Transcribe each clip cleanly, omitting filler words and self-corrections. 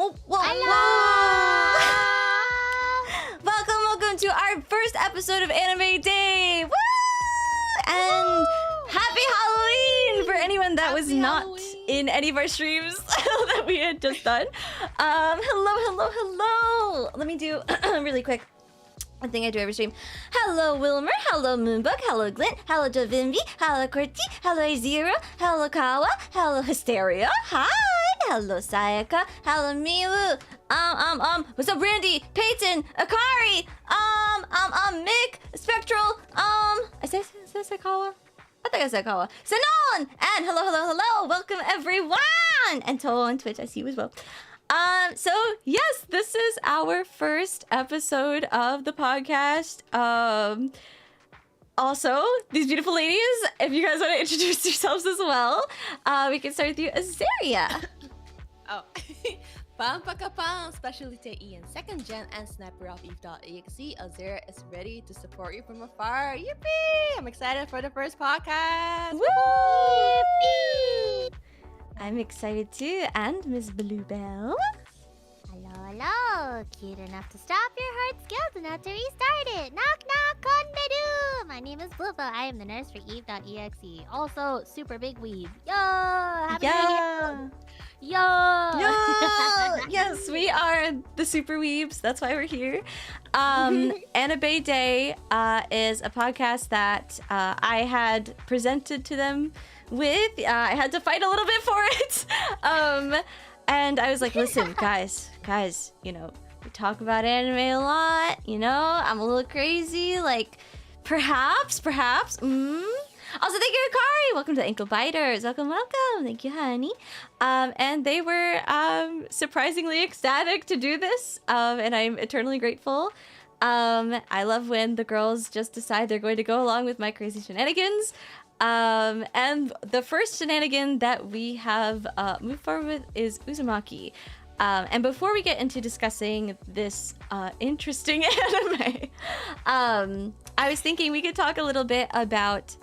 Whoa, whoa, Hello! welcome to our first episode of Anime Day! Woo! And happy Halloween for anyone that was not in any of our streams that we had just done. Hello. Let me do really quick. I think I do every stream. Hello Wilmer, hello Moonbug, hello Glint, hello Javinvi, hello Kurti, hello Azira, hello Kawa, hello Hysteria, hi, hello Sayaka, hello Miwu, what's up Randy, Peyton, Akari, Mick, Spectral, I said Kawa? I think I said Kawa. Sanon! And hello, welcome everyone! And Toho on Twitch, I see you as well. So yes, this is our first episode of the podcast. Also, these beautiful ladies, if you guys want to introduce yourselves as well, we can start with you, Azaria. Oh, Pam, Specialite in 2nd Gen and Sniper of EVE.EXE. Azera is ready to support you from afar. Yippee! I'm excited for the first podcast. Woo! Yippee! I'm excited too, and Miss Bluebell. Hello. Cute enough to stop your heart, skilled enough to restart it. Knock, konbedu. My name is Bluebell. I am the nurse for EVE.EXE. Also, super big weeb. Yo! Happy Yo! Yes, we are the Super Weebs. That's why we're here. Anime Day is a podcast that I had presented to them with. I had to fight a little bit for it. And I was like, listen, guys, you know, we talk about anime a lot, you know, I'm a little crazy, like, perhaps. Also, thank you, Akari. Welcome to the Ankle Biters. Welcome. Thank you, honey. And they were surprisingly ecstatic to do this, and I'm eternally grateful. I love when the girls just decide they're going to go along with my crazy shenanigans. And the first shenanigan that we have moved forward with is Uzumaki. And before we get into discussing this interesting anime, I was thinking we could talk a little bit about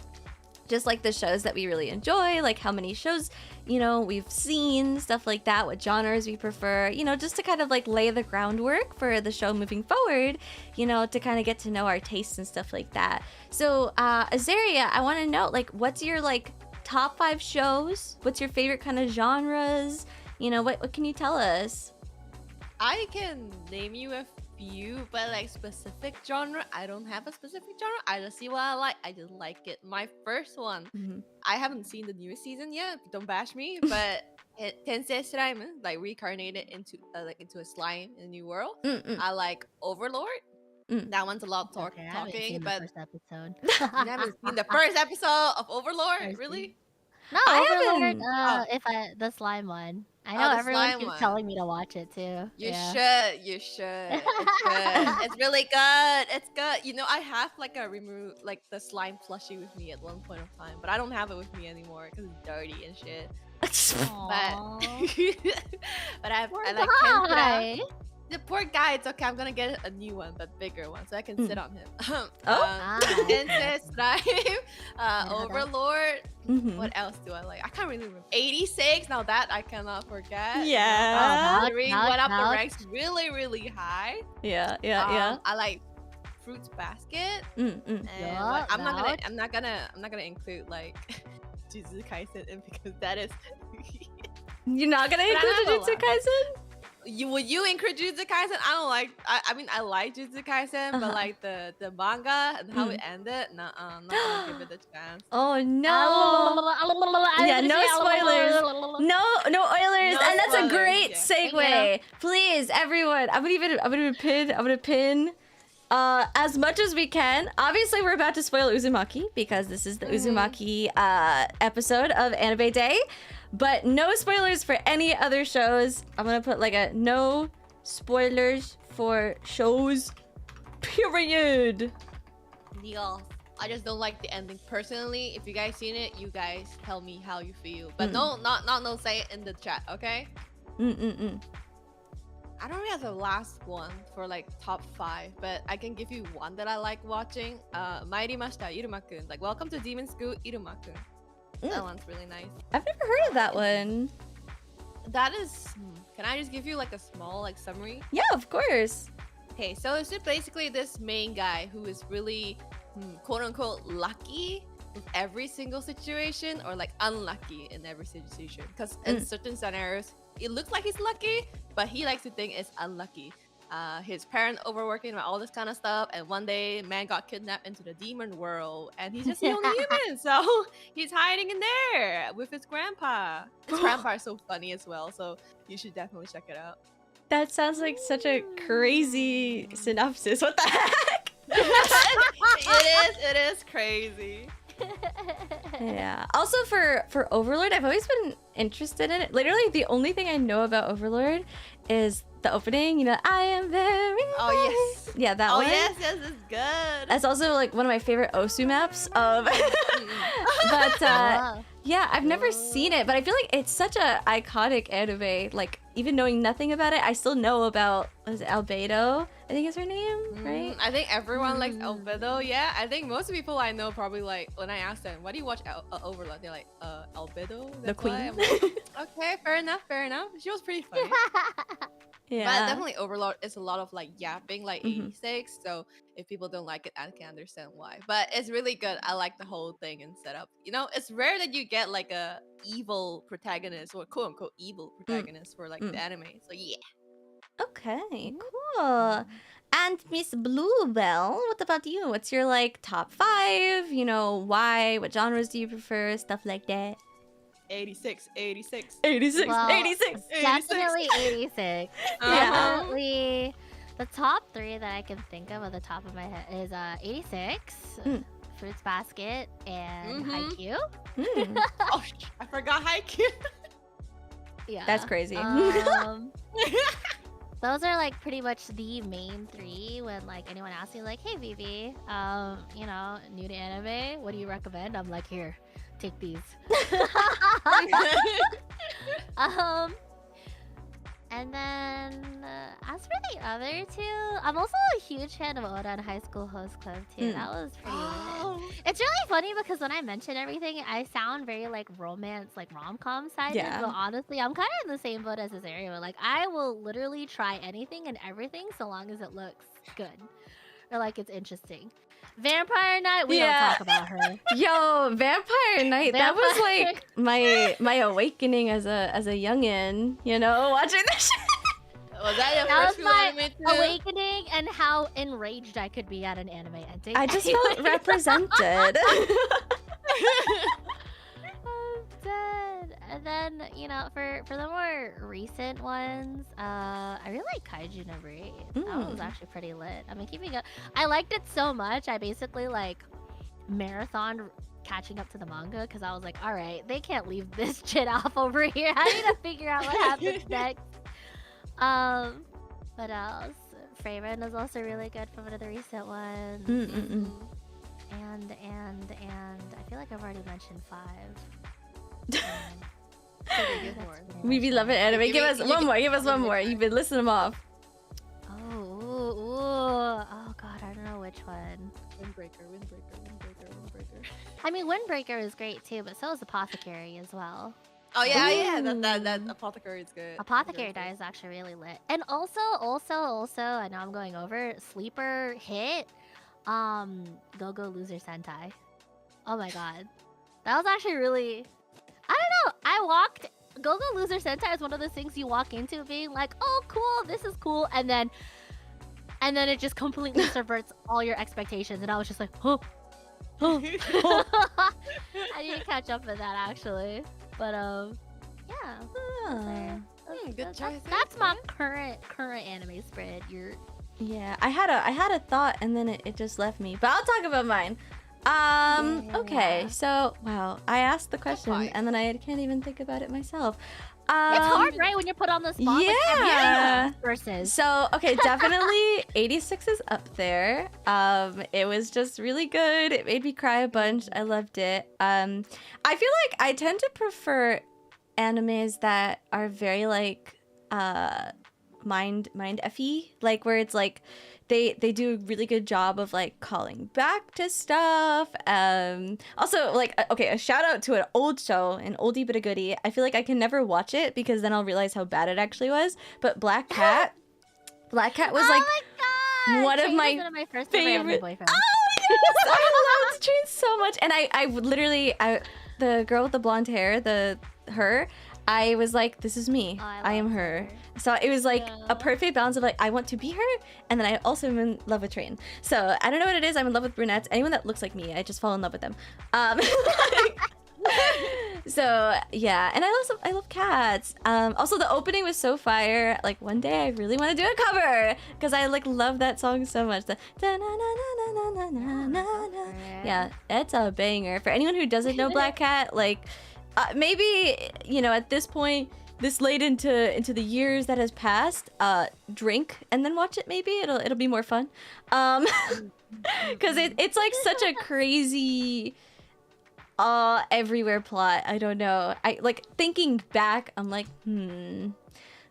just like the shows that we really enjoy, like how many shows, you know, we've seen, stuff like that, what genres we prefer, you know, just to kind of like lay the groundwork for the show moving forward, you know, to kind of get to know our tastes and stuff like that. So, Azaria, I want to know, like, what's your like top 5 shows? What's your favorite kind of genres? You know, what can you tell us? I can name you a few, but like specific genre, I don't have a specific genre. I just see what I like. I just like it. My first one, I haven't seen the newest season yet. Don't bash me, but Tensei Slime, like reincarnated into a slime in a new world. I like Overlord. That one's a lot talking, but first episode. you haven't seen the first episode of Overlord, really? No, I haven't. The slime one. I know everyone keeps telling me to watch it too. You should. It's good. It's really good. It's good. You know, I have like like the slime plushie with me at one point of time, but I don't have it with me anymore because it's dirty and shit. But I like Kensura. The poor guy, it's okay. I'm gonna get a new one, but bigger one, so I can sit on him. Tensei Slime, Overlord. What else do I like? I can't really remember. 86. Now that I cannot forget. Yeah. Went up the ranks really high. Yeah. I like Fruits Basket. And I'm not gonna include like Jujutsu Kaisen in because that is. You're not gonna include Jujutsu Kaisen? Would you include Jujutsu Kaisen? I mean I like Jujutsu Kaisen, but like the manga and how it ended, I'm not gonna give it a chance. Oh no! Yeah, no spoilers. No Oilers, No and that's a spoilers, great yeah. segue. Please, everyone, I'm gonna pin. As much as we can. Obviously, we're about to spoil Uzumaki because this is the Uzumaki episode of Anime Day. But no spoilers for any other shows. I'm gonna put like a no spoilers for shows, period. Deal. I just don't like the ending personally. If you guys seen it, you guys tell me how you feel. But no say it in the chat, okay? I don't really have the last one for like top 5, but I can give you one that I like watching. Mairimashita, Iruma-kun. Like, welcome to Demon School, Iruma-kun. That one's really nice. I've never heard of that one. That is Can I just give you like a small like summary? Yeah, of course. Okay, so it's just basically this main guy who is really quote unquote lucky with every single situation, or like unlucky in every situation. Because in certain scenarios, it looks like he's lucky, but he likes to think it's unlucky. His parent overworking and all this kind of stuff, and one day man got kidnapped into the demon world, and he's just the only human, so he's hiding in there with his grandpa. His grandpa is so funny as well, so you should definitely check it out. That sounds like such a crazy synopsis. What the heck? It is crazy. Yeah. Also for Overlord, I've always been interested in it. Literally, the only thing I know about Overlord is the opening. You know, I am very. Oh yes. Yeah, that one. Oh yes, it's good. That's also like one of my favorite Osu maps of. But yeah, I've never seen it, but I feel like it's such a iconic anime. Like even knowing nothing about it, I still know about Albedo. I think is her name, right? I think everyone likes Albedo. Yeah, I think most people I know probably like when I ask them, "Why do you watch Overlord?" They're like, Albedo, the queen." I'm like, okay, fair enough. She was pretty funny. Yeah, but definitely Overlord is a lot of like yapping, like 86. So if people don't like it, I can understand why. But it's really good. I like the whole thing and setup. You know, it's rare that you get like a evil protagonist or quote unquote evil protagonist for like the anime. So yeah. Okay, cool. And Miss Bluebell, what about you? What's your like top 5? You know, why? What genres do you prefer? Stuff like that. 86. 86. Well, 86. Definitely 86. Definitely. The top 3 that I can think of at the top of my head is 86, Fruits Basket, and Haikyuu. Oh, I forgot Haikyuu. Yeah, that's crazy. Those are like pretty much the main 3 when like anyone asks me like, hey Vivi, you know, new to anime, what do you recommend? I'm like, here, take these. And then as for the other 2, I'm also a huge fan of Oda and High School Host Club too. That was pretty lit. It's really funny because when I mention everything, I sound very like romance, like rom-com sided. But honestly, I'm kind of in the same boat as this area. Like I will literally try anything and everything so long as it looks good or like it's interesting. Vampire Knight, we don't talk about her. Yo, Vampire Knight, that was like my awakening as a youngin, you know, watching that shit. Was that your first my awakening and how enraged I could be at an anime ending. I just felt represented. I'm dead. And then, you know, for the more recent ones, I really like Kaiju number 8. That was actually pretty lit. I mean, keeping up, I liked it so much. I basically like marathon catching up to the manga because I was like, all right, they can't leave this shit off over here. I need to figure out what happens next. What else? Freyren is also really good from one of the recent ones. And I feel like I've already mentioned 5. We love it, anime. Give us one more. Give us one more. You've been listening them off. Oh god, I don't know which one. Windbreaker. I mean, Windbreaker is great too, but so is Apothecary as well. Oh yeah, that Apothecary is good. Apothecary Die is actually really lit. And also, I know I'm going over, sleeper hit, Go-Go Loser Sentai. Oh my god. That was actually really... I don't know, Go-Go Loser Sentai is one of those things you walk into being like, oh cool, this is cool, and then it just completely subverts all your expectations, and I was just like, oh. I need to catch up with that actually. But yeah. Good choice. That's my current anime spread. Yeah, I had a thought and then it just left me. But I'll talk about mine. Okay, so wow, I asked the question and then I can't even think about it myself. It's hard, right, when you're put on the spot? Yeah. Versus. So, okay, definitely 86 is up there. It was just really good. It made me cry a bunch. I loved it. I feel like I tend to prefer animes that are very like FE, like where it's like they do a really good job of like calling back to stuff. Also like okay, a shout out to an old show, an oldie but a goodie. I feel like I can never watch it because then I'll realize how bad it actually was. But Black Cat was like one of my first favorite. boyfriend. Oh yes, I loved Train so much, and I literally the girl with the blonde hair, I was like, this is me. I am her. So it was like a perfect balance of like, I want to be her, and then I also am in love with Train. So I don't know what it is. I'm in love with brunettes. Anyone that looks like me, I just fall in love with them. So yeah, and I love cats. Also the opening was so fire. Like one day I really want to do a cover because I like love that song so much. The yeah, it's a banger. For anyone who doesn't know Black Cat, like maybe you know at this point, this late into the years that has passed, drink and then watch it. Maybe it'll be more fun. Because it's like such a crazy. Everywhere plot. I don't know. I like thinking back. I'm like, I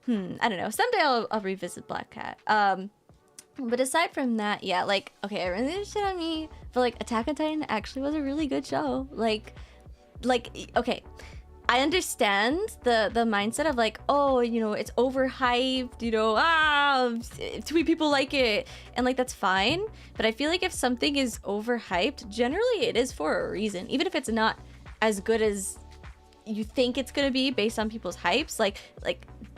don't know. Someday I'll revisit Black Cat. But aside from that, yeah, like okay, everyone did shit on me, but like Attack on Titan actually was a really good show. Like okay, I understand the mindset of like, oh, you know, it's overhyped, you know, too many people like it, and like that's fine. But I feel like if something is overhyped, generally it is for a reason, even if it's not as good as you think it's gonna be based on people's hypes. Like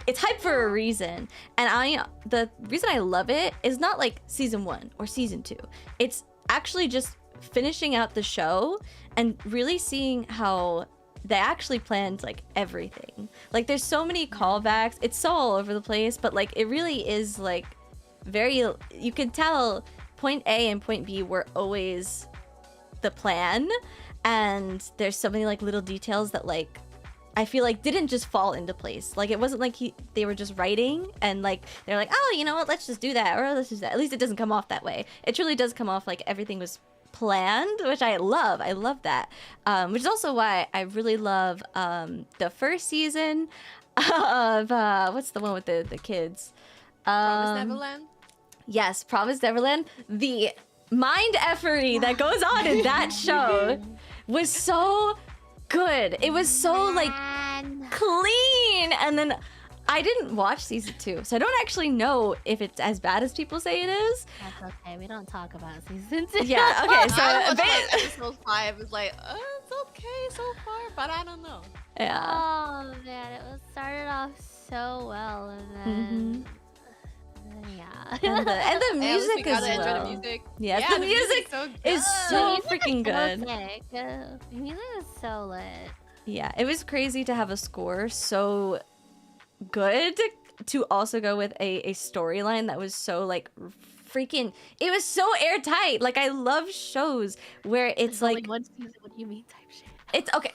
it's hyped for a reason, and the reason I love it is not like season 1 or season 2. It's actually just finishing out the show and really seeing how they actually planned like everything. Like there's so many callbacks. It's so all over the place, but like it really is like very, you can tell point A and point B were always the plan, and there's so many like little details that like I feel like didn't just fall into place. Like it wasn't like they were just writing and like they're like, oh, you know what, let's just do that, or let's just do that. At least it doesn't come off that way. It truly does come off like everything was planned, which I love. I love that. Which is also why I really love the first season of what's the one with the kids? Promise Neverland? Yes, Promise Neverland. The mind effery that goes on in that show was so good. It was so like clean. And then I didn't watch season 2, so I don't actually know if it's as bad as people say it is. That's okay. We don't talk about season 2. Yeah. Okay. So episode 5 is like, it's okay so far, but I don't know. Yeah. Oh man, it was started off so well, and then yeah. And the music as enjoy well. the music. Yes, Yeah, the music so is so freaking good. The music is so lit. Yeah, it was crazy to have a score so good to also go with a storyline that was so like freaking, it was so airtight. Like I love shows where it's like one season, what do you mean type shit. It's okay.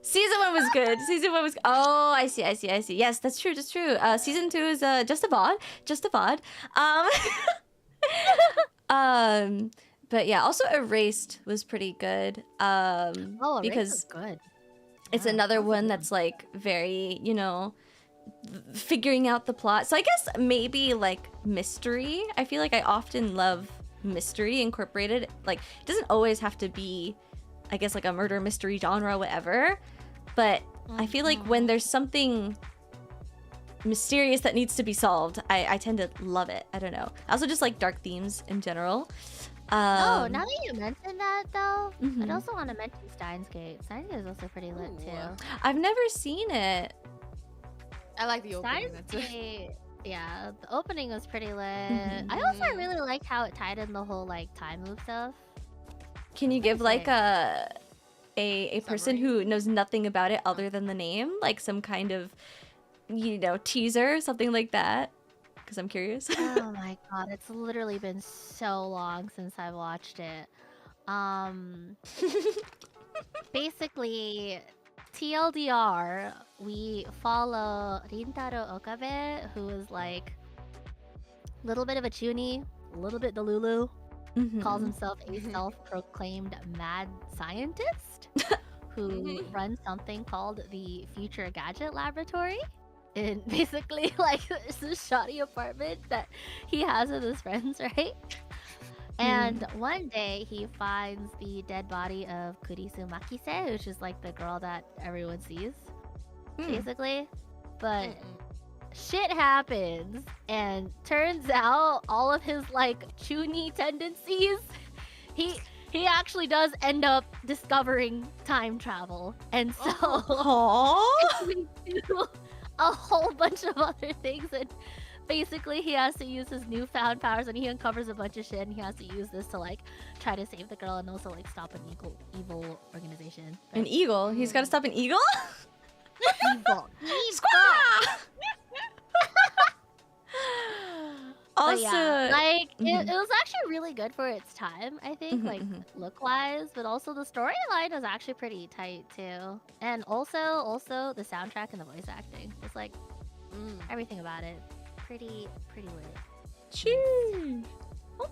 Season 1 was good. Season 1 was oh, I see. Yes, that's true. Season 2 is just a VOD. But yeah, also Erased was pretty good. Erased because was good. It's another one that's like very, you know, figuring out the plot. So I guess maybe like mystery. I feel like I often love mystery incorporated. Like it doesn't always have to be, I guess, like a murder mystery genre, whatever. But I feel like when there's something mysterious that needs to be solved, I tend to love it. I don't know. I also just like dark themes in general. Now that you mentioned that, though, I'd also want to mention Steins Gate. Steins Gate is also pretty lit, too. I've never seen it. I like the opening. Steins Gate, yeah, the opening was pretty lit. I also really liked how it tied in the whole, like, time loop stuff. Can you give, like, a person Summary? who knows nothing about it other than the name? Like, some kind of, you know, teaser, something like that? Because I'm curious. Oh my god, it's literally been so long since I watched it. Basically, TLDR, we follow Rintaro Okabe, who is like a little bit of a chuny, a little bit delulu, calls himself a self-proclaimed mad scientist who runs something called the Future Gadget Laboratory. in basically like this shoddy apartment that he has with his friends, right? And one day he finds the dead body of Kurisu Makise, which is like the girl that everyone sees, basically. But shit happens, and turns out all of his like chuny tendencies, he actually does end up discovering time travel, and so it leads to a whole bunch of other things. And basically he has to use his newfound powers, and he uncovers a bunch of shit, and he has to use this to like try to save the girl and also like stop an evil organization. An eagle? He's got to stop an eagle? Evil. Squaw! Also, yeah, like it was actually really good for its time, I think, like look wise, but also the storyline was actually pretty tight too, and also the soundtrack and the voice acting was like everything about it pretty lit. Cheers.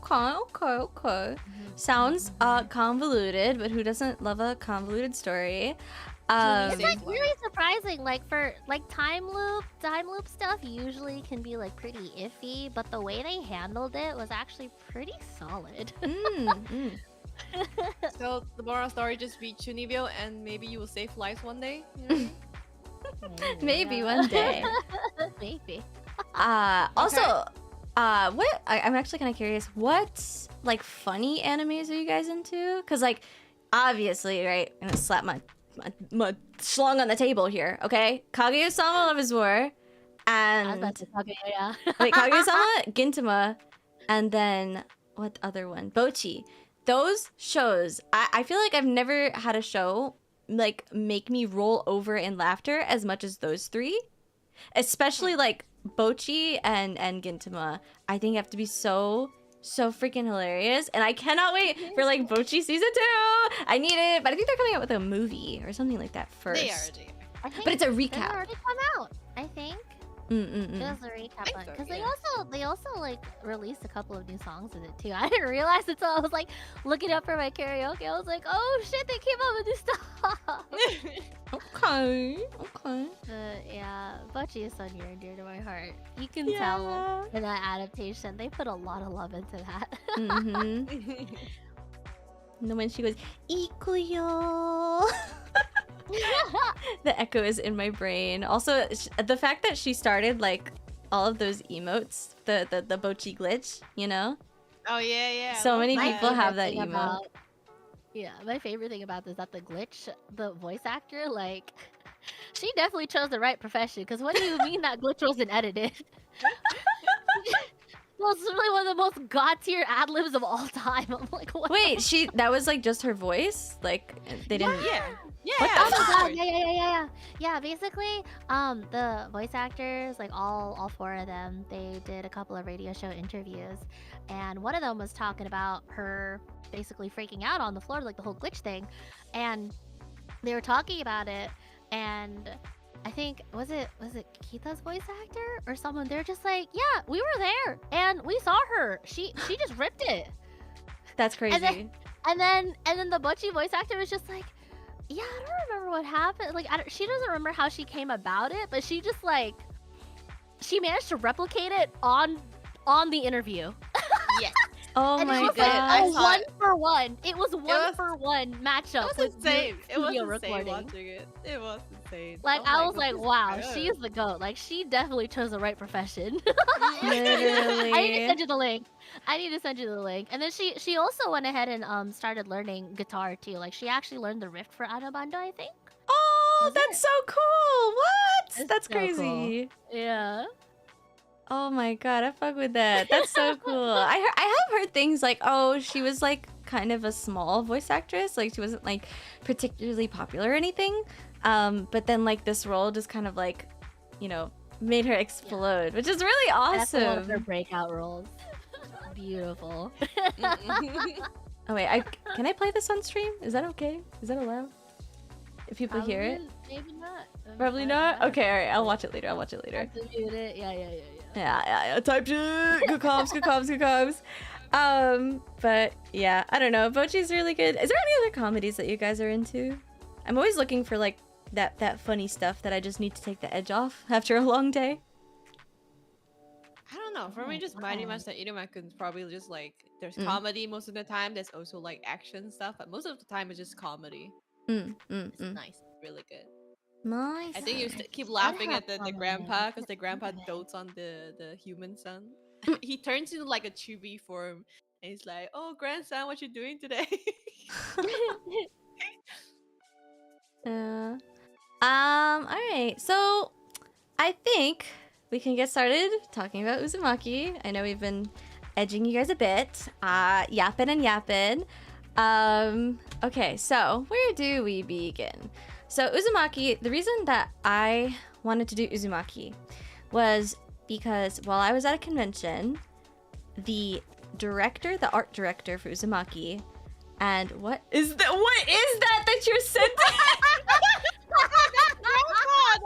Okay. Sounds convoluted, but who doesn't love a convoluted story? It's like really surprising. Like for like time loop stuff usually can be like pretty iffy, but the way they handled it was actually pretty solid. So the moral of the story, just read Chunibyo and maybe you will save lives one day. You know? Maybe one day. Maybe. Also, what I'm actually kind of curious. What like funny animes are you guys into? Cause like obviously, right? I'm gonna slap my schlong on the table here, okay? Kaguya-sama Love is War, and I was about to Kaguya. wait, Kaguya-sama, Gintama, and then what other one? Bocchi. Those shows, I feel like I've never had a show like make me roll over in laughter as much as those three. Especially like Bocchi and Gintama. I think have to be so freaking hilarious, and I cannot wait for like Bocchi season 2. I need it, but I think they're coming out with a movie or something like that first. They already. But it's a recap. Did it already come out? I think. It was a recap one, because they also like released a couple of new songs with it too. I didn't realize until I was like looking up for my karaoke. I was like, oh shit, they came up with new stuff. Okay. But yeah, Bocchi is so near and dear to my heart. You can tell in that adaptation they put a lot of love into that. And then when she goes, Ikuyo. The echo is in my brain. Also, the fact that she started like all of those emotes, the Bocchi glitch, you know? Oh yeah. So many people have that emote. My favorite thing about this is that the glitch, the voice actor, like, she definitely chose the right profession. Because what do you mean that glitch wasn't edited? Well, it's really one of the most god-tier ad-libs of all time. I'm like, what? Wait, that was like just her voice? Like, they didn't... Yeah. Oh my god, yeah. Basically, the voice actors, like all four of them, they did a couple of radio show interviews, and one of them was talking about her basically freaking out on the floor, like the whole glitch thing, and they were talking about it, and I think was it Kita's voice actor or someone? They're just like, yeah, we were there and we saw her. She just ripped it. That's crazy. And then the Bocchi voice actor was just like, yeah, I don't remember what happened. Like, she doesn't remember how she came about it, but she just like, she managed to replicate it on the interview. Yes. Oh my god. I saw it. 1-for-1. It was 1-for-1 matchup. It was insane. It was studio insane recording. watching it. It was insane. Like, Oh I my was like, goodness, wow, good. she's the GOAT. Like, she definitely chose the right profession. Literally. I need to send you the link. And then she also went ahead and started learning guitar too. Like, she actually learned the riff for Anabando, I think. Oh, that's so cool. What? That's so crazy. Cool. Yeah. Oh my god, I fuck with that. That's so cool. I have heard things like, oh, she was like kind of a small voice actress. Like, she wasn't like particularly popular or anything. But then like this role just kind of like, you know, made her explode, which is really awesome. That's one of her breakout roles. Beautiful. Oh wait, can I play this on stream? Is that okay? Is that allowed? If people hear it? Maybe not. Probably not? Okay, alright, I'll watch it later. Yeah. Type shit. Good comms. But yeah, I don't know. Bocchi's really good. Is there any other comedies that you guys are into? I'm always looking for like that funny stuff that I just need to take the edge off after a long day. I don't know. For me, just Mighty Master Inumakun is probably just like there's comedy most of the time. There's also like action stuff, but most of the time it's just comedy. It's nice, really good. Nice. I think you keep laughing at the grandpa because the grandpa dotes on the human son. He turns into like a chibi form, and he's like, "Oh, grandson, what you doing today?" All right. So I think we can get started talking about Uzumaki. I know we've been edging you guys a bit, yapping and yapping. Okay, so where do we begin? So Uzumaki, the reason that I wanted to do Uzumaki was because while I was at a convention, the art director for Uzumaki, and what is that you're sending?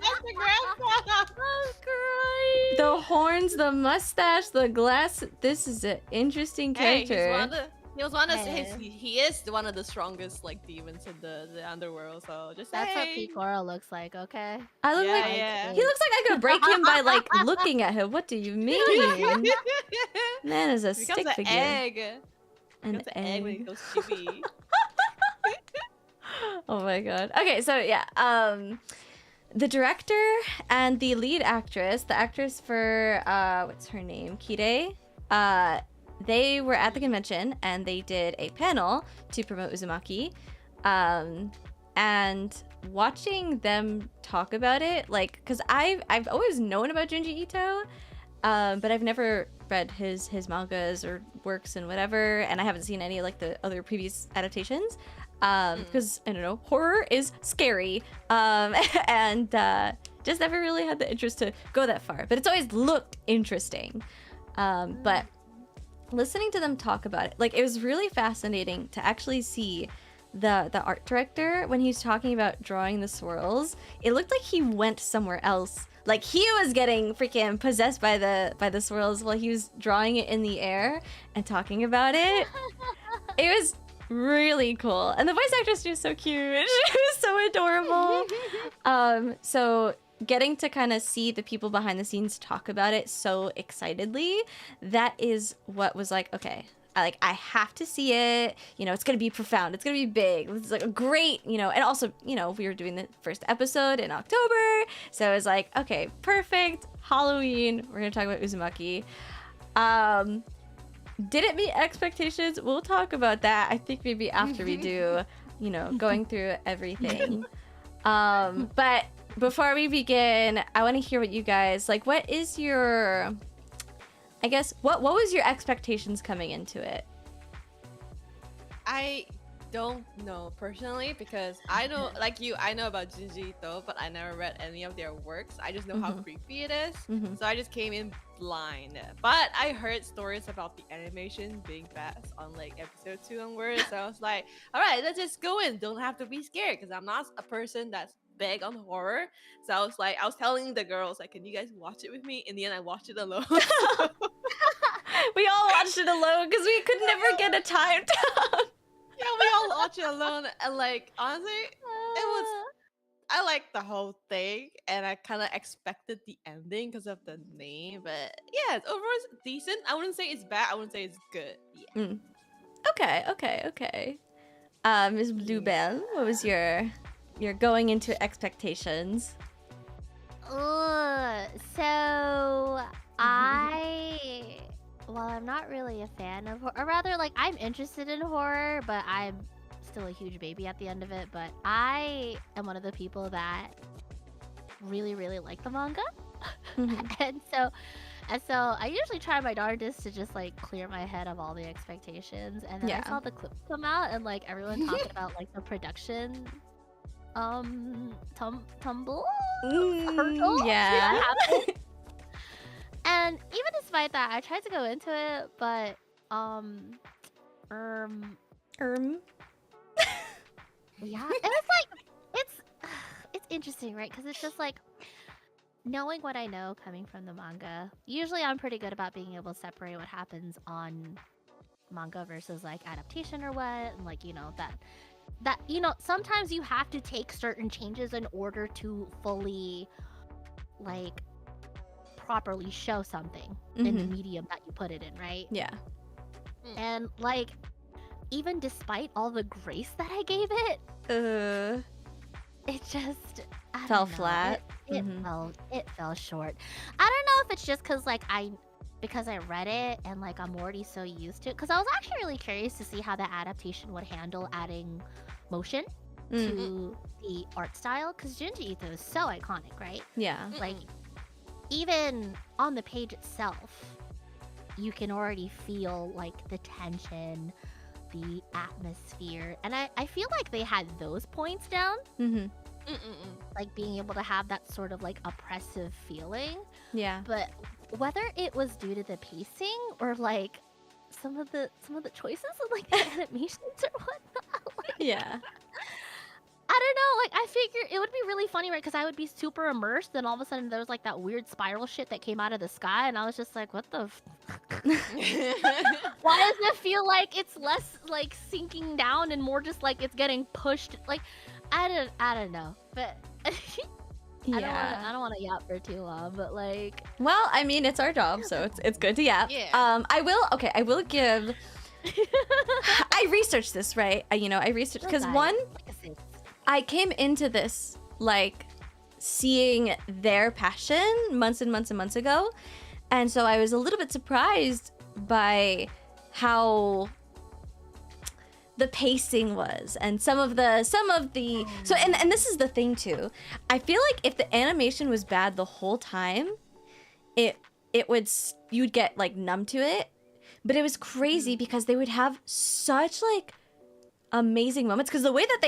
That's the grandpa. Oh, great. The horns, the mustache, the glass. This is an interesting character. Hey, he is one of the strongest like demons in the underworld. So just That's what Picoro looks like. Okay. I look like he looks like I could break him by like looking at him. What do you mean? Man is a stick figure. Egg. An egg. Egg when he goes chibi. Oh my god. Okay, so yeah, the director and the lead actress, the actress for what's her name, Kire, they were at the convention and they did a panel to promote Uzumaki, and watching them talk about it, like, because I've always known about Junji Ito, but I've never read his mangas or works and whatever, and I haven't seen any like the other previous adaptations. Because I don't know, horror is scary, and just never really had the interest to go that far. But it's always looked interesting. But listening to them talk about it, like, it was really fascinating to actually see the art director when he was talking about drawing the swirls. It looked like he went somewhere else. Like he was getting freaking possessed by the swirls while he was drawing it in the air and talking about it. It was really cool, and the voice actress was so cute. She was so adorable. So getting to kind of see the people behind the scenes talk about it so excitedly, that is what was like, okay, I have to see it. You know, it's gonna be profound, it's gonna be big, it's like a great, you know. And also, you know, we were doing the first episode in October, so it was like, okay, perfect, Halloween, we're gonna talk about Uzumaki. Did it meet expectations? We'll talk about that, I think, maybe after we do, you know, going through everything. But before we begin, I want to hear what you guys, like, what is your, I guess, what was your expectations coming into it? I don't know personally, because I know, like you, I know about Junji Ito, but I never read any of their works. I just know how creepy it is. So I just came in blind. But I heard stories about the animation being fast on like episode 2 onwards. So I was like, all right, let's just go in. Don't have to be scared, because I'm not a person that's big on horror. So I was like, I was telling the girls, like, can you guys watch it with me? In the end, I watched it alone. We all watched it alone because we could never get a time down. Yeah, we all watched it alone, and like, honestly, it was, I liked the whole thing, and I kind of expected the ending because of the name, but yeah, overall it's decent. I wouldn't say it's bad, I wouldn't say it's good. Yeah. Okay. Ms. Bluebell, what was your going into expectations? So well, I'm not really a fan of horror, or rather, like, I'm interested in horror, but I'm still a huge baby at the end of it. But I am one of the people that really, really like the manga. and so I usually try my darndest to just like clear my head of all the expectations. And then I saw the clips come out, and like everyone talking about like the production tumble hurdle. Yeah. And even despite that, I tried to go into it, but yeah, and it's like it's interesting, right? Because it's just like knowing what I know coming from the manga. Usually, I'm pretty good about being able to separate what happens on manga versus like adaptation or what, and like, you know, that that, you know, sometimes you have to take certain changes in order to fully, like, properly show something in the medium that you put it in, right? Yeah. And, like, even despite all the grace that I gave it, it just I Fell don't know, flat. it fell short. I don't know if it's just because I read it and like I'm already so used to it. Because I was actually really curious to see how the adaptation would handle adding motion to the art style. Because Junji Ito is so iconic, right? Yeah. Like, even on the page itself, you can already feel like the tension, the atmosphere, and I feel like they had those points down. Like being able to have that sort of like oppressive feeling. Yeah. But whether it was due to the pacing or like some of the choices of like the animations or whatnot. Like, Yeah. I don't know, like I figured it would be really funny, right? Because I would be super immersed, and all of a sudden there was like that weird spiral shit that came out of the sky, and I was just like, what the why does it feel like it's less like sinking down and more just like it's getting pushed? Like I don't know. But Yeah. I don't want to yap for too long, but like, Well, I mean, it's our job, so it's good to yap. Yeah. I will give. I researched this, right? I researched because one, I came into this like seeing their passion months and months and months ago, and so I was a little bit surprised by how the pacing was, and some of the so and this is the thing too. I feel like if the animation was bad the whole time, you'd get like numb to it. But it was crazy because they would have such like amazing moments, because the way that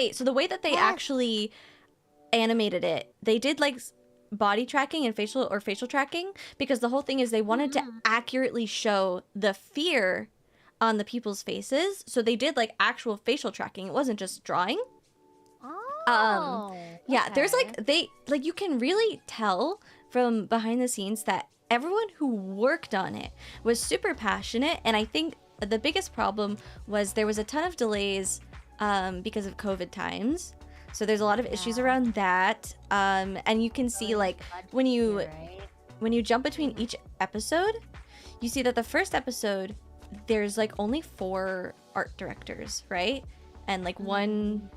they actually animated it, they did like body tracking and facial tracking, because the whole thing is they wanted to accurately show the fear on the people's faces, so they did like actual facial tracking. It wasn't just drawing. Yeah, there's like you can really tell from behind the scenes that everyone who worked on it was super passionate, and I think the biggest problem was there was a ton of delays because of COVID times. So there's a lot of issues around that. And you can see like when you jump between each episode, you see that the first episode there's like only 4 art directors, right? And like 1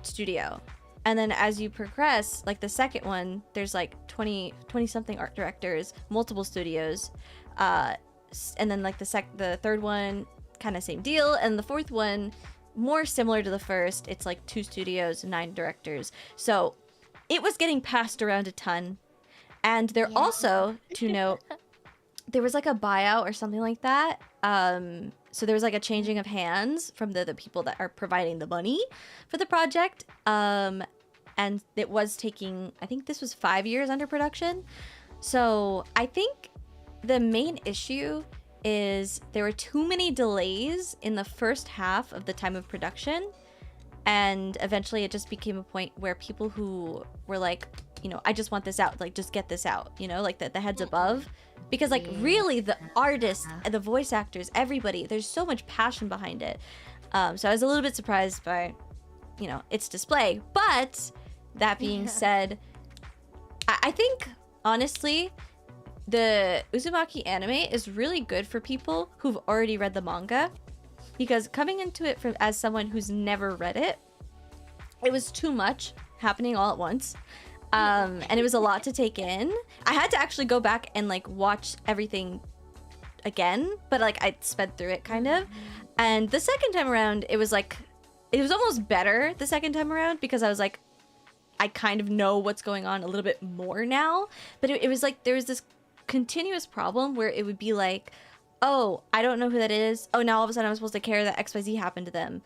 studio. And then as you progress, like the second one, there's like 20 something art directors, multiple studios. And then like the third one, kind of same deal. And the fourth one, more similar to the first, it's like 2 studios, 9 directors. So it was getting passed around a ton. And there also, to note, there was like a buyout or something like that. So there was like a changing of hands from the people that are providing the money for the project. And it was taking, I think this was 5 years under production. So I think the main issue is there were too many delays in the first half of the time of production. And eventually it just became a point where people who were like, I just want this out, like just get this out, like the heads above. Because like really the artists, the voice actors, everybody, there's so much passion behind it. So I was a little bit surprised by, its display. But that being said, I think honestly, the Uzumaki anime is really good for people who've already read the manga, because coming into it as someone who's never read it, it was too much happening all at once. And it was a lot to take in. I had to actually go back and like watch everything again, but like I sped through it kind of. And the second time around, it was almost better the second time around, because I was like, I kind of know what's going on a little bit more now. But it was like there was this continuous problem where it would be like, oh, I don't know who that is. Oh, now all of a sudden I'm supposed to care that XYZ happened to them.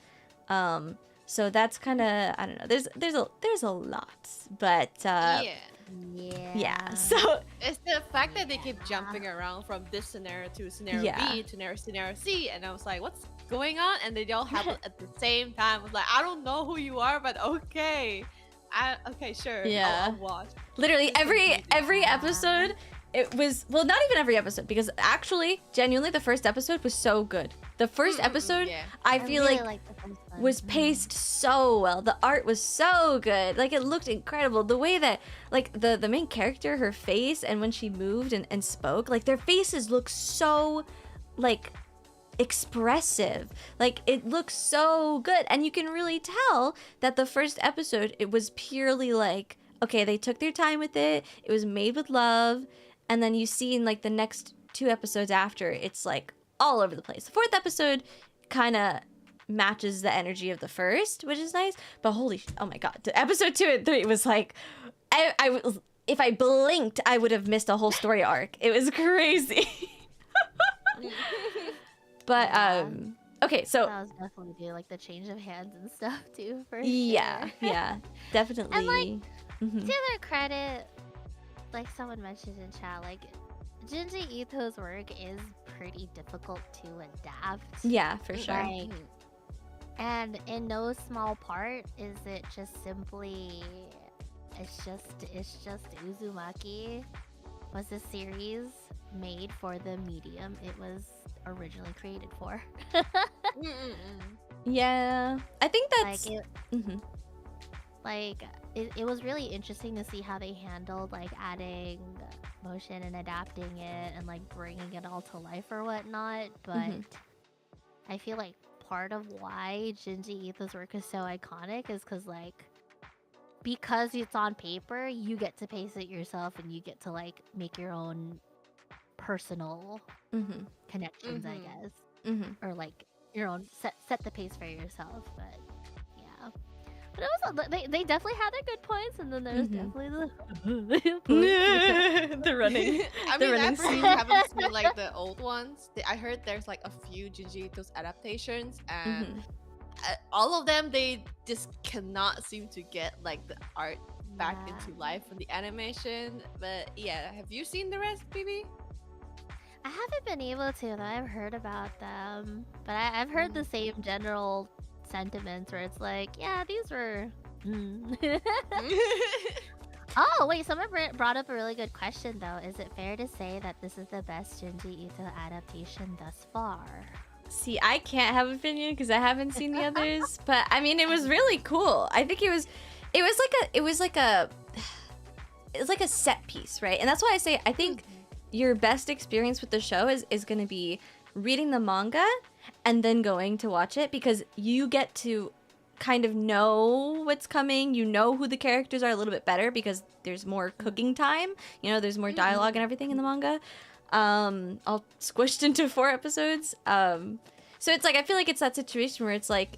So that's kind of, I don't know. There's a lot, but yeah. So it's the fact that they keep jumping around from this scenario to scenario B to scenario C, and I was like, what's going on? And they all happen at the same time. I was like, I don't know who you are, but okay. Okay, sure. Yeah. I'll watch. Literally every episode it was, well, not even every episode, because actually, genuinely, the first episode was so good. The first episode, yeah. I feel really like liked the first one. was paced so well. The art was so good. Like, it looked incredible. The way that, like, the main character, her face, and when she moved and spoke, like, their faces look so, like, expressive. Like, it looks so good. And you can really tell that the first episode, it was purely like, okay, they took their time with it. It was made with love. And then you see in, like, the next 2 episodes after, it's, like, all over the place. The 4th episode kind of matches the energy of the first, which is nice. But oh my god, episode 2 and 3 was like, I was, if I blinked, I would have missed a whole story arc. It was crazy. But okay, so that was definitely due, like the change of hands and stuff too. For yeah, sure. yeah, definitely. And like Mhm. to their credit, like someone mentioned in chat, like Junji Ito's work is pretty difficult to adapt. Yeah, for sure. Like, and in no small part is it just simply, it's just Uzumaki was a series made for the medium it was originally created for. Yeah, I think that's Like mhm. like it was really interesting to see how they handled like adding motion and adapting it and like bringing it all to life or whatnot. But I feel like part of why Junji Ito's work is so iconic is because it's on paper, you get to pace it yourself and you get to like make your own personal connections, I guess, or like your own set the pace for yourself. But yeah, but it was they definitely had their good points, and then there's definitely the running. I the mean, running I personally scene. haven't seen like the old ones. I heard there's like a few Junji Ito's adaptations, and all of them, they just cannot seem to get like the art back into life from the animation. But yeah, have you seen the rest, BB? I haven't been able to, though. I've heard about them, but I've heard the same general sentiments where it's like, yeah, these were. Oh wait, someone brought up a really good question though. Is it fair to say that this is the best Junji Ito adaptation thus far? See, I can't have an opinion because I haven't seen the others, but I mean, it was really cool. I think it was like a set piece, right? And that's why I say I think your best experience with the show is going to be reading the manga and then going to watch it, because you get to kind of know what's coming. You know who the characters are a little bit better because there's more cooking time. You know, there's more dialogue and everything in the manga. All squished into 4 episodes. So it's like, I feel like it's that situation where it's like,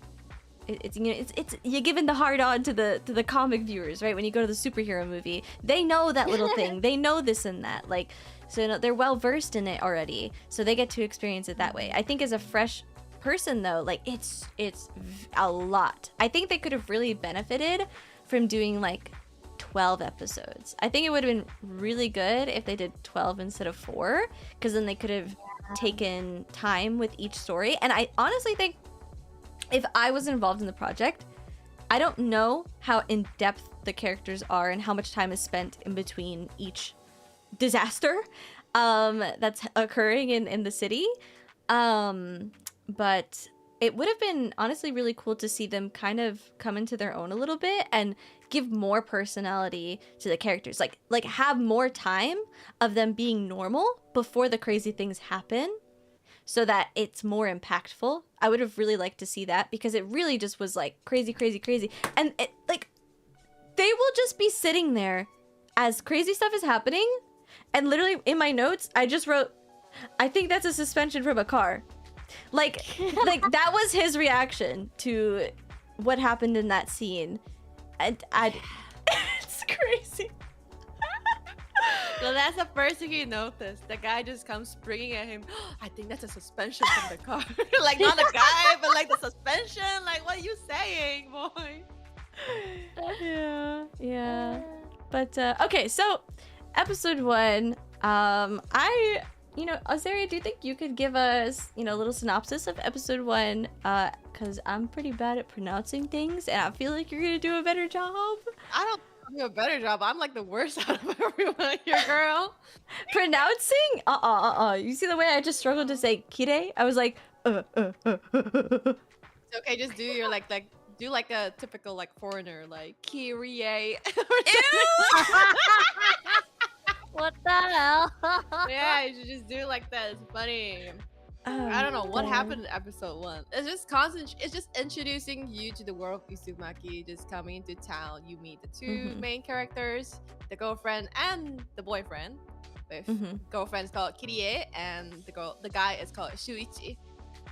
it's you know, it's you're giving the hard on to the comic viewers, right? When you go to the superhero movie, they know that little thing, they know this and that, like, so you know, they're well versed in it already, so they get to experience it that way. I think as a fresh person though, like it's a lot. I think they could have really benefited from doing like 12 episodes. I think it would have been really good if they did 12 instead of 4, because then they could have taken time with each story. And I honestly think if I was involved in the project, I don't know how in-depth the characters are and how much time is spent in between each disaster that's occurring in the city. But it would have been honestly really cool to see them kind of come into their own a little bit and give more personality to the characters. Like have more time of them being normal before the crazy things happen, so that it's more impactful. I would have really liked to see that, because it really just was like crazy. And it, like, they will just be sitting there as crazy stuff is happening. And literally in my notes, I just wrote, I think that's a suspension from a car. Like that was his reaction to what happened in that scene. And it's crazy. So that's the first thing you notice. The guy just comes springing at him. I think that's a suspension from the car. Like, not the guy, but like the suspension. Like, what are you saying, boy? Yeah. But okay, so episode 1. Azaria, do you think you could give us, a little synopsis of episode 1? Because I'm pretty bad at pronouncing things, and I feel like you're gonna do a better job. I don't do a better job. I'm like the worst out of everyone here, girl. Pronouncing? You see the way I just struggled to say kire? I was like, It's okay, just do your do like a typical like foreigner, like Kyrie. What the hell? Yeah, you should just do it like that. It's funny. Oh, I don't know what God. happened in episode 1. It's just constant. It's just introducing you to the world of Uzumaki. Just coming into town, you meet the two main characters, the girlfriend and the boyfriend. With girlfriend is called Kirie and the guy is called Shuichi.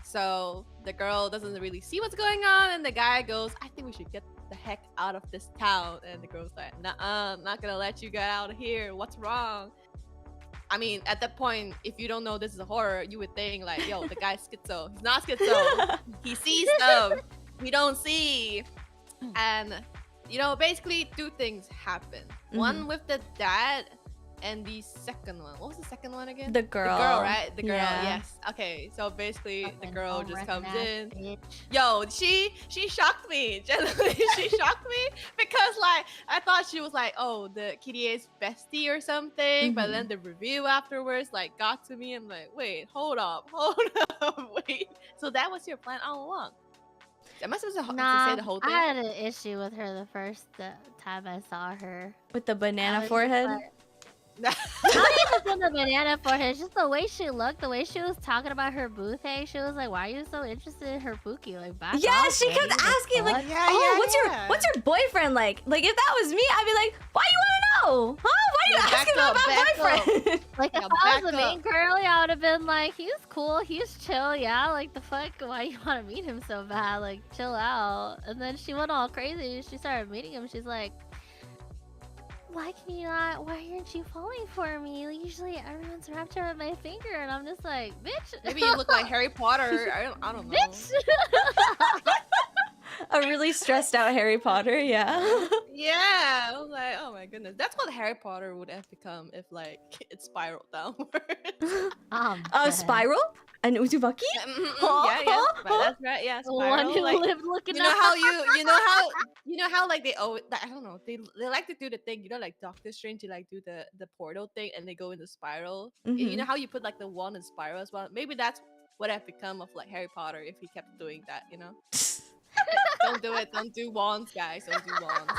So the girl doesn't really see what's going on, and the guy goes, "I think we should get the heck out of this town." And the girl's like, "Nuh-uh, I'm not gonna let you get out of here. What's wrong?" I mean, at that point, if you don't know this is a horror, you would think like, yo, the guy's schizo. He's not schizo. He sees stuff we don't see. And, basically 2 things happen. One with the dad and the second one. What was the second one again? The girl. The girl, right? The girl, Yeah. yes. Okay, so basically the Fucking girl just comes in. bitch. Yo, she shocked me. Genuinely, she shocked me because like I thought she was like, oh, the Kirie's bestie or something. But then the review afterwards like got to me. I'm like, wait, hold up, wait. So that was your plan all along? Am I supposed to say the whole thing? I had an issue with her the first time I saw her. With the I banana was just forehead? like- Not even from the banana forehead, just the way she looked, the way she was talking about her buffet. She was like, "Why are you so interested in her buki?" Like, back Yeah, off, she lady, kept the asking like, fuck? what's your boyfriend like? Like if that was me, I'd be like, why you wanna know? Huh? Why you Yeah, asking back about up, my back boyfriend? Like Yeah, if I was back a main up. girl, I would have been like, "He's cool, he's chill, yeah." Like the fuck, why you want to meet him so bad? Like chill out. And then she went all crazy. She started meeting him. She's like, "Why can you not? Why aren't you falling for me? Like, usually everyone's wrapped around my finger," and I'm just like, "Bitch." Maybe you look like Harry Potter. I don't know. Bitch. A really stressed out Harry Potter, yeah. Yeah, I was like, oh my goodness, that's what Harry Potter would have become if like it spiraled downwards. Dead. Spiral? An Uzumaki? Yeah, that's right. Yeah, The one spiral. who Like, lived looking you know up. how you know how like they always, I don't know, they like to do the thing, like Doctor Strange, they like do the portal thing and they go in the spiral. You know how you put like the wand in spiral as well. Maybe that's what have become of like Harry Potter if he kept doing that. Don't do it. Don't do wands, guys. Don't do wands.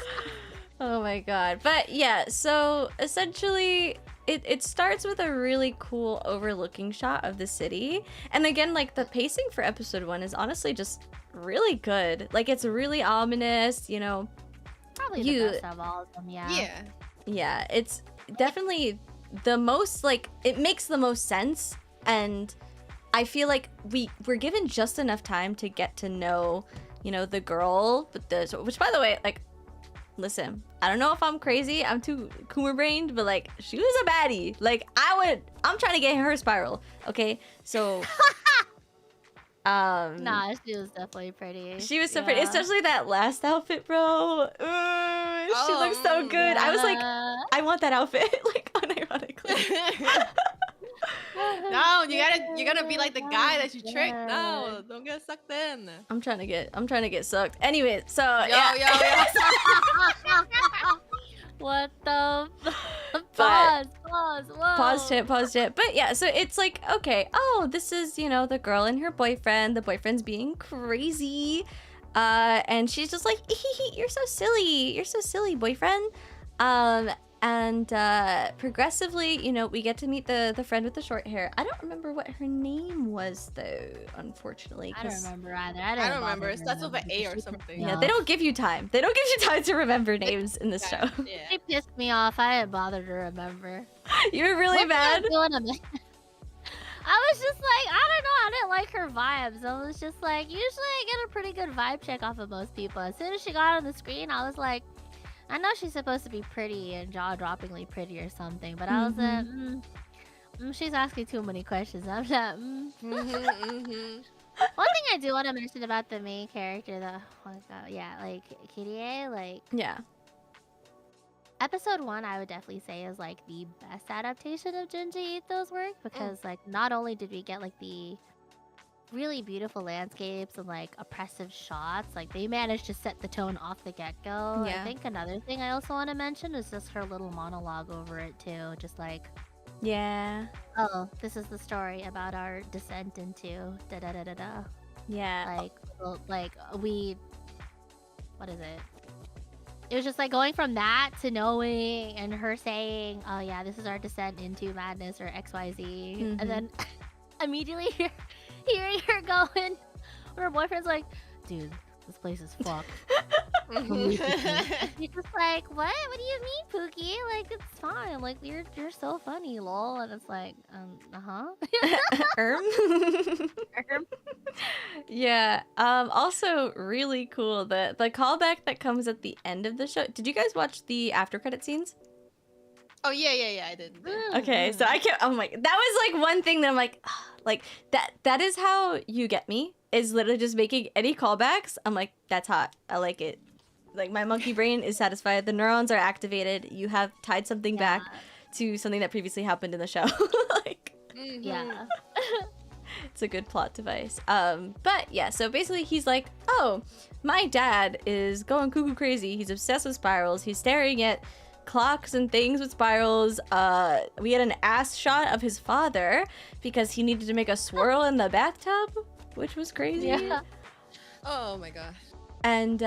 Oh my god. But yeah, so essentially it starts with a really cool overlooking shot of the city. And again, like the pacing for episode 1 is honestly just really good. Like it's really ominous, Probably the best of all of them, yeah. Yeah. Yeah, it's definitely the most like it makes the most sense, and I feel like we're given just enough time to get to know, the girl, which by the way, like, listen, I don't know if I'm crazy, I'm too Kuma brained, but like she was a baddie. Like I'm trying to get her spiral, okay? So Nah, she was definitely pretty. she was so pretty, especially that last outfit, bro. She looks so good. I was like, I want that outfit, like unironically. No, you're gonna be like the guy that you tricked. No, don't get sucked in. I'm trying to get sucked. Anyway, so Yo. What the pause, whoa. Pause it. But yeah, so it's like, okay, this is, the girl and her boyfriend. The boyfriend's being crazy. And she's just like, you're so silly, boyfriend. And progressively, we get to meet the friend with the short hair. I don't remember what her name was, though, unfortunately. I don't remember either. I don't remember. It starts with an A or something. Yeah, they don't give you time. They don't give you time to remember names in this show. Yeah. She pissed me off. I didn't bother to remember. You were really mad. I was just like, I don't know. I didn't like her vibes. I was just like, usually I get a pretty good vibe check off of most people. As soon as she got on the screen, I was like, I know she's supposed to be pretty and jaw-droppingly pretty or something, but I was like, she's asking too many questions. I'm like, One thing I do want to mention about the main character, though, like Kirie, like, Yeah. episode 1, I would definitely say is like the best adaptation of Junji Ito's work because like not only did we get like the really beautiful landscapes and like oppressive shots. Like they managed to set the tone off the get-go. Yeah. I think another thing I also want to mention is just her little monologue over it too. Just like, Yeah. oh, this is the story about our descent into da da da da da. Yeah. Like, what is it? It was just like going from that to knowing and her saying, oh yeah, this is our descent into madness or XYZ. And then immediately hearing her going, when her boyfriend's like, dude, this place is fucked. You're just like, what? What do you mean, Pookie? Like, it's fine. Like, you're so funny, lol. And it's like, Yeah. Also really cool the callback that comes at the end of the show. Did you guys watch the after credit scenes? Oh yeah, I did. Okay, so I'm like, that was like one thing that I'm like that is how you get me, is literally just making any callbacks. I'm like, that's hot. I like it. Like, my monkey brain is satisfied. The neurons are activated. You have tied something back to something that previously happened in the show. Like, yeah. it's a good plot device. But yeah, so basically he's like, oh, my dad is going cuckoo crazy. He's obsessed with spirals. He's staring at clocks and things with spirals. We had an ass shot of his father because he needed to make a swirl in the bathtub, which was crazy. Yeah. Oh my gosh. And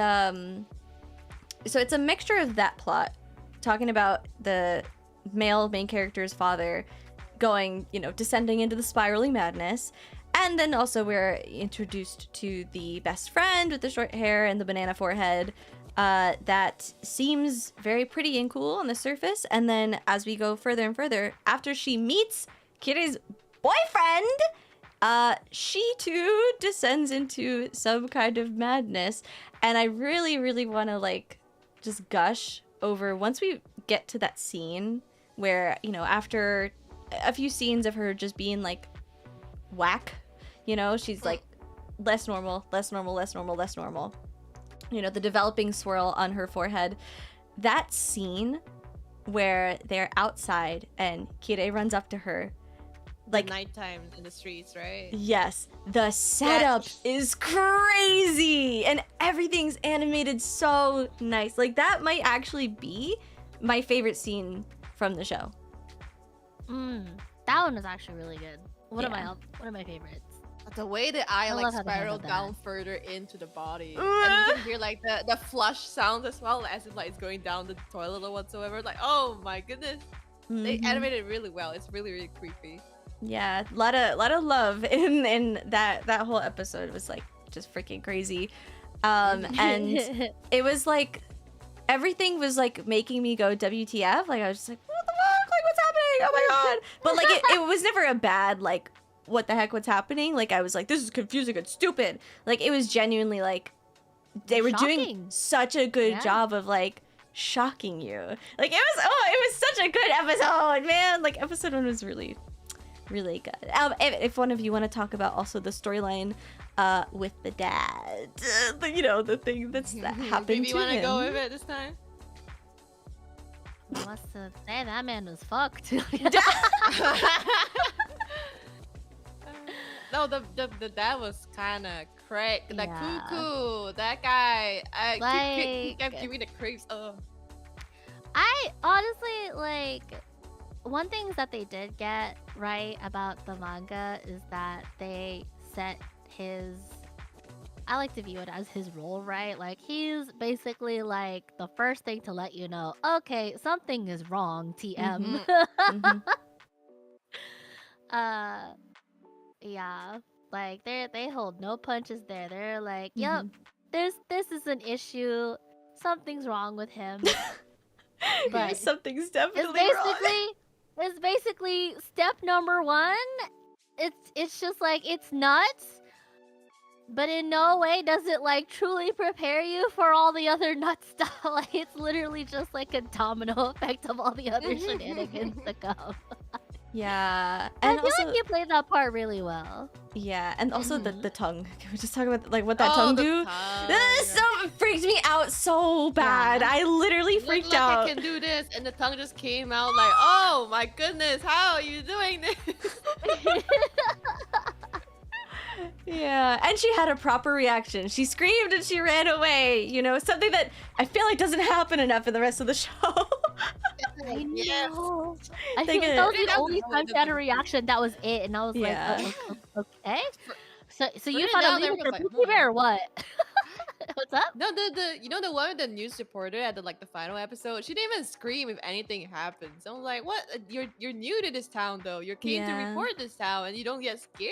so it's a mixture of that plot, talking about the male main character's father going, descending into the spiraling madness. And then also we're introduced to the best friend with the short hair and the banana forehead. That seems very pretty and cool on the surface. And then as we go further and further, after she meets Kire's boyfriend, she too descends into some kind of madness. And I really, really want to just gush over once we get to that scene where, after a few scenes of her just being whack, she's less normal. The developing swirl on her forehead. That scene where they're outside and Kire runs up to her. Nighttime in the streets, right? Yes. The setup is crazy. And everything's animated so nice. That might actually be my favorite scene from the show. That one was actually really good. One of my favorites. The way the eye spiraled down further into the body, and you can hear the flush sound as well as it's going down the toilet or whatsoever. Oh my goodness, they animated it really well. It's really, really creepy. Yeah, a lot of love in that whole episode. Was just freaking crazy, and it was everything was making me go WTF. I was just what the fuck, what's happening? Oh my god! But it was never a bad what the heck, what's happening? I was this is confusing and stupid. It was genuinely they were doing such a good job of shocking you. It was such a good episode, man. Episode 1 was really, really good. If one of you want to talk about also the storyline with the dad, the thing that happened to him. Maybe you want to go with it this time? I must say that man was fucked. No, the dad was kind of crack. The cuckoo, that guy, he kept giving the creeps. I honestly one thing that they did get right about the manga is that they set his, I like to view it as his role, right? He's basically the first thing to let you know, okay, something is wrong, TM. Yeah, they hold no punches there. They're yep, this is an issue. Something's wrong with him. But something's definitely wrong. It's basically step number 1. It's just it's nuts, but in no way does it truly prepare you for all the other nut stuff. It's literally just a domino effect of all the other shenanigans to come. Yeah, and I feel you played that part really well. Yeah, and also the tongue. Can we just talk about what that tongue do? This freaked me out so bad. Yeah. I literally freaked out. I can do this, and the tongue just came out oh my goodness, how are you doing this? Yeah, and she had a proper reaction. She screamed and she ran away. You know, something that I feel like doesn't happen enough in the rest of the show. I Yes. know. I They feel like get- that was They the only don't time she had a know. reaction. That was it, and I was Yeah. like, okay. So you Further found down out there leave was with like, the Pookie Bear or what? What's up? No, the you know the one with the news reporter at the final episode. She didn't even scream if anything happens. I'm like, what? You're new to this town though. You're keen to Yeah. report this town, and you don't get scared.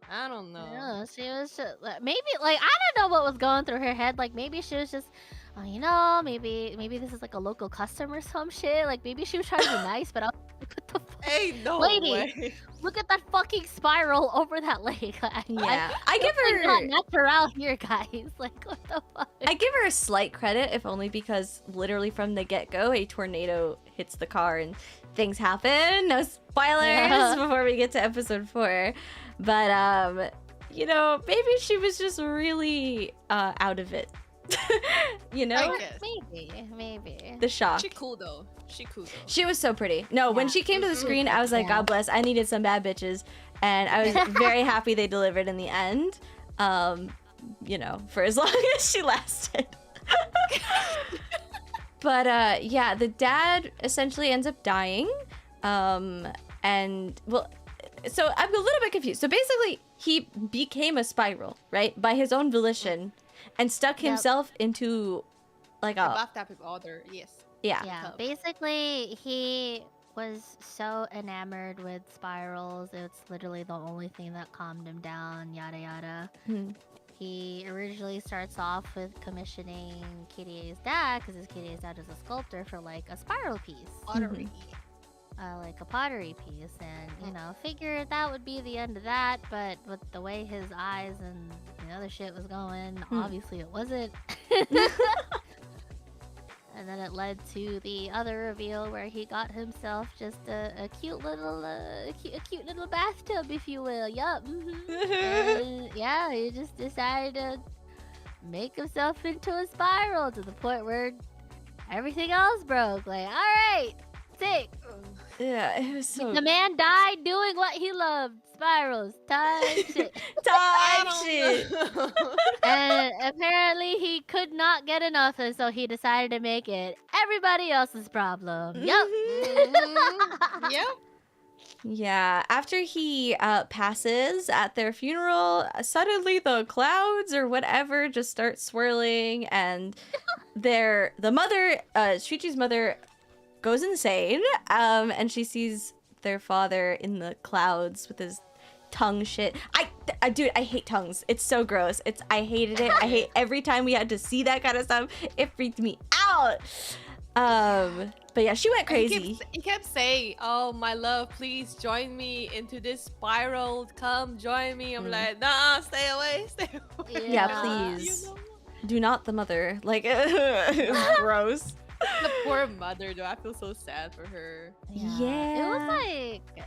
I don't know. Yeah, she was just, maybe like I don't know what was going through her head. Like maybe she was just, you know, maybe this is like a local custom or some shit. Like maybe she was trying to be nice, but I was like, what the fuck? Hey, no Lady. way. Look at that fucking spiral over that lake. Yeah, I give It's not her. natural here, guys. Like what the fuck? I give her a slight credit, if only because literally from the get-go, a tornado hits the car and things happen. No spoilers Yeah. before we get to episode 4. But you know, maybe she was just really out of it. You know, I guess. Maybe. the shock. She cool though. She cool though. She was so pretty. No, when Yeah. she came to the screen, I was like, Yeah. God bless. I needed some bad bitches, and I was very happy they delivered in the end. You know, for as long as she lasted. But yeah, the dad essentially ends up dying. And well, so I'm a little bit confused. So basically, he became a spiral, right, by his own volition, and stuck Yep. himself into like a Bathtub with water. Yes. yeah. Yeah, Tub. basically he was so enamored with spirals. It's literally the only thing that calmed him down, yada yada. Hmm. He originally starts off with commissioning KDA's dad, because his KDA's dad is a sculptor, for like a spiral piece. Pottery. Like a pottery piece, and you know, figured that would be the end of that, but with the way his eyes and the other shit was going, obviously it wasn't. And then it led to the other reveal where he got himself just a cute little cute little bathtub, if you will. Yup. And yeah, he just decided to make himself into a spiral to the point where everything else broke. Like, all right, sick. Yeah, it was so The man died doing what he loved. Spirals, time shit. time shit. And apparently he could not get enough, and so he decided to make it everybody else's problem. Yup. Mhm. Yep. Yeah, after he passes at their funeral, suddenly the clouds or whatever just start swirling, and the mother, Shuichi's mother, goes insane, and she sees their father in the clouds with his tongue shit. Dude, I hate tongues. It's so gross. I hated it. I hate every time we had to see that kind of stuff. It freaked me out. But yeah, she went crazy. He kept saying, "Oh, my love, please join me into this spiral. Come join me." I'm like, "Nah, stay away, stay away." Yeah, please. You know? Do not the mother. Like, it was gross. The poor mother, though. I feel so sad for her. Yeah. It was like,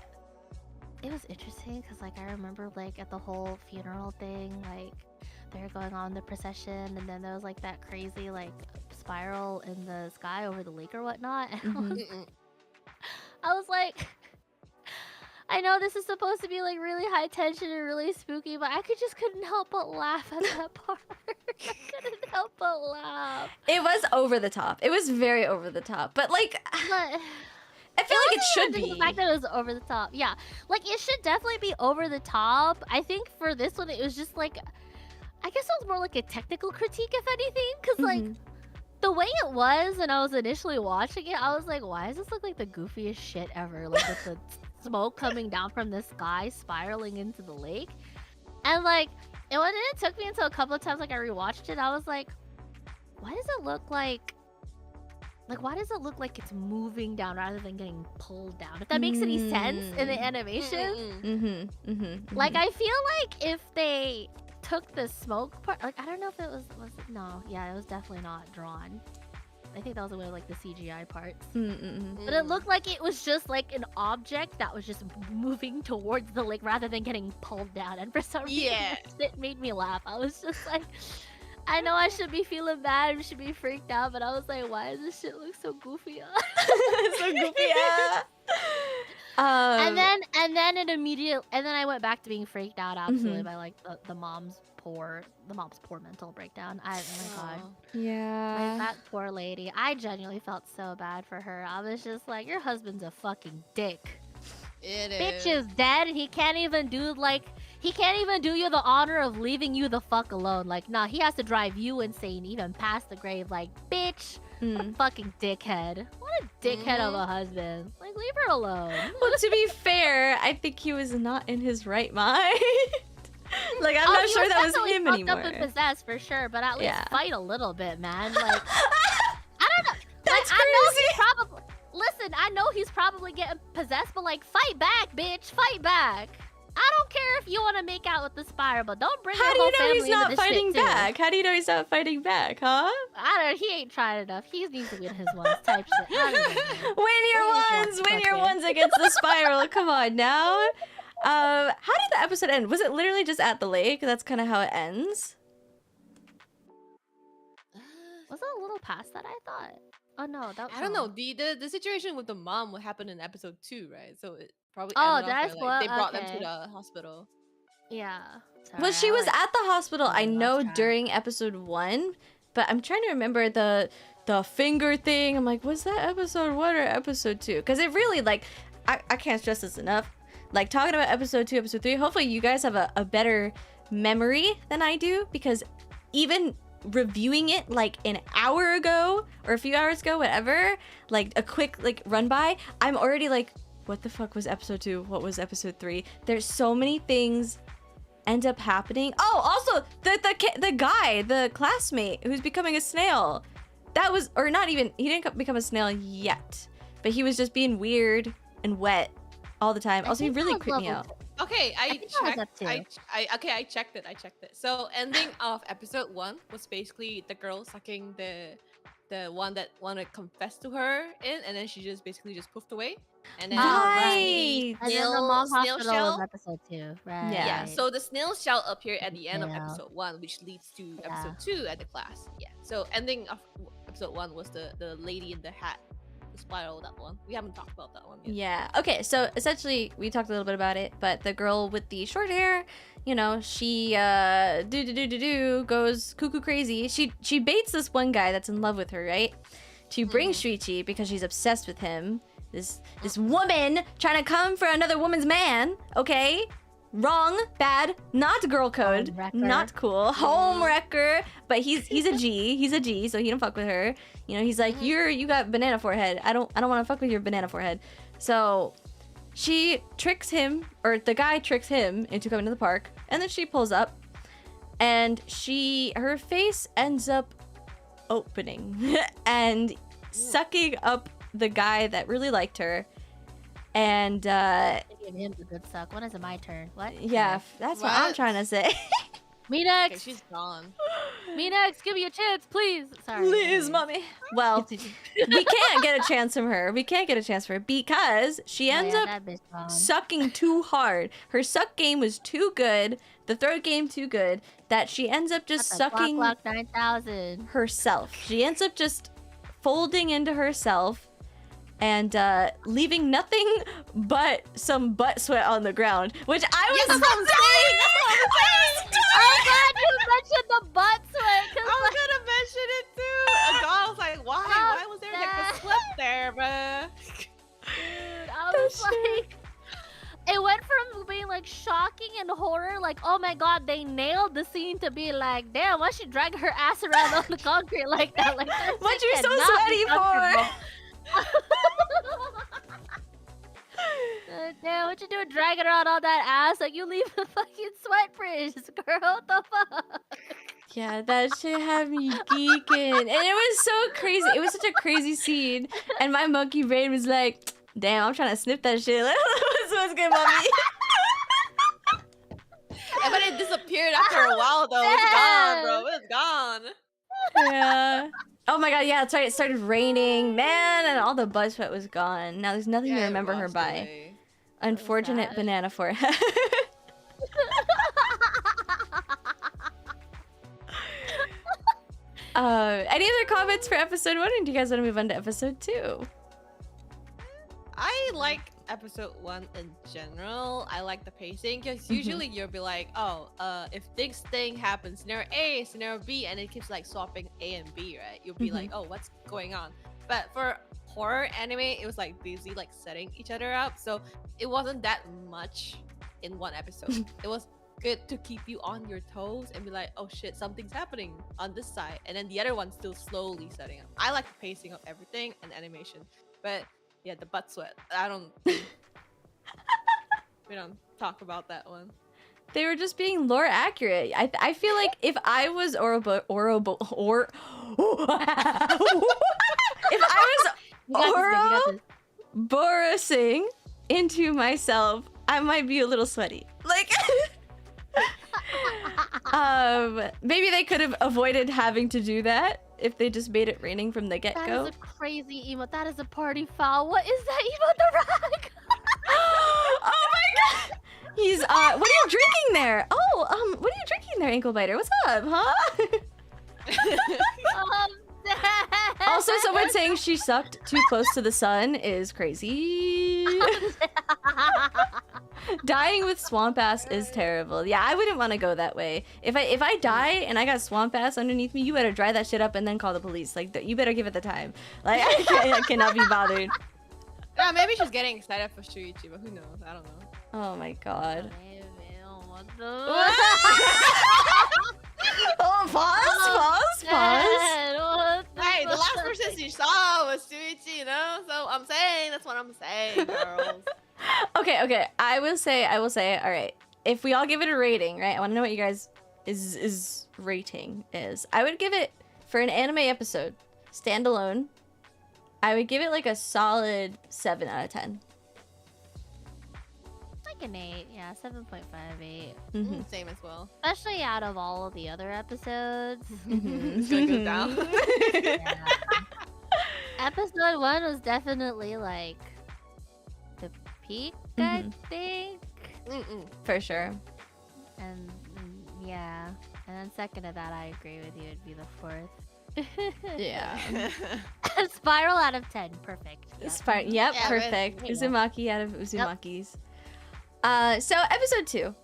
it was interesting because like I remember like at the whole funeral thing, like they were going on the procession, and then there was like that crazy like spiral in the sky over the lake or whatnot. And Mm-mm. I was like, I know this is supposed to be like really high tension and really spooky, but I couldn't help but laugh at that part. I couldn't help but laugh. It was over the top. It was very over the top. But like, But I feel like it should just be. the fact that it was over the top. Yeah, like it should definitely be over the top. I think for this one, it was just like, I guess it was more like a technical critique, if anything, because like the way it was when I was initially watching it, I was like, why does this look like the goofiest shit ever? Like with the smoke coming down from the sky, spiraling into the lake, and like it took me until a couple of times like I rewatched it. I was like, why does it look like? Like, why does it look like it's moving down rather than getting pulled down? If that makes any sense in the animation. Like, I feel like if they took the smoke part, like, I don't know if it was no, yeah, it was definitely not drawn. I think that was one of like the CGI parts. But it looked like it was just like an object that was just moving towards the lake rather than getting pulled down. And for some reason, it made me laugh. I was just like, I know I should be feeling bad and should be freaked out, but I was like, why does this shit look so goofy? So goofy. And then it immediately, and then I went back to being freaked out absolutely by like the mom's poor mental breakdown. Oh my god. Yeah. Like that poor lady. I genuinely felt so bad for her. I was just like, your husband's a fucking dick. It Bitch is. is dead. He can't even do you the honor of leaving you the fuck alone. Like, nah, he has to drive you insane even past the grave. Like, bitch, what a fucking dickhead. What a dickhead of a husband. Like, leave her alone. Well, to be fair, I think he was not in his right mind. Like, I'm not sure that was him fucked anymore. Up and possessed for sure, but at least fight a little bit, man. Like, I don't know. That's like, crazy. I know he's probably. Listen, I know he's probably getting possessed, but like, fight back, bitch, fight back. I don't care if you want to make out with the Spire, but don't bring your whole family into this shit, How do you know he's not fighting back? How do you know he's not fighting back, huh? I don't. He ain't tried enough. He needs to win his ones type shit. I don't know. Win your ones against the Spiral. Come on now. How did the episode end? Was it literally just at the lake? That's kind of how it ends. Was it a little past that? I thought. Oh no, that. I don't know. The situation with the mom would happen in episode 2, right? So it probably Oh, ended off that's where, like, they brought them okay. to the hospital. Yeah. Well, she was at the hospital, I know, track. during episode 1, but I'm trying to remember the finger thing. I'm like, was that episode 1 or episode 2? Because it really, like, I can't stress this enough. Like, talking about episode 2, episode 3, hopefully you guys have a better memory than I do, because even reviewing it like an hour ago or a few hours ago, whatever, like a quick like run by, I'm already like, what the fuck was episode 2? What was episode 3? There's so many things end up happening. Oh, also the guy, the classmate who's becoming a snail. That was, or not even, he didn't become a snail yet, but he was just being weird and wet all the time. Also, he really creeped me out. Okay, I checked it. So ending of episode 1 was basically the girl sucking the one that wanted to confess to her in, and then she just basically just poofed away. And then Right. And then the mom snail hospital shell. was episode 2, right? Yeah, so the snail shell appeared at the end of Yeah. episode 1, which leads to episode 2 at the class. Yeah. So ending of episode 1 was the lady in the hat, the spiral, that one. We haven't talked about that one yet. Yeah. Okay, so essentially we talked a little bit about it, but the girl with the short hair, you know, she goes cuckoo crazy. She baits this one guy that's in love with her, right? To bring Shuichi because she's obsessed with him. This woman trying to come for another woman's man, okay? Wrong, bad, not girl code, not cool, home wrecker. But he's a G, so he don't fuck with her. You know, he's like, you got banana forehead. I don't want to fuck with your banana forehead. So she tricks him, or the guy tricks him into coming to the park, and then she pulls up, and her face ends up opening and sucking up the guy that really liked her. And Give him the good suck. When is it my turn? What? yeah, that's what I'm trying to say. Me Okay, next. she's gone. Me next. Give me a chance, please. Sorry. Please, mommy. Well, we can't get a chance from her. We can't get a chance for her because she ends up that bitch gone. sucking too hard. Her suck game was too good. The throat game too good that she ends up just sucking Block 9000. herself. She ends up just folding into herself and leaving nothing but some butt sweat on the ground, which I was That's what I'm saying. Oh god, you mentioned the butt sweat. I was gonna mention it too. I was like, why was there like a slip there, bruh? Dude, I was like, it went from being like shocking and horror, like, oh my god, they nailed the scene, to be like, damn, why she drag her ass around on the concrete like that? Like, what you so sweaty for? Damn, what you doing dragging around all that ass? Like, you leave a fucking sweat bridge, girl. What the fuck? Yeah, that shit had me geeking. And it was so crazy. It was such a crazy scene. And my monkey brain was like, damn, I'm trying to snip that shit. What's good, mommy? And but it disappeared after a while, though. It's gone, bro. It's gone. Yeah. Oh my god, yeah, that's right. It started raining, man, and all the butt sweat was gone. Now there's nothing to remember her by. Unfortunate banana forehead. Any other comments for episode 1, or do you guys want to move on to episode 2? I like episode 1 in general. I like the pacing because usually you'll be like, oh, if this thing happens, scenario A, scenario B, and it keeps like swapping A and B, right? You'll be like, oh, what's going on? But for horror anime, it was like busy like setting each other up, so it wasn't that much in one episode. It was good to keep you on your toes and be like, oh shit, something's happening on this side, and then the other one's still slowly setting up. I like the pacing of everything and animation, but yeah, the butt sweat, I don't we don't talk about that one. They were just being lore accurate. I feel like if I was if I was Ouroborosing into myself, I might be a little sweaty. Like, maybe they could have avoided having to do that if they just made it raining from the get-go. That is a crazy emote. That is a party foul. What is that emote, The Rock? Oh my god! He's what are you drinking there? Oh, what are you drinking there, Ankle Biter? What's up, huh? Also, someone saying she sucked too close to the sun is crazy. Dying with swamp ass is terrible. Yeah, I wouldn't want to go that way. If I die and I got swamp ass underneath me, you better dry that shit up and then call the police. Like, you better give it the time. Like, I cannot be bothered. Yeah, maybe she's getting excited for Shuichi, but who knows? I don't know. Oh my god. What the? Oh, pause. Hey, the last person she saw was Shuichi, you know? So I'm saying, that's what I'm saying, girls. Okay. I will say, all right. If we all give it a rating, right? I want to know what you guys is rating is. I would give it, for an anime episode, standalone, I would give it like a solid 7 out of 10. Like an 8, yeah, 7.58. Same as well. Especially out of all of the other episodes. It's gonna go down. Yeah. Episode 1 was definitely like the peak, I think. For sure. And yeah, and then second to that, I agree with you. It'd be the 4th. Yeah. Spiral out of 10, perfect. Yep, Yeah, perfect. but- Uzumaki out of Uzumakis. So episode 2.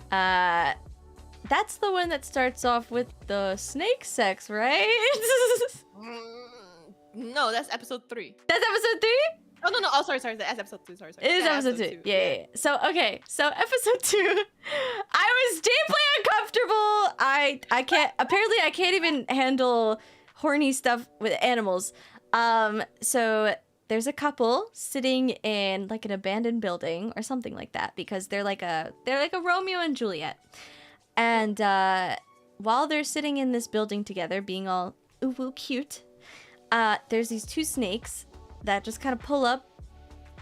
That's the one that starts off with the snake sex, right? No, that's episode 3. That's episode 3? Oh no, oh sorry, that's episode 2. Sorry. It is episode 2. Yeah. So okay, so episode 2, I was deeply uncomfortable. I can't even handle horny stuff with animals. So there's a couple sitting in like an abandoned building or something like that because they're like a Romeo and Juliet. And while they're sitting in this building together, being all ooh cute, there's these 2 snakes that just kind of pull up,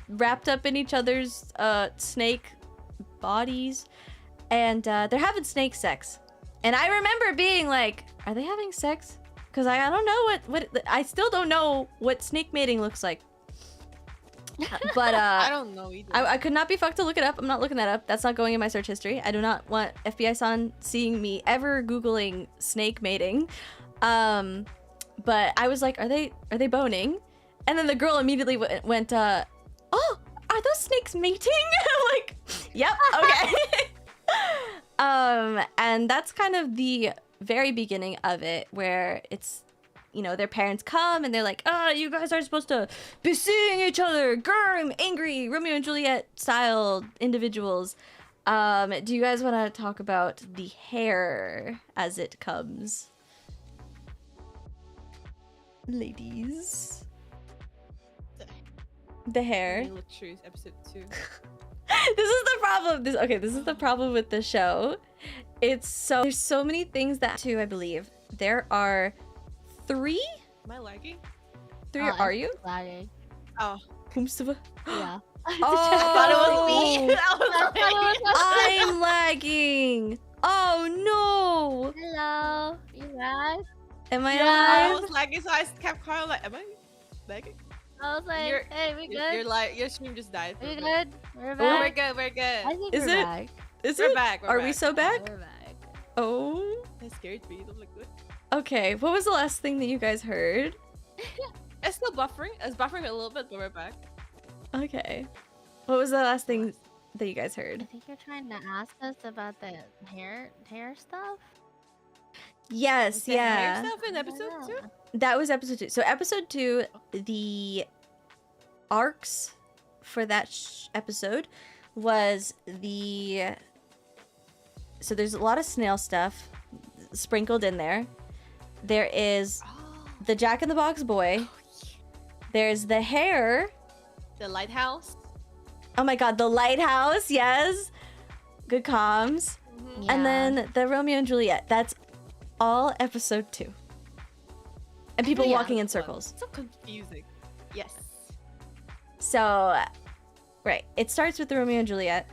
wrapped up in each other's snake bodies, and they're having snake sex. And I remember being like, are they having sex? Because I don't know what I still don't know what snake mating looks like. But I don't know either. I could not be fucked to look it up. I'm not looking that up. That's not going in my search history. I do not want FBI-san seeing me ever Googling snake mating. But I was like, are they boning? And then the girl immediately went, oh, are those snakes mating? I'm like, yep, okay. And that's kind of the very beginning of it, where it's, you know, their parents come and they're like, oh, you guys aren't supposed to be seeing each other. Grr, angry Romeo and Juliet style individuals. Do you guys want to talk about the hair as it comes? Ladies. The hair. Choose episode 2. This is the problem. This is the problem with the show. There's so many things that too, I believe. There are 3? Am I lagging? 3 are you? Lagging. Oh. Whomsoever. Yeah. I thought it was me. I was like, I'm lagging. Oh no. Hello. You guys? Am I I alive? was lagging, so I kept calling like, am I lagging? I was like, hey, we good? You're like, your stream just died. We for a bit. good? We're Oh, back. we're good. I think Is we're it? back. Is We're it? back. Are we so back? We're back. Oh. I'm scared for you. I'm like, what? Okay. What was the last thing that you guys heard? It's still buffering. It's buffering a little bit, but we're back. Okay. What was the last thing that you guys I heard? think you're trying to ask us about the hair stuff. Yes, Was there hair yeah. stuff in episode 2? That was episode 2. So episode 2, the arcs for that episode was the... So there's a lot of snail stuff sprinkled in there. There is the Jack-in-the-Box boy. There's the hair. The lighthouse. Oh my god, the lighthouse, yes. Good comms. Mm-hmm. And then the Romeo and Juliet. That's all episode 2. And people Yeah, walking in this one. circles. So confusing. Yes. So, right. It starts with the Romeo and Juliet.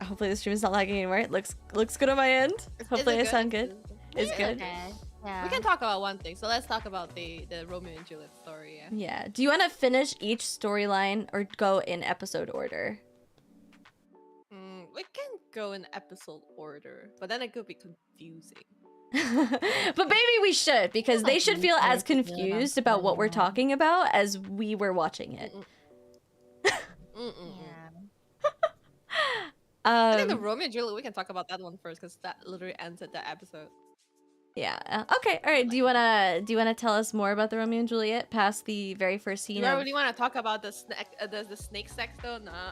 Hopefully the stream is not lagging anymore. It looks good on my end. Hopefully I sound good. It's good. Okay. Yeah. We can talk about one thing. So let's talk about the Romeo and Juliet story. Yeah. Yeah. Do you want to finish each storyline or go in episode order? We can go in episode order, but then it could be confusing. But maybe we should, because they should feel as confused about what we're talking about as we were watching it. Yeah. I think the Romeo and Juliet, we can talk about that one first, because that literally ends at that episode. Yeah. Okay. All right. Do you wanna tell us more about the Romeo and Juliet past the very first scene? Do I really want to talk about the snake sex though? Nah.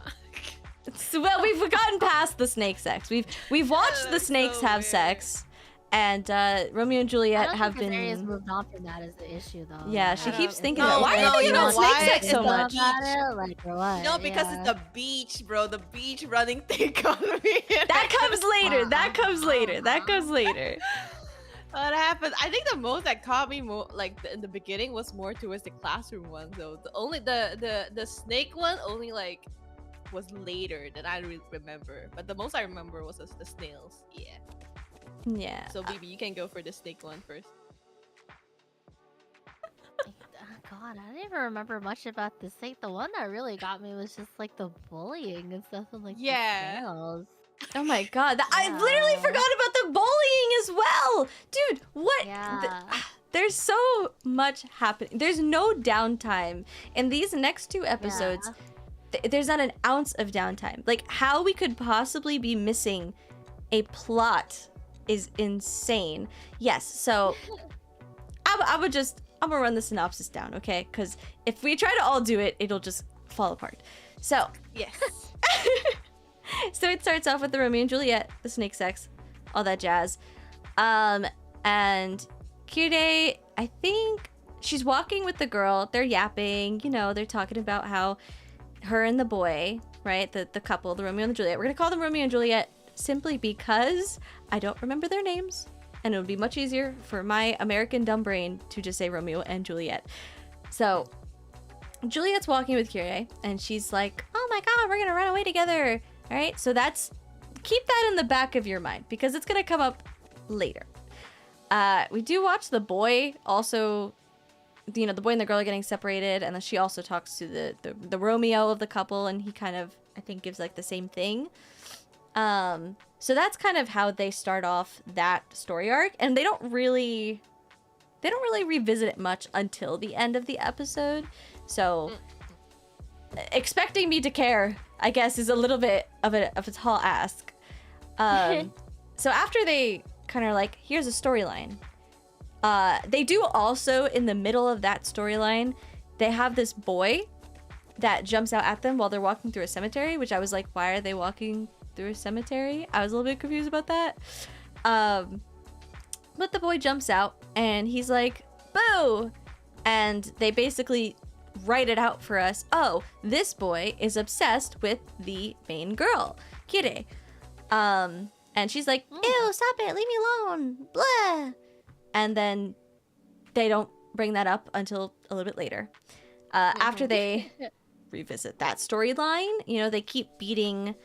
Well, we've gotten past the snake sex. We've watched the That's snakes so have weird. sex, and Romeo and Juliet have been. Aria's moved on from that as the issue though. Yeah, she Like, keeps it's thinking like, about why no, are they you doing know snake why? sex It's so the much. about it, like, or what? No, because Yeah. it's the beach, bro. The beach running thing on me. That comes later. That comes later. That comes later. What happened? I think the most that caught me more in the beginning was more towards the classroom one though. The snake one only like was later than I remember. But the most I remember was the snails. Yeah. Yeah. So BB, you can go for the snake one first. God, I don't even remember much about the snake. The one that really got me was just like the bullying and stuff and like Yeah. the snails. Oh my god. I Yeah. literally forgot about the bullying as well. Dude, what? Yeah. There's so much happening. There's no downtime. In these next 2 episodes, there's not an ounce of downtime. Like, how we could possibly be missing a plot is insane. Yes, so I'm gonna run the synopsis down, okay? Because if we try to all do it, it'll just fall apart. So, Yes. so it starts off with the Romeo and Juliet, the snake sex, all that jazz. And Kirei, I think she's walking with the girl. They're yapping, you know, they're talking about how her and the boy, right? The couple, the Romeo and the Juliet. We're gonna call them Romeo and Juliet simply because I don't remember their names. And it would be much easier for my American dumb brain to just say Romeo and Juliet. So Juliet's walking with Kirei, and she's like, oh my god, we're gonna run away together. All right, so keep that in the back of your mind, because it's gonna come up later. We do watch the boy also, you know, the boy and the girl are getting separated, and then she also talks to the Romeo of the couple, and he kind of, I think, gives like the same thing. So that's kind of how they start off that story arc, and they don't really revisit it much until the end of the episode. So expecting me to care, I guess, is a little bit of a tall ask. So after they kind of like, here's a storyline. They do also, in the middle of that storyline, they have this boy that jumps out at them while they're walking through a cemetery, which I was like, why are they walking through a cemetery? I was a little bit confused about that. But the boy jumps out and he's like, boo! And they basically write it out for us. Oh, this boy is obsessed with the main girl, Kirei. And she's like, ew, stop it, leave me alone, blah. And then they don't bring that up until a little bit later. After they revisit that storyline, you know, they keep beating,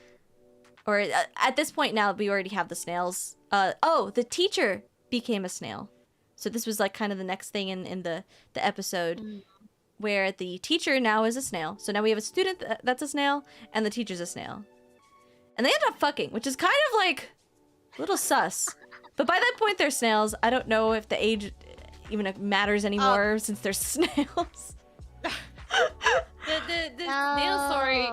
or at this point now, we already have the snails. The teacher became a snail. So this was like kind of the next thing in the episode, where the teacher now is a snail. So now we have a student that's a snail, and the teacher's a snail. And they end up fucking, which is kind of like a little sus. But by that point, they're snails. I don't know if the age even matters anymore since they're snails. the snail story.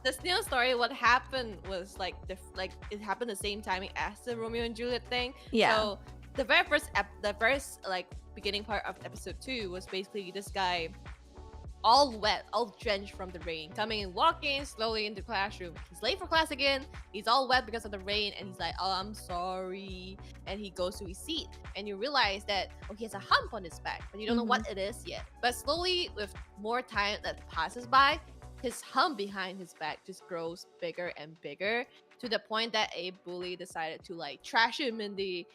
The snail story. What happened was like it happened the same timing as the Romeo and Juliet thing. Yeah. So the very first like beginning part of episode 2 was basically this guy, all wet, all drenched from the rain, coming and walking slowly into the classroom. He's late for class again. He's all wet because of the rain, and he's like, "Oh, I'm sorry." And he goes to his seat, and you realize that he has a hump on his back, but you don't know what it is yet. But slowly, with more time that passes by, his hump behind his back just grows bigger and bigger, to the point that a bully decided to like trash him in the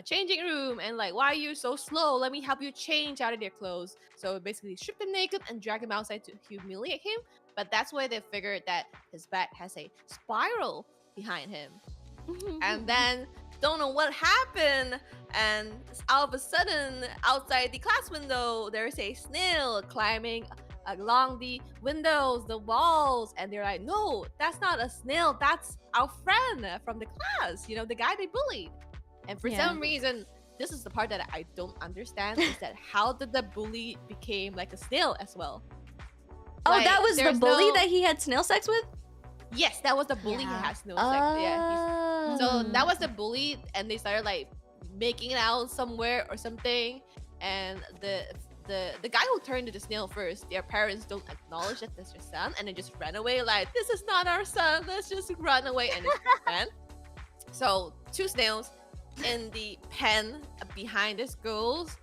changing room and like, "Why are you so slow? Let me help you change out of your clothes." So basically stripped him naked and dragged him outside to humiliate him. But that's why they figured that his back has a spiral behind him. And then don't know what happened, and all of a sudden outside the class window there's a snail climbing along the windows, the walls, and they're like, "No, that's not a snail, that's our friend from the class, you know, the guy they bullied." And for some reason, this is the part that I don't understand, is that how did the bully became like a snail as well? Oh, Like, that was the there's bully no- that he had snail sex with? Yes, that was the bully who has snail sex. Yeah, so that was the bully, and they started like making it out somewhere or something, and the guy who turned into the snail first, their parents don't acknowledge that that's their son, and they just ran away like, "This is not our son, let's just run away," and it's ran. So 2 snails in the pen behind the schools,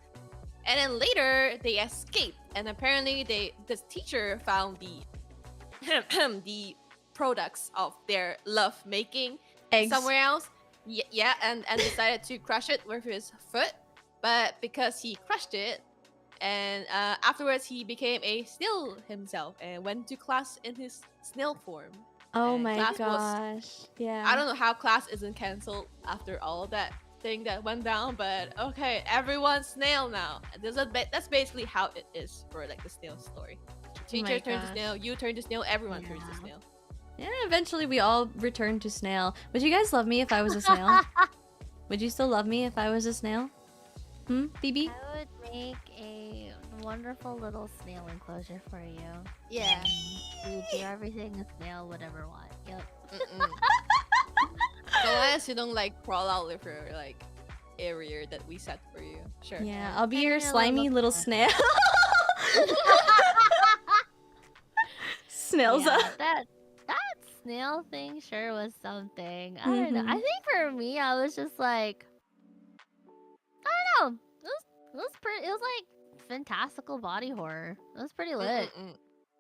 and then later they escaped, and apparently this teacher found the products of their love making Eggs. somewhere else. Yeah, and decided to crush it with his foot. But because he crushed it, and afterwards he became a snail himself and went to class in his snail form. Oh And my class gosh. Yeah. I don't know how class isn't cancelled after all of that thing that went down, but okay, everyone's snail now. That's basically how it is for like the snail story. Teacher turns to snail, you turn to snail, everyone turns to snail. Yeah, eventually we all return to snail. Would you guys love me if I was a snail? Would you still love me if I was a snail? Phoebe? I would make a wonderful little snail enclosure for you. Yeah. You would do everything a snail would ever want. Yep. So long as you don't like crawl out of your like area that we set for you. Sure. Yeah, I'll be your Yeah, slimy little snail. Snailza. Yeah, that snail thing sure was something. I don't know. I think for me, I was just like, I don't know. It was pretty. It was like fantastical body horror. It was pretty lit.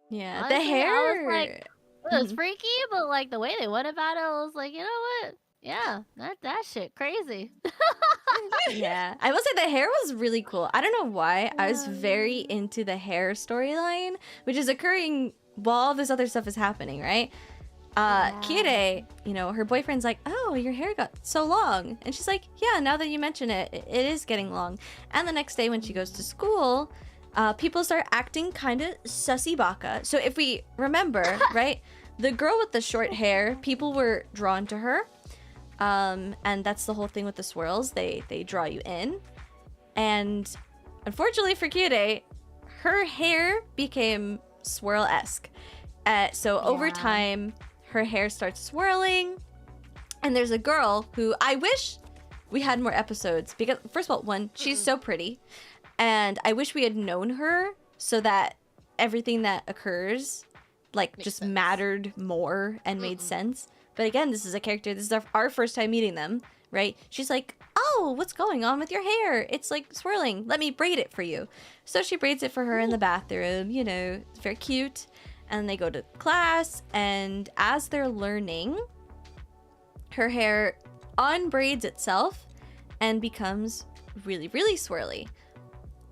Yeah, Honestly, the hair. I was like, it was freaky, but like the way they went about it, I was like, you know what? Yeah, that shit crazy. Yeah, I will say the hair was really cool. I don't know why. I was very into the hair storyline, which is occurring while all this other stuff is happening, right? Kire, you know, her boyfriend's like, "Oh, your hair got so long," and she's like, "Yeah, now that you mention it, it is getting long." And the next day when she goes to school, people start acting kind of sussy baka. So if we remember, right, the girl with the short hair, people were drawn to her. And that's the whole thing with the swirls. They draw you in. And unfortunately for Kire, her hair became swirl-esque. So over time, her hair starts swirling. And there's a girl who I wish we had more episodes. Because, first of all, one, she's so pretty. And I wish we had known her so that everything that occurs, like, Makes just sense. mattered more and made sense. But again, this is a character, this is our first time meeting them, right? She's like, "Oh, what's going on with your hair? It's like swirling. Let me braid it for you." So she braids it for her in the bathroom, you know, it's very cute. And they go to class, and as they're learning, her hair unbraids itself and becomes really, really swirly.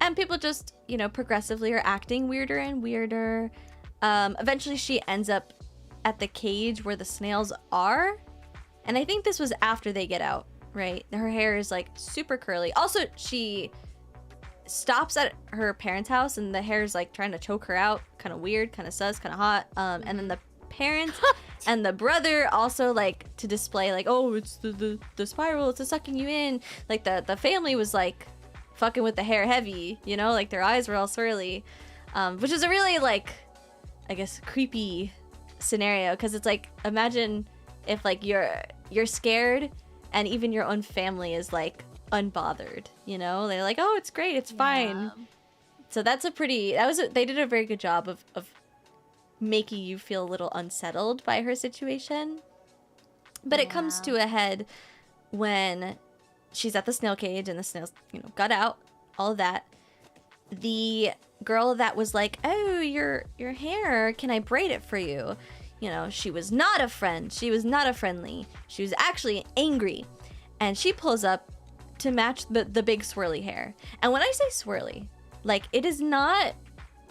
And people just, you know, progressively are acting weirder and weirder. Eventually she ends up at the cage where the snails are. And I think this was after they get out, right? Her hair is like super curly. Also, she stops at her parents' house and the hair is like trying to choke her out. Kind of weird, kind of sus, kind of hot. And then the parents and the brother also like to display like, "Oh, it's the spiral, it's sucking you in." Like the family was like fucking with the hair heavy, you know, like their eyes were all swirly. Which is a really like I guess, creepy scenario, because it's like, imagine if like you're scared and even your own family is like unbothered, you know? They're like, oh, it's great, it's fine. So that's they did a very good job of making you feel a little unsettled by her situation. But it comes to a head when she's at the snail cage and the snails, got out, all of that. The girl that was like, oh, your hair, can I braid it for you? She was not a friend. She was not a friendly. She was actually angry. And she pulls up to match the big swirly hair. And when I say swirly, like, it is not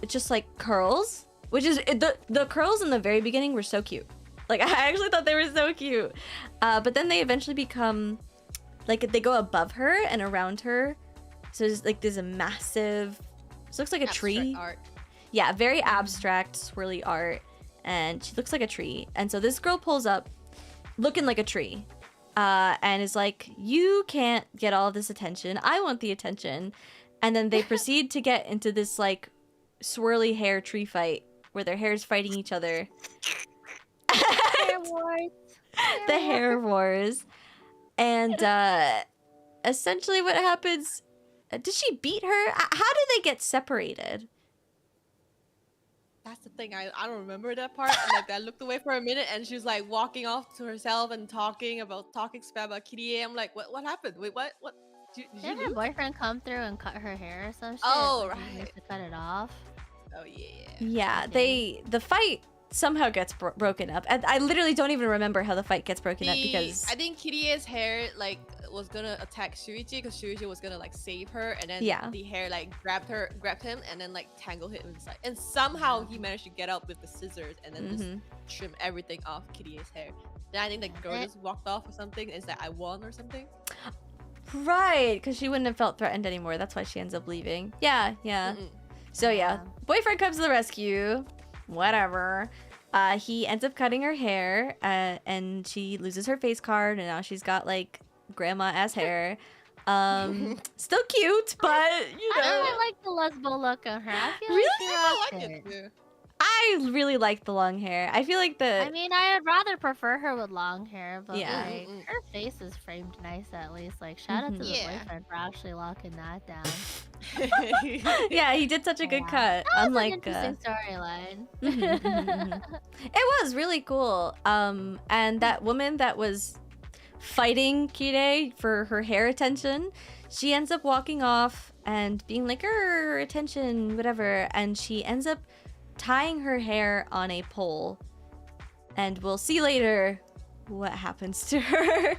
just like curls, which is, the curls in the very beginning were so cute. Like, I actually thought they were so cute. But then they eventually become, like, they go above her and around her. So there's a massive, it looks like a abstract tree. Art. Yeah, very abstract, swirly art. And she looks like a tree. And so this girl pulls up looking like a tree. And is like, you can't get all this attention. I want the attention. And then they proceed to get into this, like, swirly hair tree fight where their hairs fighting each other. Hair wars. The hair wars. And essentially what happens, did she beat her? How did they get separated? That's the thing. I don't remember that part. And, like, I looked away for a minute, and she was like walking off to herself and talking spat about Kirie. I'm like, what happened? Wait, what? Did you Didn't her lose? boyfriend come through and cut her hair or some shit? Oh, Like, he used right. to cut it off. Oh yeah. Yeah, Okay. the fight somehow gets broken up. And I literally don't even remember how the fight gets broken up because I think Kirie's hair like was gonna attack Shuichi because Shuichi was gonna like save her, and then the hair like grabbed him, and then like tangled him inside. And somehow he managed to get out with the scissors and then just trim everything off Kirie's hair. Then I think the girl just walked off or something. And it's like, I won or something. Right, because she wouldn't have felt threatened anymore. That's why she ends up leaving. Yeah. So yeah, boyfriend comes to the rescue. Whatever. He ends up cutting her hair, and she loses her face card, and now she's got like grandma ass hair. Still cute, but I really like the lesbo look on her. I feel Really? like she I rocked like it. it too. I really like the long hair. I feel like I mean, I would rather prefer her with long hair, but Yeah. like her face is framed nice at least. Like, shout out to the Yeah. boyfriend for actually locking that down. yeah, he did such a good cut. That was Unlike an interesting storyline. it was really cool. And that woman that was fighting Kire for her hair attention, she ends up walking off and being like, attention, whatever. And she ends up tying her hair on a pole. And we'll see later what happens to her.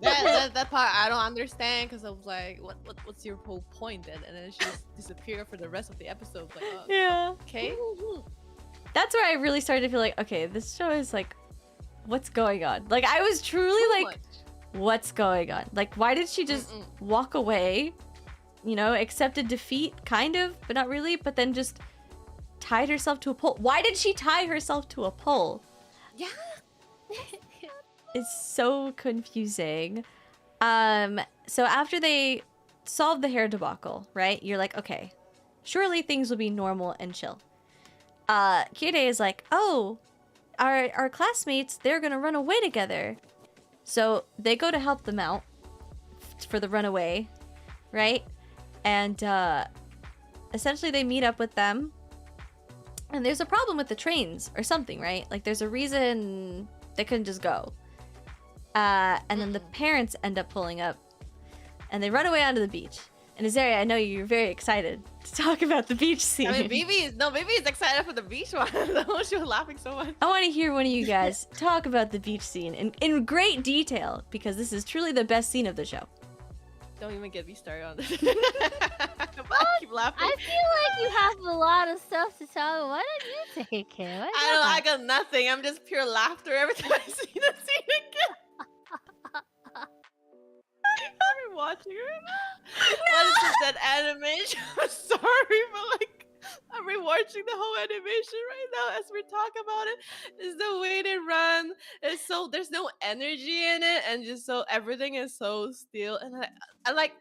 that part I don't understand, because I was like, what's your whole point then? And then she just disappeared for the rest of the episode. Like, oh, Yeah. okay. That's where I really started to feel like, okay, this show is like, what's going on? Like, I was truly like, what's going on? Like, why did she just walk away? Accepted defeat, kind of, but not really. But then just tied herself to a pole. Why did she tie herself to a pole? Yeah. It's so confusing. So after they solve the hair debacle, right? You're like, okay, surely things will be normal and chill. Kirei is like, oh, our classmates, they're gonna run away together. So they go to help them out for the runaway, right? And essentially they meet up with them. And there's a problem with the trains or something, right? Like, there's a reason they couldn't just go. And then the parents end up pulling up. And they run away onto the beach. And Azaria, I know you're very excited to talk about the beach scene. I mean, Bibi is excited for the beach one. She was laughing so much. I want to hear one of you guys talk about the beach scene in great detail, because this is truly the best scene of the show. Don't even get me started on this. I keep laughing. I feel like you have a lot of stuff to tell. Why don't you take it? I got nothing. I'm just pure laughter every time I see the scene again. I'm watching right now. What is this, that animation? I'm sorry, but like, I'm rewatching the whole animation right now as we talk about it. It's the way they run. It's so, there's no energy in it, and just so everything is so still. And I like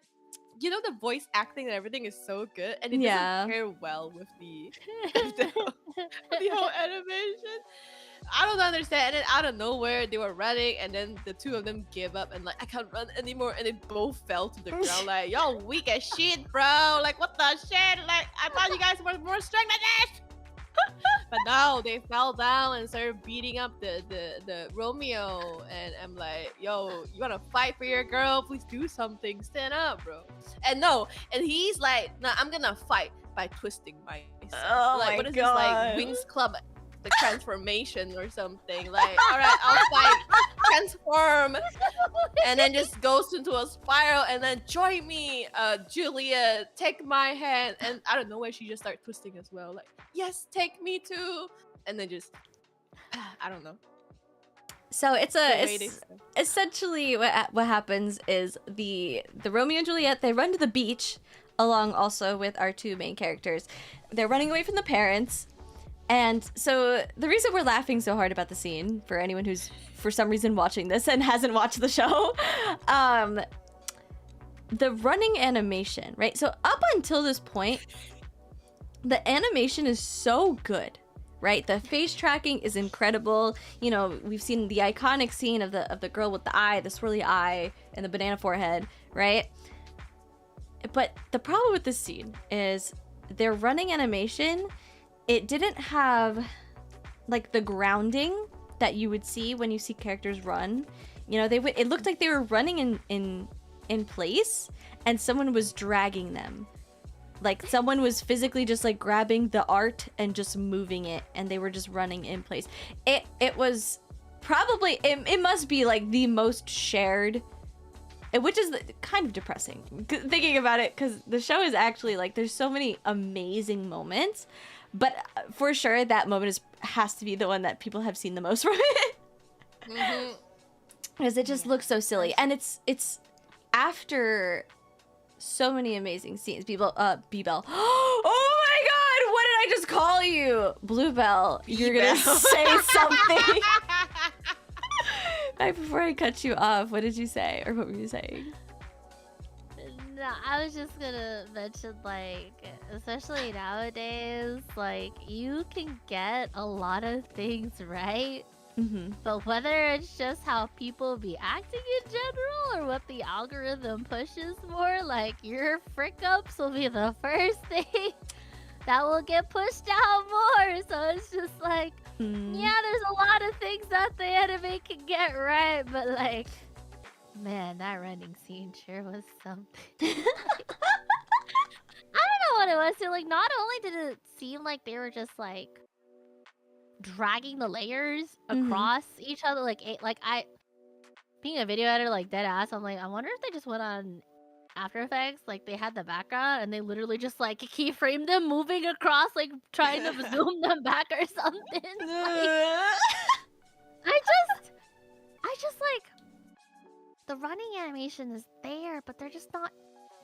you know, the voice acting and everything is so good, and it Yeah. doesn't pair well with the whole animation. I don't understand. And then out of nowhere, they were running, and then the two of them gave up and like, I can't run anymore, and they both fell to the ground. Like, y'all weak as shit, bro. Like, what the shit? Like, I thought you guys were more strong than this. But no, they fell down and started beating up the Romeo, and I'm like, yo, you wanna fight for your girl? Please do something. Stand up, bro. And no, and he's like, no, I'm gonna fight by twisting myself. Oh like, my what is God. this, like Wings Club, the transformation or something? Like, all right, I'll fight, transform, and then just goes into a spiral, and then join me, Julia, take my hand, and out of nowhere she just started twisting as well. Like, yes, take me too, and then just, I don't know. So it's The way they it's said. essentially what happens is the Romeo and Juliet, they run to the beach along also with our two main characters. They're running away from the parents. And so the reason we're laughing so hard about the scene, for anyone who's for some reason watching this and hasn't watched the show, the running animation, right? So up until this point, the animation is so good, right? The face tracking is incredible. You know, we've seen the iconic scene of the girl with the eye, the swirly eye, and the banana forehead, right? But the problem with this scene is their running animation, it didn't have like the grounding that you would see when you see characters run. You know, it looked like they were running in place, and someone was dragging them. Like someone was physically just like grabbing the art and just moving it, and they were just running in place. It was probably, it must be like the most shared, which is kind of depressing thinking about it, because the show is actually like, there's so many amazing moments, but for sure that moment has to be the one that people have seen the most from it. Because it just looks so silly, and it's after so many amazing scenes. B-Bell. Oh my God, what did I just call you? Bluebell. You're gonna say something. Right before I cut you off, what did you say? Or what were you saying? No, I was just gonna mention, like, especially nowadays, like, you can get a lot of things right, but whether it's just how people be acting in general or what the algorithm pushes for, like, your frick-ups will be the first thing that will get pushed out more. So it's just like, yeah, there's a lot of things that the anime can get right, but like, man, that running scene sure was something. I don't know what it was. So, like, not only did it seem like they were just like dragging the layers across each other, like I, being a video editor, like dead ass, I'm like, I wonder if they just went on After Effects, like they had the background and they literally just like keyframed them moving across, like trying to zoom them back or something. Like, I just like, the running animation is there, but they're just not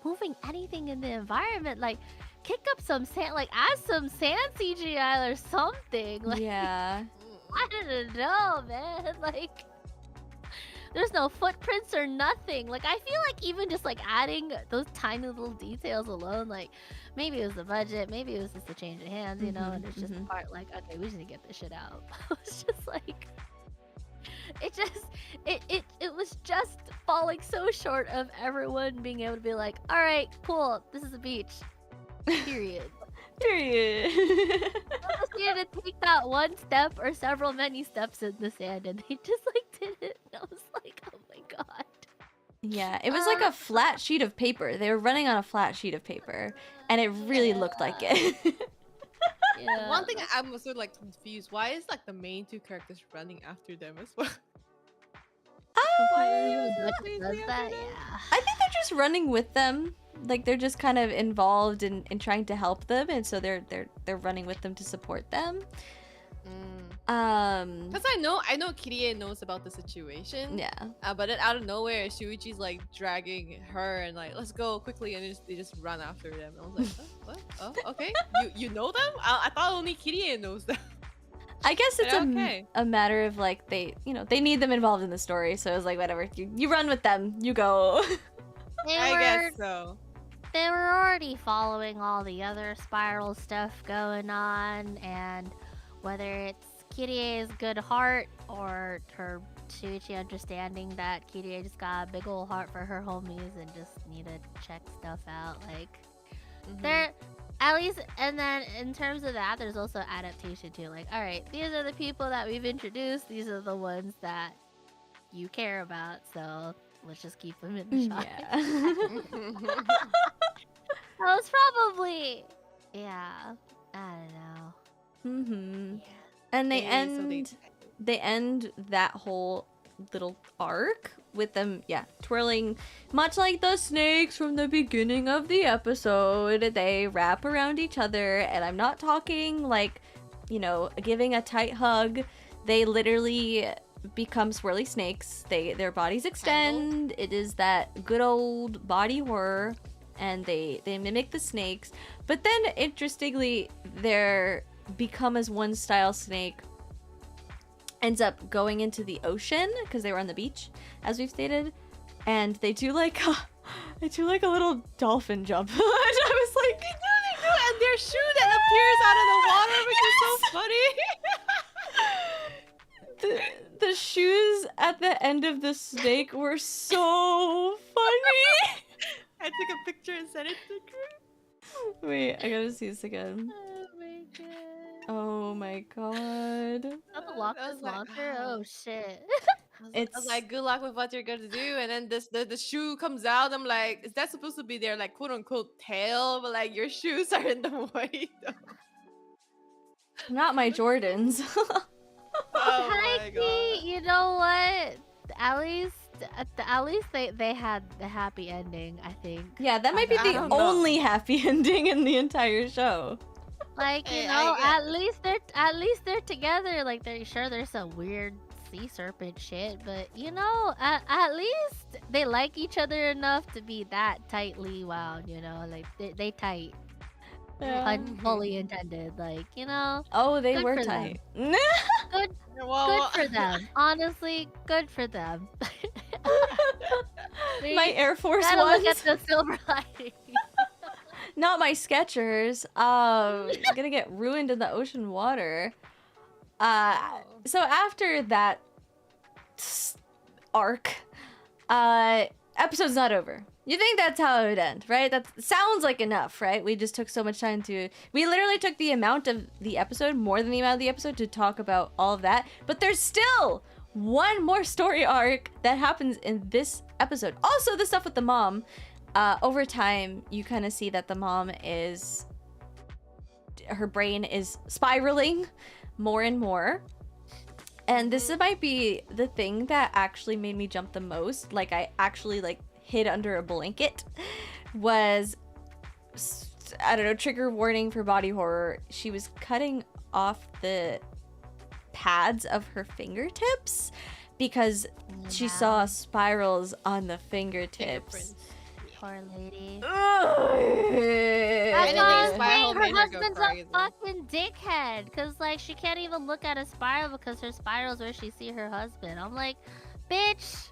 moving anything in the environment. Like, kick up some sand, like add some sand CGI or something. Like, Yeah. I don't know, man. Like, there's no footprints or nothing. Like, I feel like even just like adding those tiny little details alone, like maybe it was the budget, maybe it was just a change of hands, you know, and it's just a part like, okay, we just need to get this shit out. It's just like, it was just falling so short of everyone being able to be like, all right, cool, this is a beach. Period. Period. I just needed to take that one step or several many steps in the sand, and they just like did it. And I was like, oh my God. Yeah, it was like a flat sheet of paper. They were running on a flat sheet of paper, and it really looked like it. Yeah. One thing I'm also like confused, why is like the main two characters running after them as well? Does that? Yeah. I think they're just running with them. Like they're just kind of involved in trying to help them, and so they're running with them to support them. Because I know Kirie knows about the situation. Yeah. But then out of nowhere, Shuichi's like dragging her and like, let's go quickly, and they just run after them. I was like, what? Oh, okay. You know them? I thought only Kirie knows them. I guess it's okay. a matter of like they need them involved in the story, so it was like whatever. You run with them. You go. I guess so. they were already following all the other spiral stuff going on, and whether it's Kirie's good heart or her Shuichi understanding that Kirie just got a big ol' heart for her homies and just need to check stuff out, like there at least. And then in terms of that, there's also adaptation too. Like, all right, these are the people that we've introduced, these are the ones that you care about, so let's just keep them in the shot. That was probably, yeah, I don't know. Yeah. And they end that whole little arc with them, twirling, much like the snakes from the beginning of the episode. They wrap around each other, and I'm not talking like, giving a tight hug. They literally become swirly snakes. Their bodies extend. It is that good old body horror, and they mimic the snakes. But then, interestingly, their become as one style snake ends up going into the ocean because they were on the beach, as we've stated, and they do like a little dolphin jump. And I was like, and their shoe that appears out of the water, which is so funny. The shoes at the end of the snake were so funny. I took a picture and sent it to Drew. Wait, I gotta see this again. Oh my god. Oh my god. Not the Locust Monster? Oh shit. I was like, good luck with what you're gonna do. And then the shoe comes out. I'm like, is that supposed to be their like quote unquote tail? But like your shoes are in the way though. Not my Jordans. Oh my god. You know what? At least they had the happy ending, I think. Yeah, that might be the only happy ending in the entire show. Like, at least they're together. Like, there's some weird sea serpent shit, but at least they like each other enough to be that tightly wound. Like they tight. Yeah. Fully intended, like, Oh, they good were for tight. Good for them. Honestly, good for them. My Air Force Gotta Ones. look at the silver lining. Not my Skechers. Gonna get ruined in the ocean water. So after that arc, episode's not over. You think that's how it would end, right? That sounds like enough, right? We just took so much time we literally took the amount of the episode, more than the amount of the episode, to talk about all of that. But there's still one more story arc that happens in this episode. Also, the stuff with the mom. Over time, you kind of see that the mom her brain is spiraling more and more. And this might be the thing that actually made me jump the most. Like, I actually, hid under a blanket. Was, I don't know, trigger warning for body horror. She was cutting off the pads of her fingertips because she saw spirals on the fingertips. Poor lady. Anything spiral her made her go husband's crazy. a fucking dickhead, cause she can't even look at a spiral because her spiral's where she see her husband. I'm like, bitch,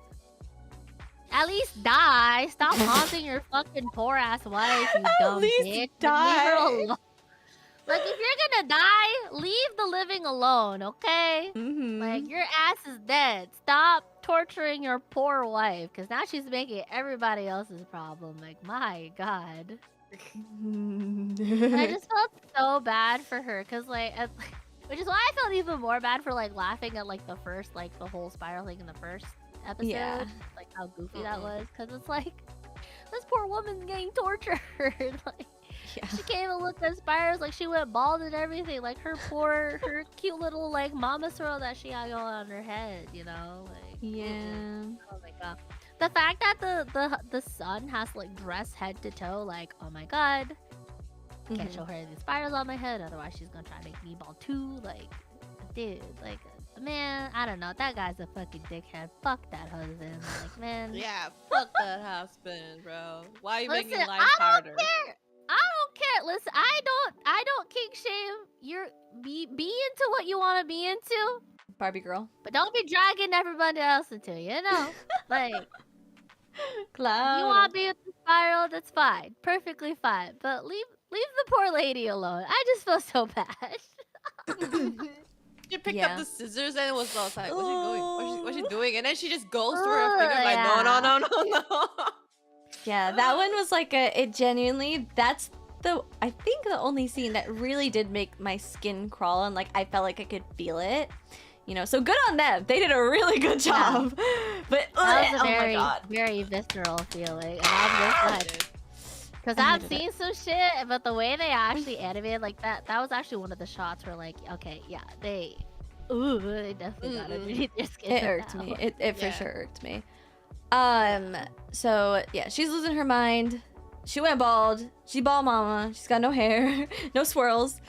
at least die. Stop haunting your fucking poor ass wife, you dumb bitch. Die. Leave her alone. Like, if you're gonna die, leave the living alone, okay? Like, your ass is dead. Stop torturing your poor wife, because now she's making everybody else's problem. Like, my god. I just felt so bad for her, because, which is why I felt even more bad for, laughing at, the first, the whole spiral thing in the first episode. Yeah. Like, how goofy that was, because it's like, this poor woman's getting tortured. Yeah. She can't even look at spirals. She went bald and everything. Her cute little mama swirl that she had going on her head. Yeah. Oh my god. The fact that the son has to dress head to toe. Oh my god. Can't show her the spirals on my head. Otherwise, she's gonna try to make me bald too. Dude. Man, I don't know. That guy's a fucking dickhead. Fuck that husband. Man. Yeah, fuck that husband, bro. Why are you Listen, making life I harder? don't care. Listen, I don't kink shame. You're be into what you want to be into, Barbie girl. but don't be dragging everybody else into it, Cloud. You want me with the spiral? That's fine, perfectly fine. But leave the poor lady alone. I just feel so bad. She picked up Yeah. the scissors and was like, what's she going? What's she Oh. doing? And then she just goes to her finger like, Yeah. no. Yeah, that one was like it genuinely, that's I think the only scene that really did make my skin crawl and like I felt like I could feel it. You know, so good on them. They did a really good job. But That was a oh my god. very visceral feeling. And I'm just like, because I've seen some shit, but the way they actually animated like that was actually one of the shots where like, okay, yeah, they definitely got underneath their skin. It irked me. It for sure irked me. So yeah, she's losing her mind. She went bald. She bald mama. She's got no hair, no swirls.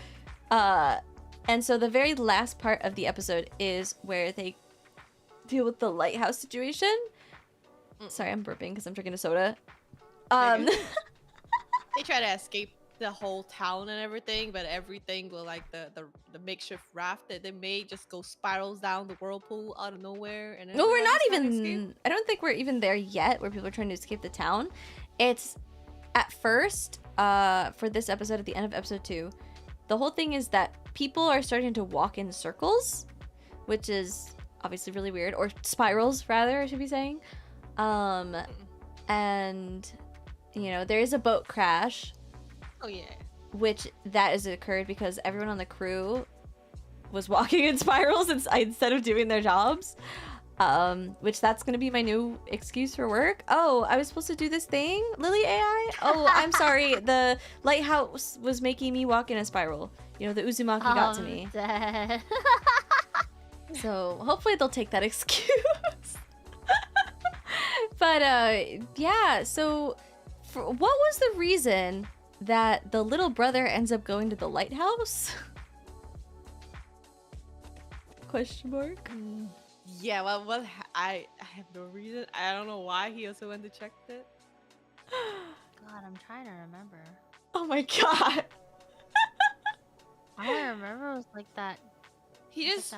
And so the very last part of the episode is where they deal with the lighthouse situation. Sorry, I'm burping because I'm drinking a soda. They try to escape the whole town and everything, but everything will like the makeshift raft that they made just go spirals down the whirlpool out of nowhere. And no, we're not everybody's trying to even. escape. I don't think we're even there yet, where people are trying to escape the town. It's at first, for this episode, at the end of episode 2, the whole thing is that people are starting to walk in circles, which is obviously really weird, or spirals rather, I should be saying. And you know, there is a boat crash. Oh yeah. Which that has occurred because everyone on the crew was walking in spirals instead of doing their jobs. Which that's gonna be my new excuse for work. Oh, I was supposed to do this thing, Lily AI? Oh, I'm sorry. The lighthouse was making me walk in a spiral. You know, the Uzumaki got to me. Dead. So hopefully they'll take that excuse. But yeah, so what was the reason that the little brother ends up going to the lighthouse? Question mark. Yeah, well, I have no reason. I don't know why he also went to check it. God, I'm trying to remember. Oh my god. All I remember was like that. He just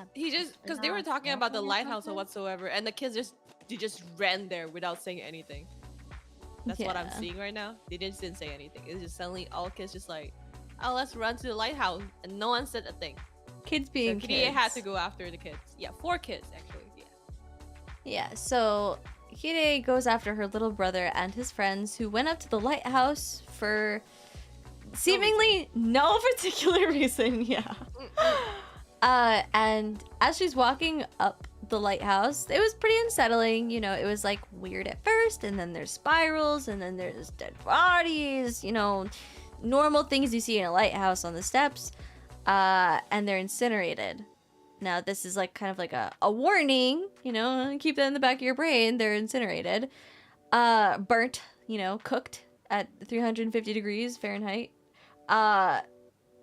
because they were talking about the lighthouse or whatsoever, and the kids just ran there without saying anything. That's what I'm seeing right now. They just didn't say anything. It's just suddenly all kids just like, oh, let's run to the lighthouse, and no one said a thing. Kids being so kids. Kide had to go after the kids. Yeah, 4 kids actually. Yeah, so Kide goes after her little brother and his friends who went up to the lighthouse for seemingly no particular reason. Yeah. And as she's walking up the lighthouse, it was pretty unsettling. You know, it was like weird at first, and then there's spirals, and then there's dead bodies, you know, normal things you see in a lighthouse on the steps. And they're incinerated. Now, this is like kind of like a warning, you know, keep that in the back of your brain. They're incinerated. Burnt, you know, cooked at 350 degrees Fahrenheit.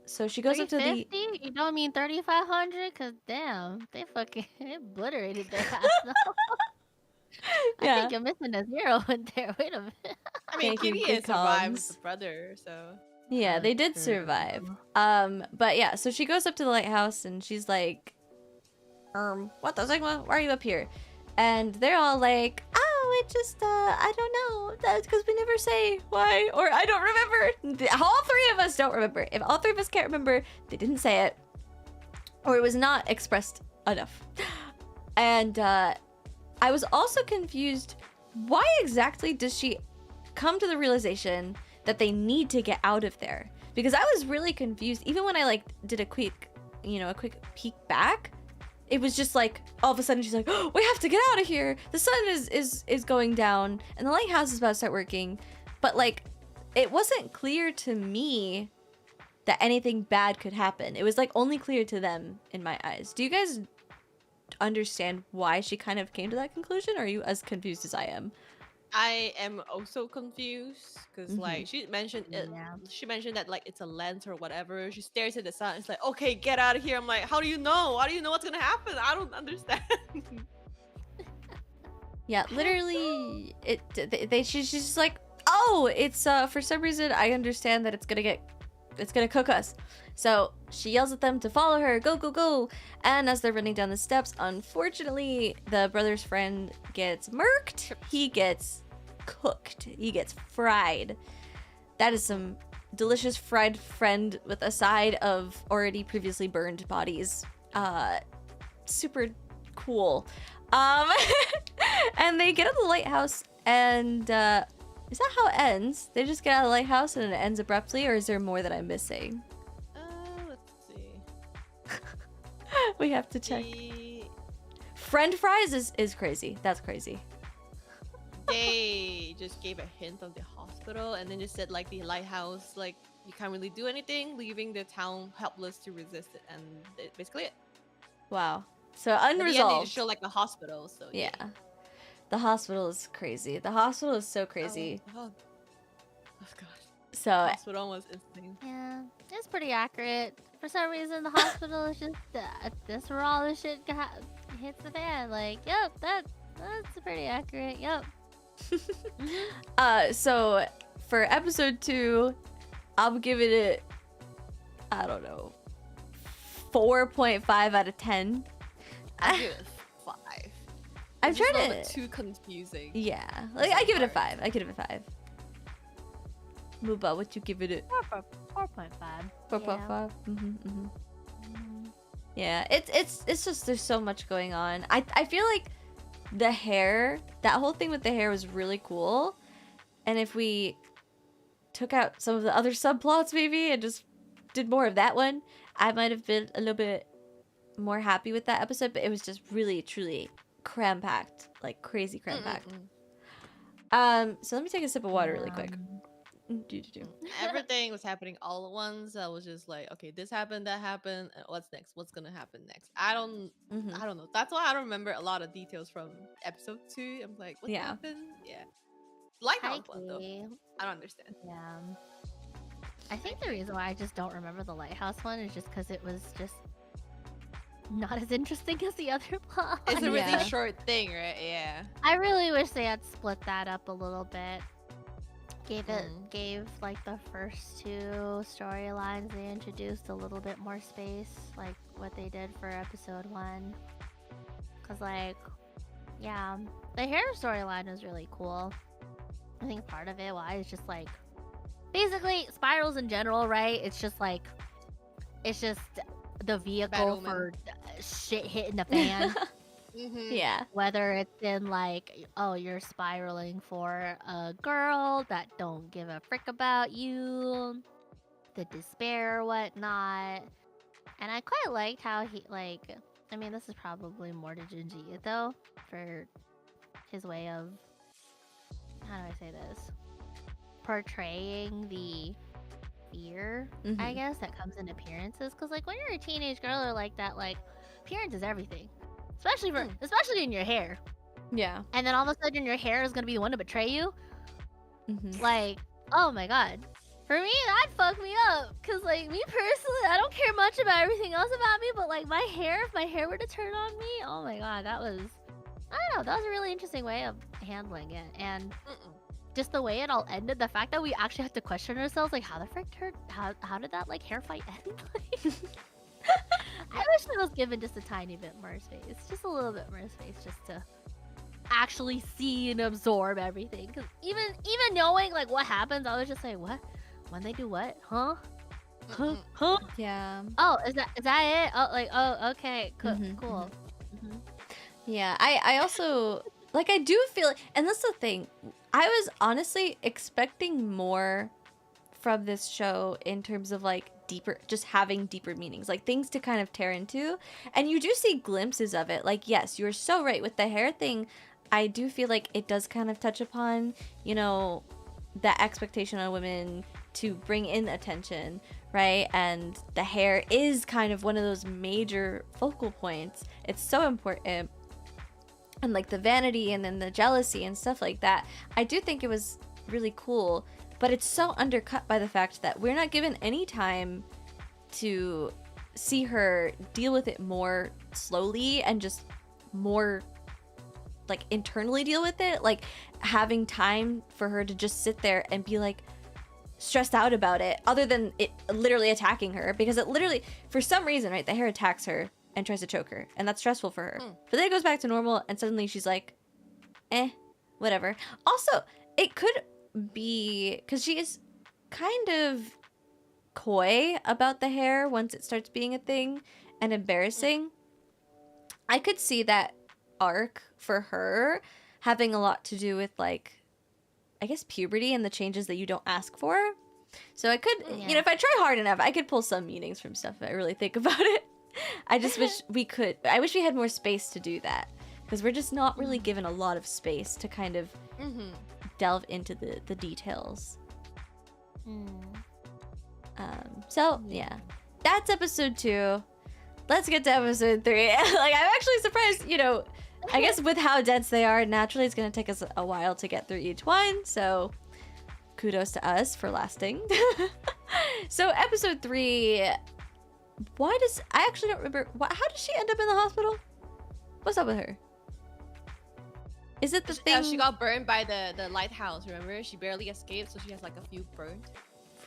So she goes up to the... You don't mean 3,500? Because damn, they fucking obliterated their ass. I think you're missing a 0 in there. Wait a minute. I mean, Kide survived with the brother, so... Yeah, they did survive. But yeah, so she goes up to the lighthouse and she's like, what the Sigma? Why are you up here? And they're all like, oh, it just, I don't know. That's because we never say why, or I don't remember. All 3 of us don't remember. If all 3 of us can't remember, they didn't say it, or it was not expressed enough. And I was also confused. Why exactly does she come to the realization that they need to get out of there? Because I was really confused. Even when I like did a quick peek back, it was just like all of a sudden she's like, oh, we have to get out of here. The sun is going down and the lighthouse is about to start working. But like, it wasn't clear to me that anything bad could happen. It was like only clear to them in my eyes. Do you guys understand why she kind of came to that conclusion? Or are you as confused as I am? I am also confused because like she mentioned it. Yeah. She mentioned that like it's a lens or whatever. She stares at the sun. It's like, okay, get out of here. I'm like, how do you know? How do you know what's gonna happen? I don't understand. Yeah, literally, she's just like, oh, it's for some reason I understand that it's gonna cook us. So she yells at them to follow her, go, go, go. And as they're running down the steps, unfortunately, the brother's friend gets murked. He gets cooked. He gets fried. That is some delicious fried friend with a side of already previously burned bodies. Super cool. And they get out of the lighthouse, and is that how it ends? They just get out of the lighthouse and it ends abruptly, or is there more that I'm missing? Let's see. We have to check. Friend fries is crazy. That's crazy. They just gave a hint of the hospital and then just said like the lighthouse, like you can't really do anything, leaving the town helpless to resist it, and basically it. Wow. So At the end, they unresolved. just show like a hospital. So Yeah. The hospital is crazy. The hospital is so crazy. Oh gosh. So Hospital was insane. Yeah, it's pretty accurate. For some reason, the hospital is just that's where all this shit hits the fan. Like, yep, that's pretty accurate. Yep. so for episode 2, I'll give it I don't know, 4.5 out of 10. I give it 5. I'm It's just trying a little to. bit too confusing. Yeah, like I give it a 5. I give it a 5. Muba, what you give it? 4.5. 4.5. Yeah, it's just there's so much going on. I feel like the hair, that whole thing with the hair was really cool, and if we took out some of the other subplots maybe and just did more of that one, I might have been a little bit more happy with that episode. But it was just really truly cram packed, like crazy cram packed. So let me take a sip of water really quick. Everything was happening all at once. I was just like, okay, this happened, that happened. What's next? What's gonna happen next? I don't know. That's why I don't remember a lot of details from episode 2. I'm like, what happened? Yeah, lighthouse one though. I don't understand. Yeah. I think the reason why I just don't remember the lighthouse one is just because it was just not as interesting as the other plot. It's a really short thing, right? Yeah. I really wish they had split that up a little bit. Gave like the first 2 storylines they introduced a little bit more space, like what they did for episode 1. Cause like, yeah, the hair storyline was really cool. I think part of it why is just like, basically spirals in general, right? It's just the vehicle for shit hitting the fan. Yeah. Whether it's in like, oh, you're spiraling for a girl that don't give a frick about you, the despair or whatnot. And I quite liked how he, like, I mean, this is probably more to Junji Ito for his way of, how do I say this? Portraying the fear, I guess, that comes in appearances. Because like when you're a teenage girl or like that, like appearance is everything. Especially in your hair. Yeah. And then all of a sudden your hair is gonna be the one to betray you. Like, oh my god. For me, that'd fuck me up. Cause like me personally, I don't care much about everything else about me, but like my hair, if my hair were to turn on me, oh my god, that was, I don't know, that was a really interesting way of handling it. And just the way it all ended, the fact that we actually had to question ourselves, like how the frick how did that like hair fight end? Like, I wish I was given just a tiny bit more space, just a little bit more space, just to actually see and absorb everything. Because even knowing like what happens, I was just like, what? When they do what? Huh? Huh? Yeah. Oh, is that it? Oh, like, oh, okay, cool. Yeah, I also, like, I do feel, and that's the thing, I was honestly expecting more from this show in terms of like deeper, just having deeper meanings, like things to kind of tear into, and you do see glimpses of it. Like, yes, you're so right with the hair thing. I do feel like it does kind of touch upon, you know, that expectation on women to bring in attention, right? And the hair is kind of one of those major focal points. It's so important. And like the vanity and then the jealousy and stuff like that. I do think it was really cool, but it's so undercut by the fact that we're not given any time to see her deal with it more slowly and just more like internally deal with it, like having time for her to just sit there and be like stressed out about it, other than it literally attacking her, because it literally, for some reason, right, the hair attacks her and tries to choke her, and that's stressful for her. But then it goes back to normal and suddenly she's like, whatever. Also, it could be because she is kind of coy about the hair once it starts being a thing and embarrassing. I could see that arc for her having a lot to do with, like, I guess puberty and the changes that you don't ask for. So I could, you know, if I try hard enough, I could pull some meanings from stuff if I really think about it. I just wish we could. I wish we had more space to do that, because we're just not really given a lot of space to kind of delve into the details. So yeah, that's episode 2. Let's get to episode 3. Like, I'm actually surprised, you know, I guess with how dense they are, naturally it's going to take us a while to get through each one. So kudos to us for lasting. So episode 3, why does, I actually don't remember, how does she end up in the hospital? What's up with her? Is it the thing? She got burned by the lighthouse, remember? She barely escaped, so she has like a few burns.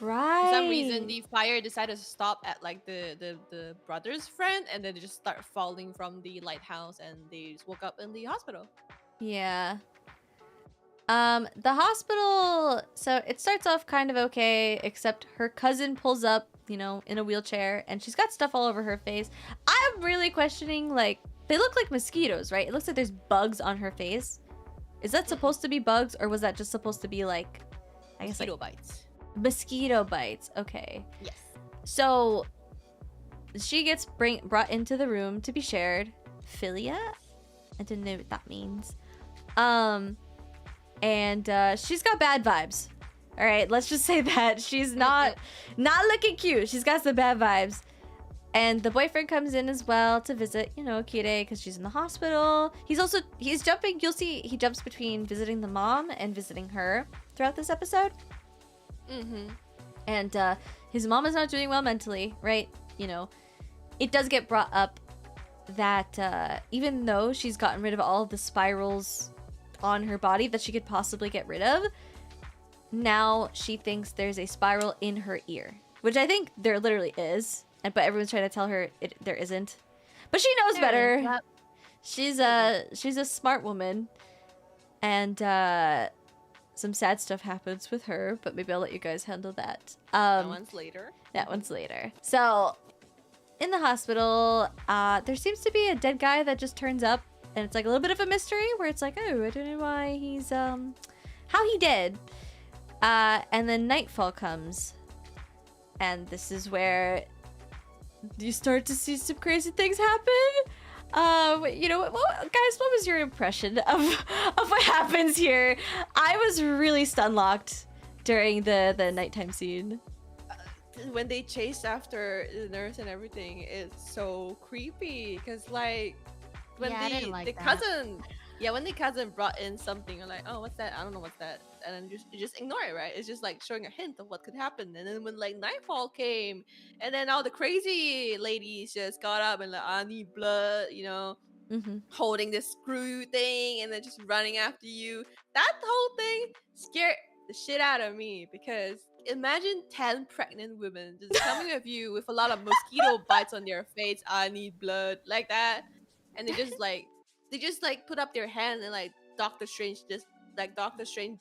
Right. For some reason, the fire decided to stop at like the brother's friend, and then they just start falling from the lighthouse, and they just woke up in the hospital. Yeah. The hospital, so it starts off kind of okay, except her cousin pulls up, you know, in a wheelchair, and she's got stuff all over her face. I'm really questioning, like, they look like mosquitoes, right? It looks like there's bugs on her face. Is that supposed to be bugs, or was that just supposed to be like, I guess, Mosquito like bites. Mosquito bites? Okay. Yes. So she gets brought into the room to be shared. Philia? I don't know what that means. And she's got bad vibes. All right, let's just say that she's not looking cute. She's got some bad vibes. And the boyfriend comes in as well to visit, you know, Kire, because she's in the hospital. He's jumping. You'll see he jumps between visiting the mom and visiting her throughout this episode. And his mom is not doing well mentally, right? You know, it does get brought up that even though she's gotten rid of all of the spirals on her body that she could possibly get rid of, now she thinks there's a spiral in her ear, which I think there literally is, but everyone's trying to tell her there isn't. But she knows better. Yep. She's a smart woman, and some sad stuff happens with her, but maybe I'll let you guys handle that. That one's later. That one's later. So in the hospital, there seems to be a dead guy that just turns up, and it's like a little bit of a mystery where it's like, oh, I don't know why he's how he did. And then nightfall comes, and this is where you start to see some crazy things happen. You know, guys, what was your impression of what happens here? I was really stun-locked during the nighttime scene. When they chase after the nurse and everything, it's so creepy. Because, like, when the cousin brought in something, you're like, oh, what's that? I don't know what's that. And then you just ignore it, right? It's just like showing a hint of what could happen. And then when like nightfall came, and then all the crazy ladies just got up and like, I need blood, you know, holding this screw thing, and then just running after you. That whole thing scared the shit out of me, because imagine 10 pregnant women just coming at you with a lot of mosquito bites on their face. I need blood, like that. And they just put up their hands, and like Doctor Strange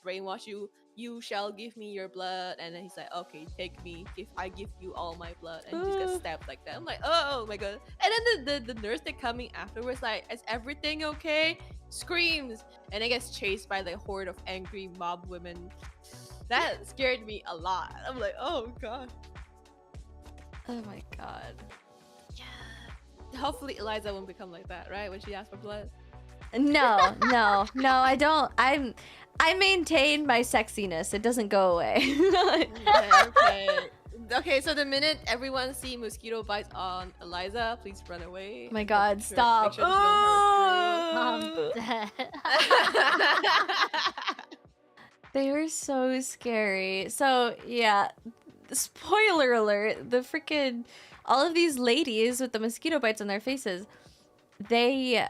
brainwash you. You shall give me your blood, and then he's like, okay, take me. I give you all my blood, and he just gets stabbed like that. I'm like, oh my god. And then the nurse that coming afterwards, like, is everything okay? Screams, and it gets chased by the horde of angry mob women. That scared me a lot. I'm like, oh god. Oh my god. Yeah. Hopefully Elyza won't become like that, right? When she asks for blood. No, I don't. I maintain my sexiness. It doesn't go away. Okay, so the minute everyone see mosquito bites on Elyza, please run away. Oh my god, stop. Make sure you don't hurt her. They were so scary. So, yeah, spoiler alert, the freaking, all of these ladies with the mosquito bites on their faces, they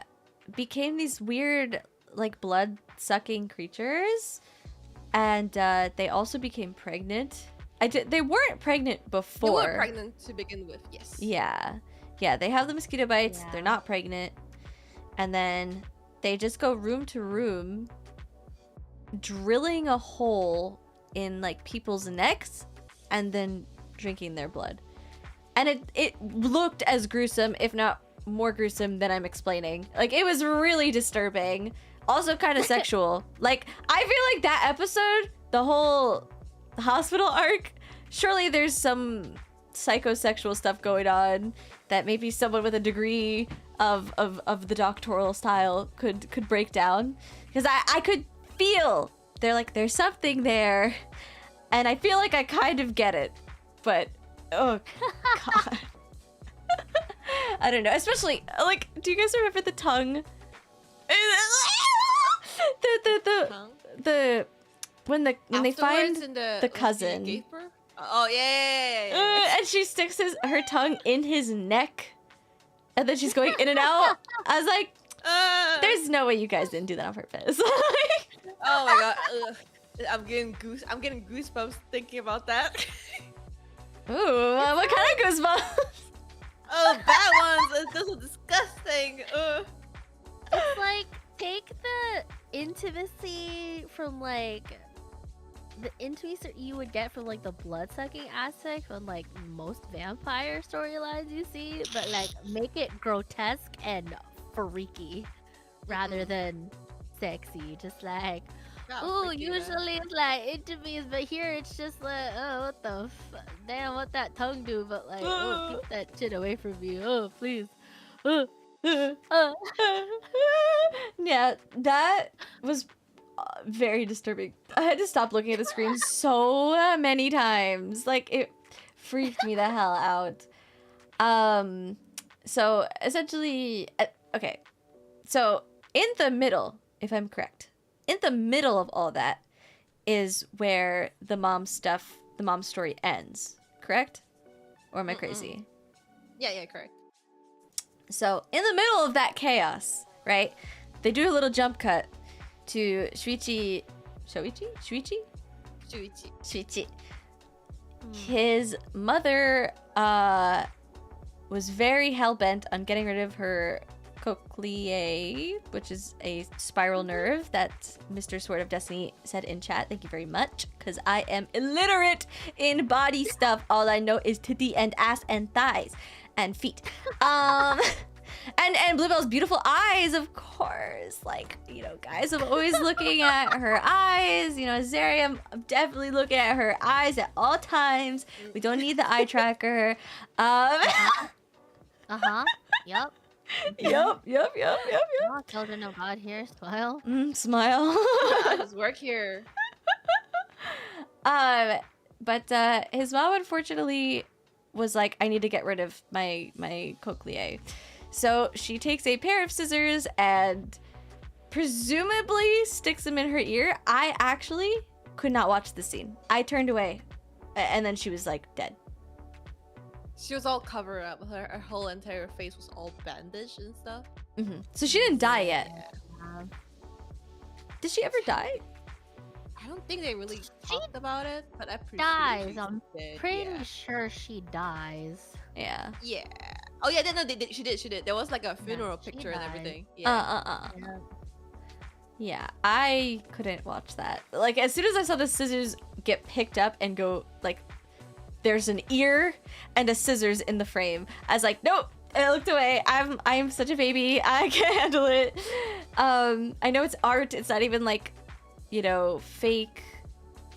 became these weird, like, blood-sucking creatures, and they also became pregnant. They weren't pregnant before. They were pregnant to begin with, yes. Yeah, they have the mosquito bites, they're not pregnant, and then they just go room to room drilling a hole in like people's necks and then drinking their blood. And it looked as gruesome, if not more gruesome than I'm explaining. Like, it was really disturbing. Also kind of sexual. Like, I feel like that episode, the whole hospital arc, surely there's some psychosexual stuff going on that maybe someone with a degree of the doctoral style could break down. Because I could feel, there's something there. And I feel like I kind of get it. But, oh, God. I don't know. Especially, like, do you guys remember the tongue? When they find the cousin. Oh, yeah. And she sticks her tongue in his neck. And then she's going in and out. I was like, there's no way you guys didn't do that on purpose. Oh my god. Ugh. I'm getting goosebumps thinking about that. Ooh, what kind of goosebumps? Oh, bad ones. Those are disgusting. Ugh. It's like, take the intimacy from like the intimacy you would get from like the blood-sucking aspect from like most vampire storylines you see, but like make it grotesque and freaky rather than sexy. Just like, ooh, usually it's like intimacy, but here it's just like, oh, what the damn, what that tongue do? But like, oh, keep that shit away from me. Oh, please. Yeah, that was very disturbing. I had to stop looking at the screen so many times. Like, it freaked me the hell out. So essentially, okay. So in the middle, if I'm correct, in the middle of all that is where the mom story ends. Correct? Or am I crazy? Yeah, correct. So in the middle of that chaos, right? They do a little jump cut to Shuichi. His mother was very hell-bent on getting rid of her cochleae, which is a spiral nerve that Mr. Sword of Destiny said in chat. Thank you very much, because I am illiterate in body stuff. All I know is titty and ass and thighs and feet. And Bluebell's beautiful eyes, of course. Like, you know, guys, I'm always looking at her eyes. You know, Zeri, I'm definitely looking at her eyes at all times. We don't need the eye tracker. Yep. Yep. Oh, children of God here, smile. Smile. Just work here. But his mom unfortunately was like, I need to get rid of my cochleae. So she takes a pair of scissors and presumably sticks them in her ear. I actually could not watch the scene. I turned away, and then she was like dead. She was all covered up. Her whole entire face was all bandaged and stuff. So she didn't die yet. Yeah. Did she ever die? I don't think they really talked about it, but I'm pretty Dies. sure I'm pretty sure she dies. Yeah. Yeah. Oh yeah, she did. There was like a funeral picture and everything. Yeah. Yeah, I couldn't watch that. Like, as soon as I saw the scissors get picked up and go, like, there's an ear and a scissors in the frame, I was like, nope. And I looked away. I'm such a baby. I can't handle it. I know it's art. It's not even like, you know, fake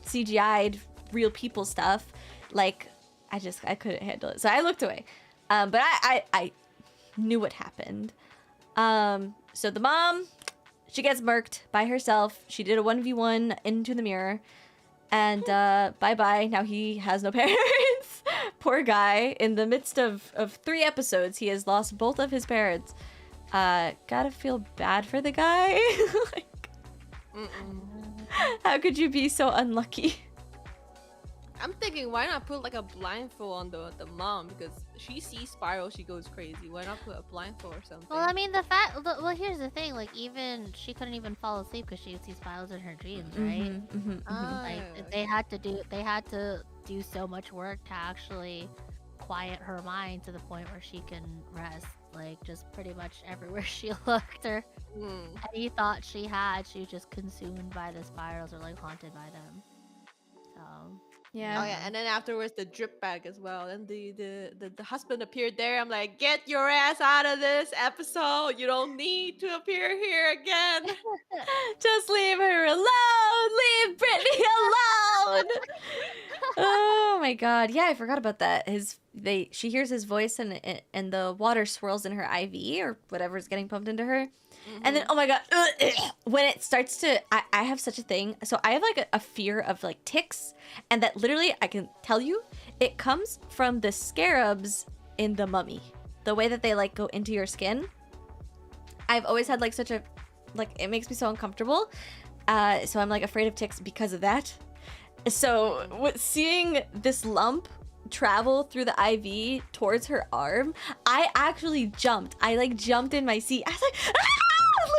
CGI'd real people stuff. Like, I couldn't handle it. So I looked away. But I knew what happened. So the mom, she gets murked by herself. She did a 1v1 into the mirror. And bye-bye. Now he has no parents. Poor guy. In the midst of 3 episodes, he has lost both of his parents. Gotta feel bad for the guy. Like, how could you be so unlucky? I'm thinking, why not put like a blindfold on the mom, because she sees Spiral, she goes crazy. Why not put a blindfold or something? Well, I mean, well, here's the thing. Like, even she couldn't even fall asleep because she would see spirals in her dreams, right? Like, they had to do so much work to actually quiet her mind to the point where she can rest. like just pretty much everywhere she looked, or any thought she had, she was just consumed by the spirals or like haunted by them. So Yeah. Oh yeah, and then afterwards the drip bag as well. And the husband appeared there. I'm like, get your ass out of this episode. You don't need to appear here again. Just leave her alone. Leave Brittany alone. Oh my god. Yeah, I forgot about that. She hears his voice and the water swirls in her IV or whatever's getting pumped into her. And then, oh my god, when it starts to, I have such a thing. So I have like a fear of like ticks, and that literally, I can tell you, it comes from the scarabs in The Mummy. The way that they like go into your skin. I've always had like such a, like, it makes me so uncomfortable. So I'm like afraid of ticks because of that. So seeing this lump travel through the IV towards her arm, I actually jumped. I like jumped in my seat. I was like, ah!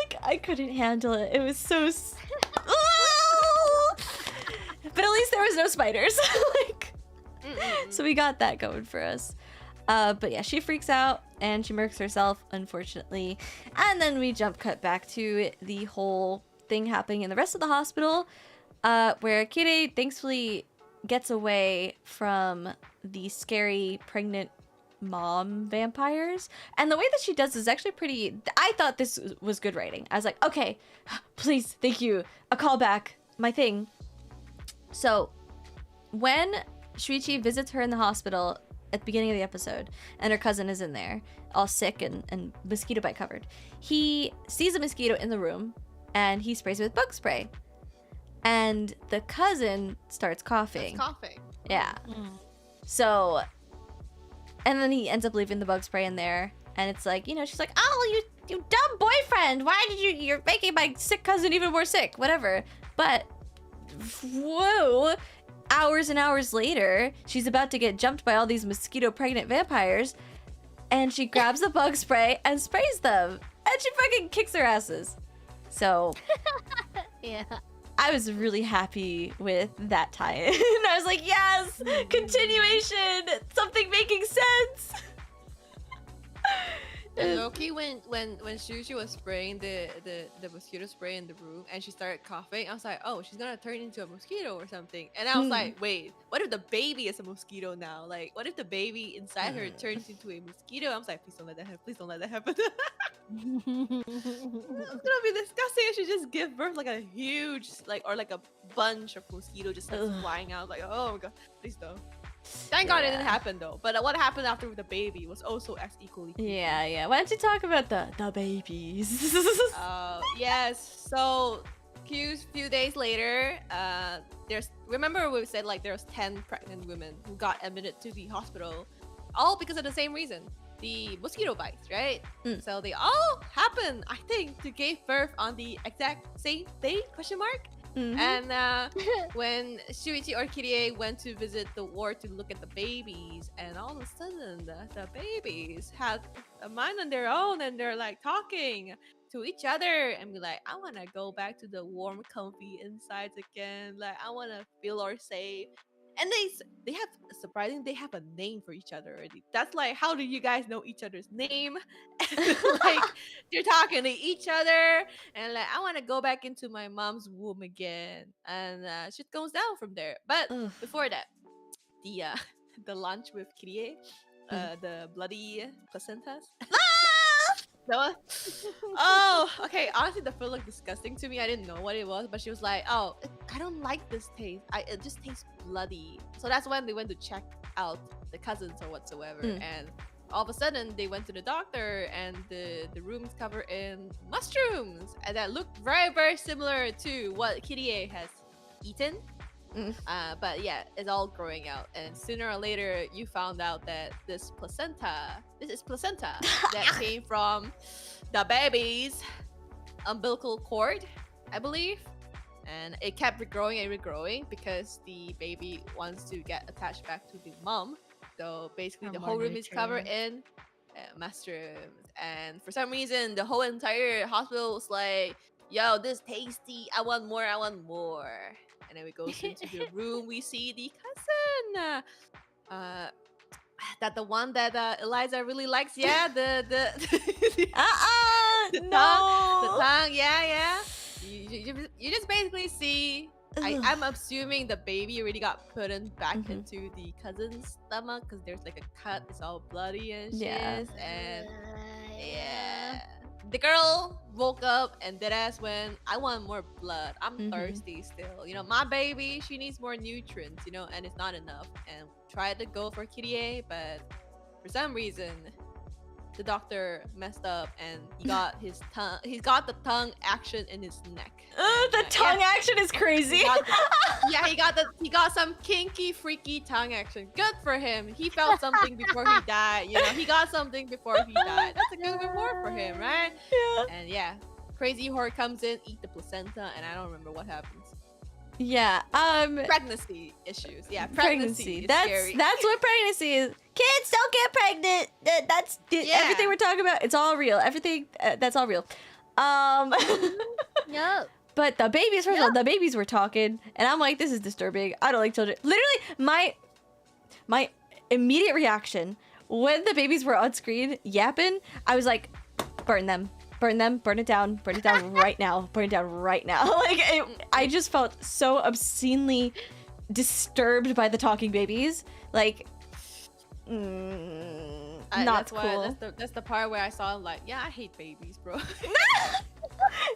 Like I couldn't handle it. It was so but at least there was no spiders. Like, so we got that going for us. But yeah, she freaks out and she murks herself, unfortunately. And then we jump cut back to the whole thing happening in the rest of the hospital, where Kire thankfully gets away from the scary pregnant mom vampires. And the way that she does is actually pretty, I thought this was good writing. I was like, okay, please, thank you, a callback, my thing. So when Shuichi visits her in the hospital at the beginning of the episode, and her cousin is in there all sick and mosquito bite covered, he sees a mosquito in the room and he sprays it with bug spray, and the cousin starts coughing. That's coughing. Yeah. So, and then he ends up leaving the bug spray in there, and it's like, you know, she's like, oh, you dumb boyfriend, why did you're making my sick cousin even more sick, whatever. But whoa, hours and hours later, she's about to get jumped by all these mosquito pregnant vampires, and she grabs the bug spray and sprays them, and she fucking kicks their asses. So yeah. I was really happy with that tie-in. I was like, yes, continuation, something making sense. And Loki, when Shushi was spraying the mosquito spray in the room and she started coughing, I was like, oh, she's gonna turn into a mosquito or something. And I was like, wait, what if the baby is a mosquito now? Like, what if the baby inside her turns into a mosquito? I was like, please don't let that happen. Please don't let that happen. It's gonna be disgusting if she just give birth like a huge, like, or like a bunch of mosquito just like flying out. Like, oh my god, please don't. Thank God it didn't happen though. But what happened after the baby was also as equally creepy. Yeah. Why don't you talk about the babies? Yes. So few days later, remember we said like there's 10 pregnant women who got admitted to the hospital, all because of the same reason, the mosquito bites, right? So they all happen, I think, to give birth on the exact same day? Question mark. And when Shuichi or Kirie went to visit the ward to look at the babies, and all of a sudden the babies had a mind on their own, and they're like talking to each other and be like, I want to go back to the warm, comfy insides again. Like, I want to feel or safe. And they have, surprisingly, they have a name for each other already. That's like, how do you guys know each other's name? Like, they're talking to each other, and like, I want to go back into my mom's womb again, and shit goes down from there. But before that, the lunch with Kirie, the bloody placentas. Oh, okay. Honestly, the food looked disgusting to me. I didn't know what it was, but she was like, "Oh, I don't like this taste. It just tastes bloody." So that's when they went to check out the cousins or whatsoever, and all of a sudden they went to the doctor, and the room is covered in mushrooms, and that looked very, very similar to what Kirie has eaten. But yeah, it's all growing out, and sooner or later you found out that this is placenta that came from the baby's umbilical cord, I believe, and it kept regrowing and regrowing because the baby wants to get attached back to the mom. So basically the whole room is covered in mushrooms, and for some reason the whole entire hospital was like, yo, this tasty, I want more. And then we go into the room, we see the cousin. that the one that Elyza really likes. Yeah, the No. the tongue. Yeah. You just basically see. I'm assuming the baby already got put in back into the cousin's stomach because there's like a cut. It's all bloody and shit. Yeah. And yeah. The girl woke up and deadass went, I want more blood. I'm thirsty still. You know, my baby, she needs more nutrients, you know, and it's not enough. And tried to go for Kirie, but for some reason, the doctor messed up and he got his tongue. He's got the tongue action in his neck. The tongue action is crazy. He got some kinky, freaky tongue action. Good for him. He felt something before he died. You know, he got something before he died. That's a good reward for him, right? Yeah. And yeah, crazy horror comes in, eat the placenta, and I don't remember what happens. Yeah. Pregnancy issues. Yeah, pregnancy. That's scary. that's what pregnancy is. Kids, don't get pregnant. That's everything we're talking about. It's all real. Everything that's all real. Yep. But the babies, first of all, the babies were talking, and I'm like, this is disturbing. I don't like children. Literally, my immediate reaction when the babies were on screen yapping, I was like, burn them. Burn them, burn it down right now. Burn it down right now. Like, I just felt so obscenely disturbed by the talking babies. Like, not cool. That's the part where I saw him like, yeah, I hate babies, bro.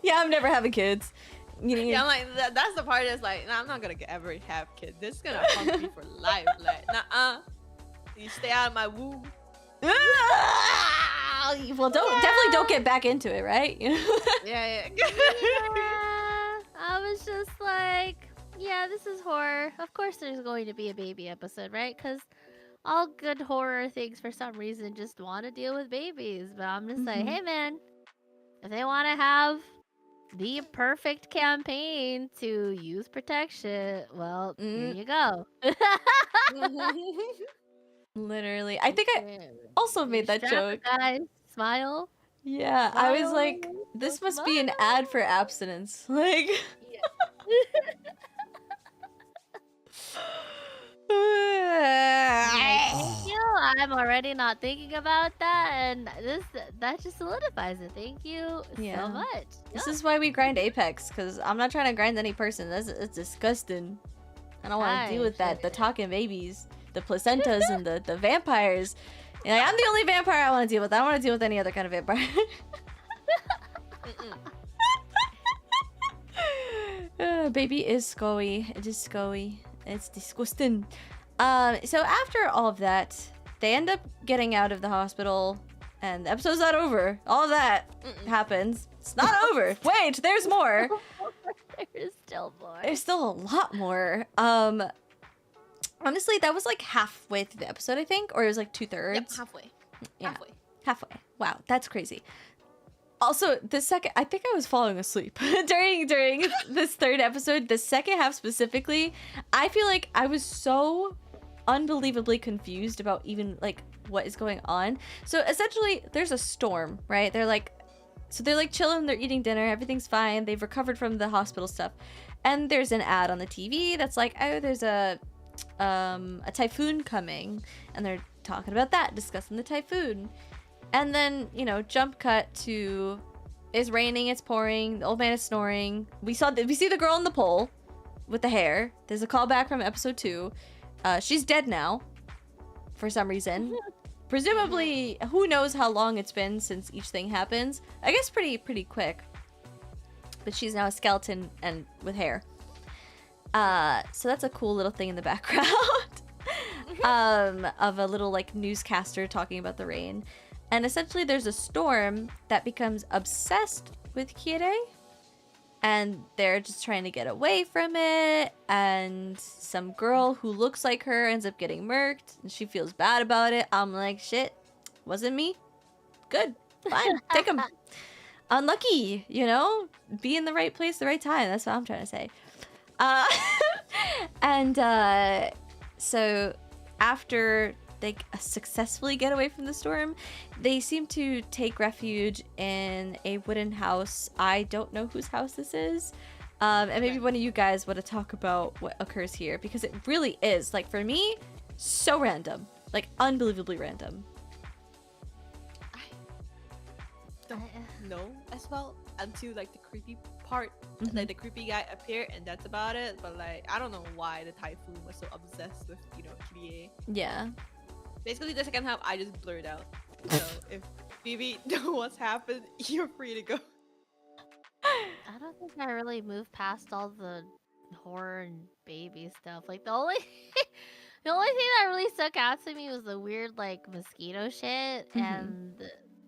Yeah, I'm never having kids. Yeah, I'm like, that's the part that's like, nah, I'm not gonna ever have kids. This is gonna punk me for life. Like, you stay out of my womb. Well, definitely don't get back into it, right? Yeah. I was just like, yeah, this is horror. Of course there's going to be a baby episode, right? Because all good horror things for some reason just want to deal with babies. But I'm just like, hey man, if they want to have the perfect campaign to use protection, well, here you go. Literally. I think I also made that joke. Guys, smile. Yeah, I was like, this must be an ad for abstinence. Like, thank you. I'm already not thinking about that, and that just solidifies it. Thank you so much. This is why we grind Apex, because I'm not trying to grind any person. It's disgusting. I don't want to deal with that. The talking babies, the placentas, and the vampires. And I'm the only vampire I want to deal with. I don't want to deal with any other kind of vampire. Baby is scoey. It is scoey. It's disgusting. So after all of that, they end up getting out of the hospital, and the episode's not over. All of that happens. It's not over. Wait, there's more. There's still more. There's still a lot more. Honestly, that was like halfway through the episode, I think, or it was like 2/3. Yep, halfway. Yeah, halfway. Wow, that's crazy. Also, the second, I think I was falling asleep during this third episode. The second half specifically, I feel like I was so unbelievably confused about even like what is going on. So essentially, there's a storm, right? They're like chilling, they're eating dinner, everything's fine. They've recovered from the hospital stuff, and there's an ad on the TV that's like, oh, there's a typhoon coming, and they're talking about that, discussing the typhoon. And then, jump cut to, it's raining, it's pouring, the old man is snoring. We see the girl in the pole with the hair. There's a callback from episode 2. She's dead now, for some reason. Presumably, who knows how long it's been since each thing happens. I guess pretty quick. But she's now a skeleton and with hair. So that's a cool little thing in the background. Of a little like newscaster talking about the rain. And essentially there's a storm that becomes obsessed with Kiere, and they're just trying to get away from it, and some girl who looks like her ends up getting murked, and she feels bad about it. I'm like, shit, wasn't me. Good, fine, take them. Unlucky, be in the right place, the right time. That's what I'm trying to say. So after they successfully get away from the storm, they seem to take refuge in a wooden house. I don't know whose house this is. And maybe one of you guys want to talk about what occurs here, because it really is, like, for me, so random. Like unbelievably random. I don't know as well until like the creepy part, like the creepy guy appeared, and that's about it. But like I don't know why the typhoon was so obsessed with Kirie. Yeah. Basically, the second half I just blurred out. So if Vivi know what's happened, you're free to go. I don't think I really moved past all the horror and baby stuff. Like the only the only thing that really stuck out to me was the weird like mosquito shit and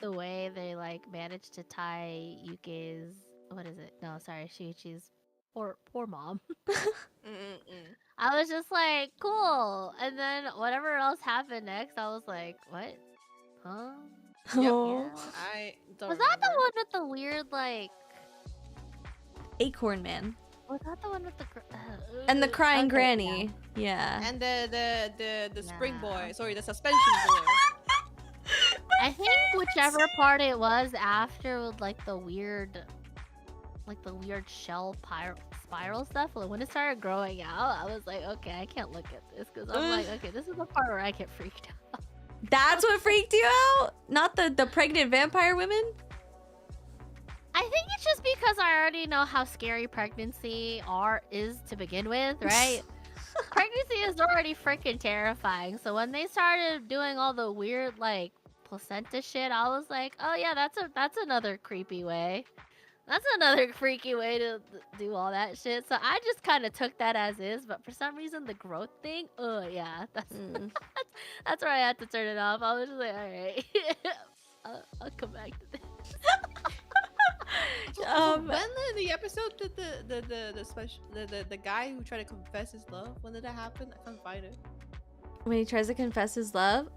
the way they like managed to tie Yuki's what is it? No, sorry, Shuichi's poor mom. I was just like, cool. And then whatever else happened next, I was like, what? Huh? Oh. Yeah. I don't Was that the remember. one with the weird like Acorn Man. Was that the one with the And the crying okay, granny. Yeah. And the spring Yeah. boy, sorry, the suspension boy. I think whichever part it was after with like the weird shell spiral stuff. Like when it started growing out, I was like, okay, I can't look at this because I'm like, okay, this is the part where I get freaked out. That's what freaked you out? Not the pregnant vampire women? I think it's just because I already know how scary pregnancy is to begin with, right? Pregnancy is already freaking terrifying. So when they started doing all the weird like placenta shit, I was like, oh yeah, that's another creepy way. That's another freaky way to do all that shit. So I just kind of took that as is, but for some reason the growth thing, oh yeah, that's where I had to turn it off. I was just like, all right, I'll come back to this. When in the episode did the guy who tried to confess his love? When did that happen? I can't find it. When he tries to confess his love?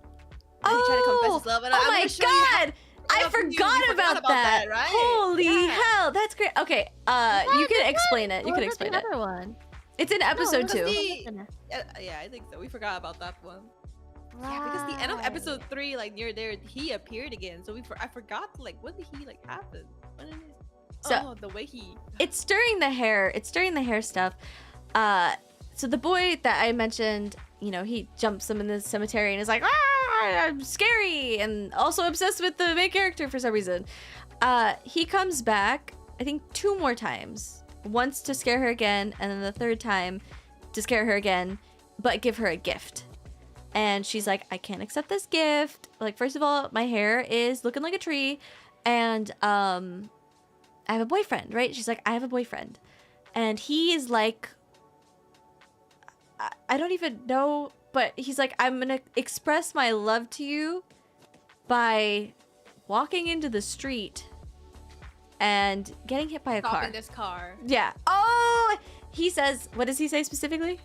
When he tried to confess his love, and oh I'm my gonna show you god! I you forgot about that. right? Holy Yeah. hell, that's great. Okay, you can explain it. You can explain it. Another one. It's in episode 2. Yeah, I think so. We forgot about that one. Yeah, because the end of episode 3, like near there, he appeared again. So I forgot. Like, when did he like happen? When did it? So the way he. It's during the hair. It's during the hair stuff. So the boy that I mentioned, he jumps him in the cemetery and is like, I'm scary, and also obsessed with the main character for some reason. He comes back, I think 2 more times. Once to scare her again, and then the 3rd time to scare her again, but give her a gift. And she's like, I can't accept this gift. Like, first of all, my hair is looking like a tree, and I have a boyfriend, right? She's like, I have a boyfriend. And he is like, I don't even know, but he's like, I'm gonna express my love to you by walking into the street and getting hit by a car. Stopping this car. Yeah. Oh, he says, what does he say specifically?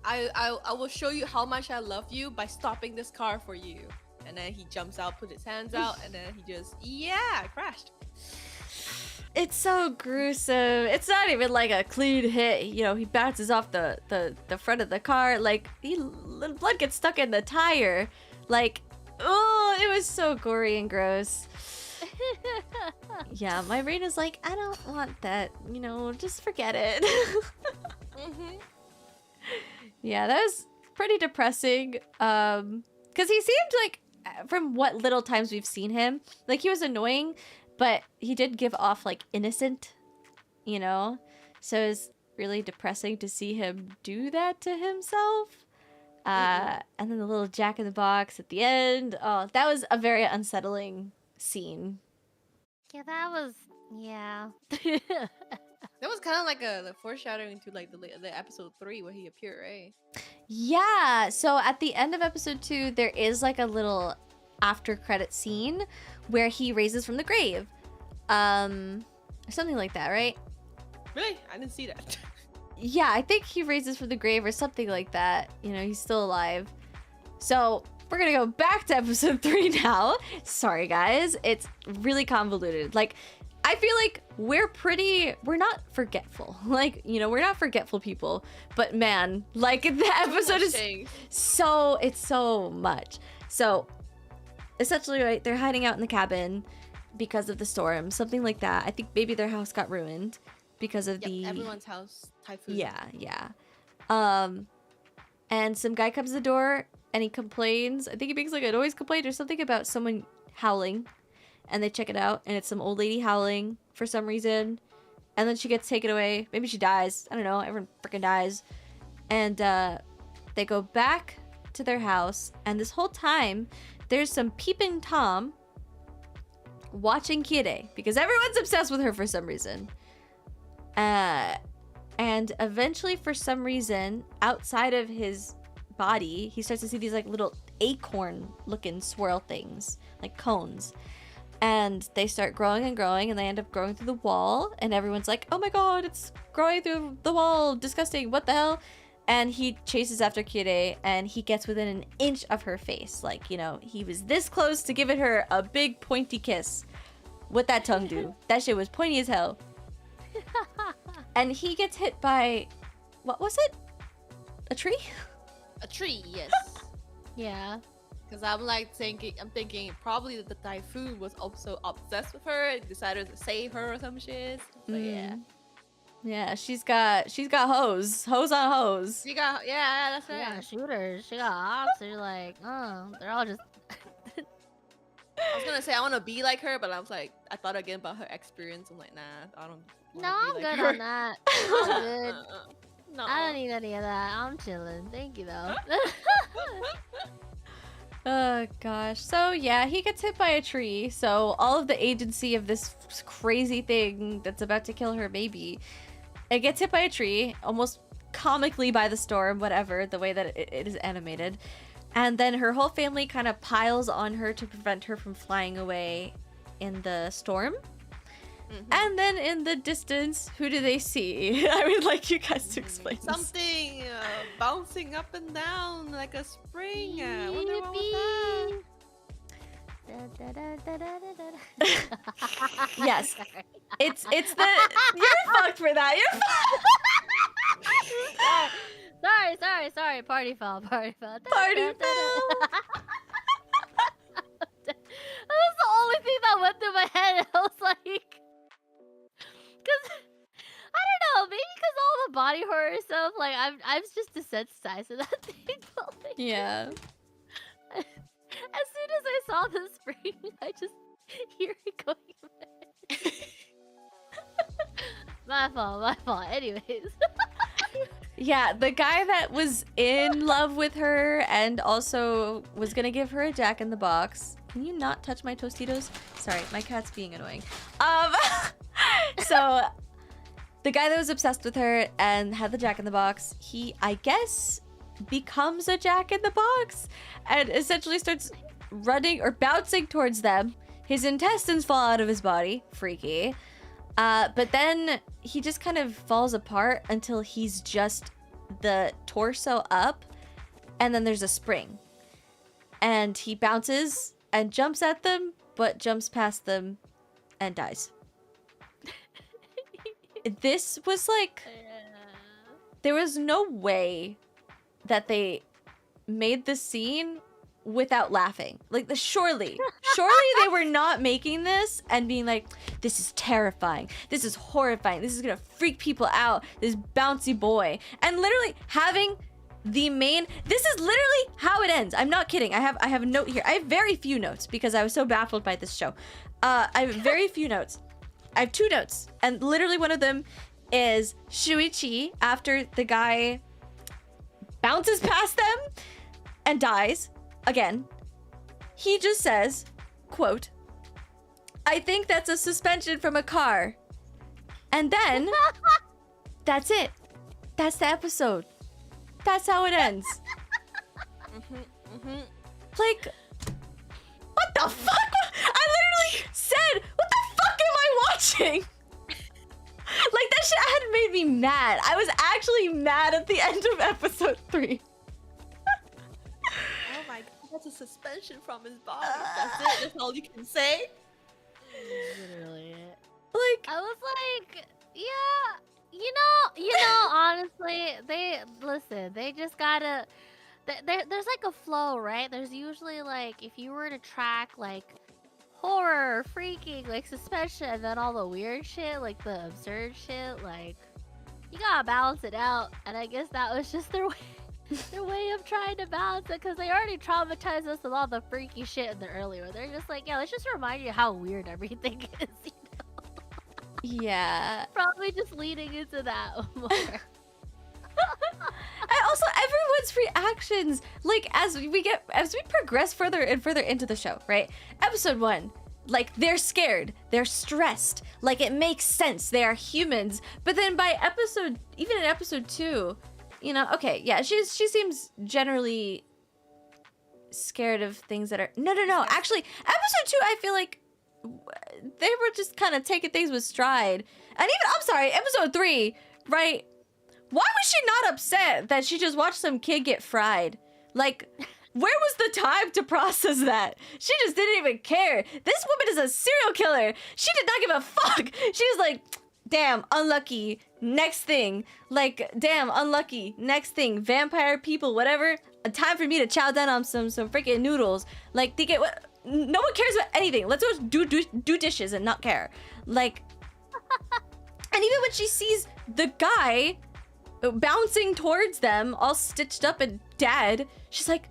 I will show you how much I love you by stopping this car for you. And then he jumps out, puts his hands out, and then he just, crashed. It's so gruesome. It's not even like a clean hit. He bounces off the front of the car. Like, blood gets stuck in the tire. Like, oh, it was so gory and gross. Yeah, my brain is like, I don't want that. Just forget it. Yeah, that was pretty depressing. Because he seemed like, from what little times we've seen him, like he was annoying. But he did give off, like, innocent, So it's really depressing to see him do that to himself. And then the little Jack-in-the-Box at the end. Oh, that was a very unsettling scene. Yeah, that was... Yeah. That was kind of like a foreshadowing to, like, the episode 3 where he appeared, right? Yeah, so at the end of episode 2, there is, like, a little after-credit scene where he raises from the grave. Something like that, right? Really? I didn't see that. Yeah, I think he raises from the grave or something like that. He's still alive. So we're gonna go back to episode 3 now. Sorry, guys. It's really convoluted. Like, I feel like we're not forgetful. Like, we're not forgetful people. But man, like, the episode is it's so much. So essentially, right, they're hiding out in the cabin because of the storm, something like that. I think maybe their house got ruined because of everyone's house typhoon. Yeah. And some guy comes to the door and he complains. I think he makes like a noise complaint or something about someone howling, and they check it out, and it's some old lady howling for some reason, and then she gets taken away. Maybe she dies. I don't know. Everyone freaking dies, and they go back to their house, and this whole time there's some peeping Tom watching Kirei because everyone's obsessed with her for some reason. And eventually, for some reason, outside of his body, he starts to see these like little acorn-looking swirl things, like cones. And they start growing and growing, and they end up growing through the wall. And everyone's like, "Oh my god, it's growing through the wall! Disgusting! What the hell?" And he chases after Kirei, and he gets within an inch of her face. Like, you know, he was this close to giving her a big pointy kiss. What'd that tongue do? That shit was pointy as hell. And he gets hit by, what was it? A tree? A tree, yes. Yeah. Because I'm thinking probably the typhoon was also obsessed with her and decided to save her or some shit. But yeah. Yeah, she's got hose on hose. Yeah, that's She right. got shooters. She got ops. They're like, oh, they're all just. I was gonna say I want to be like her, but I was like, I thought again about her experience. I'm like, nah, I don't. No, wanna I'm be good like her. on that. I'm good. No. I don't need any of that. I'm chilling. Thank you though. Oh gosh. So yeah, he gets hit by a tree. So all of the agency of this crazy thing that's about to kill her baby, it gets hit by a tree, almost comically by the storm, whatever, the way that it is animated. And then her whole family kind of piles on her to prevent her from flying away in the storm. And then in the distance, who do they see? I would like you guys to explain this. Something bouncing up and down like a spring. I wonder what was that? Yes. It's the you're fucked for that. You're Sorry. Party foul. Party foul. That was the only thing that went through my head. I was like, because I don't know, maybe because all the body horror stuff, like I'm just desensitized to that thing. But like, yeah. As soon as I saw the spring, I just hear it going back. My fault. Anyways. Yeah, the guy that was in love with her and also was gonna give her a Jack in the Box. Can you not touch my Tostitos? Sorry, my cat's being annoying. So the guy that was obsessed with her and had the Jack in the Box, he, I guess, becomes a Jack in the Box and essentially starts running or bouncing towards them. His intestines fall out of his body. Freaky. But then he just kind of falls apart until he's just the torso up, and then there's a spring. And he bounces and jumps at them, but jumps past them and dies. This was like... There was no way that they made the scene without laughing. Like, surely they were not making this and being like, this is terrifying, this is horrifying, this is gonna freak people out, this bouncy boy, and literally having the main, this is literally how it ends. I'm not kidding. I have a note here. I have very few notes because I was so baffled by this show. I have very few notes. I have 2 notes, and literally one of them is Shuichi, after the guy bounces past them and dies again, he just says, quote, "I think that's a suspension from a car." And then that's it. That's the episode. That's how it ends. Like, what the fuck? I literally said, what the fuck am I watching? Like, that shit had made me mad. I was actually mad at the end of episode 3. Oh my god, that's a suspension from his body. That's it. That's all you can say. Literally it. Like, I was like, yeah, you know, honestly, they just gotta, there's like a flow, right? There's usually like, if you were to track like horror, freaking, like suspension, and then all the weird shit, like the absurd shit, like, you gotta balance it out, and I guess that was just their way. their way of trying to balance it because they already traumatized us with all the freaky shit in the earlier. They're just like, yeah, let's just remind you how weird everything is. You know? Yeah. Probably just leading into that more. And also everyone's reactions, like as we progress further and further into the show, right? Episode 1, like they're scared, they're stressed, like it makes sense, they are humans. But then by even in episode 2, you know, okay, yeah, she seems generally scared of things that are no. Actually, episode 2, I feel like they were just kind of taking things with stride. And even I'm sorry, episode 3, right? Why was she not upset that she just watched some kid get fried? Like, where was the time to process that? She just didn't even care. This woman is a serial killer. She did not give a fuck. She was like, damn, unlucky. Next thing. Like, damn, unlucky. Next thing. Vampire people, whatever. A time for me to chow down on some freaking noodles. Like, they get what? No one cares about anything. Let's just do dishes and not care. Like, and even when she sees the guy bouncing towards them, all stitched up and dead, she's like,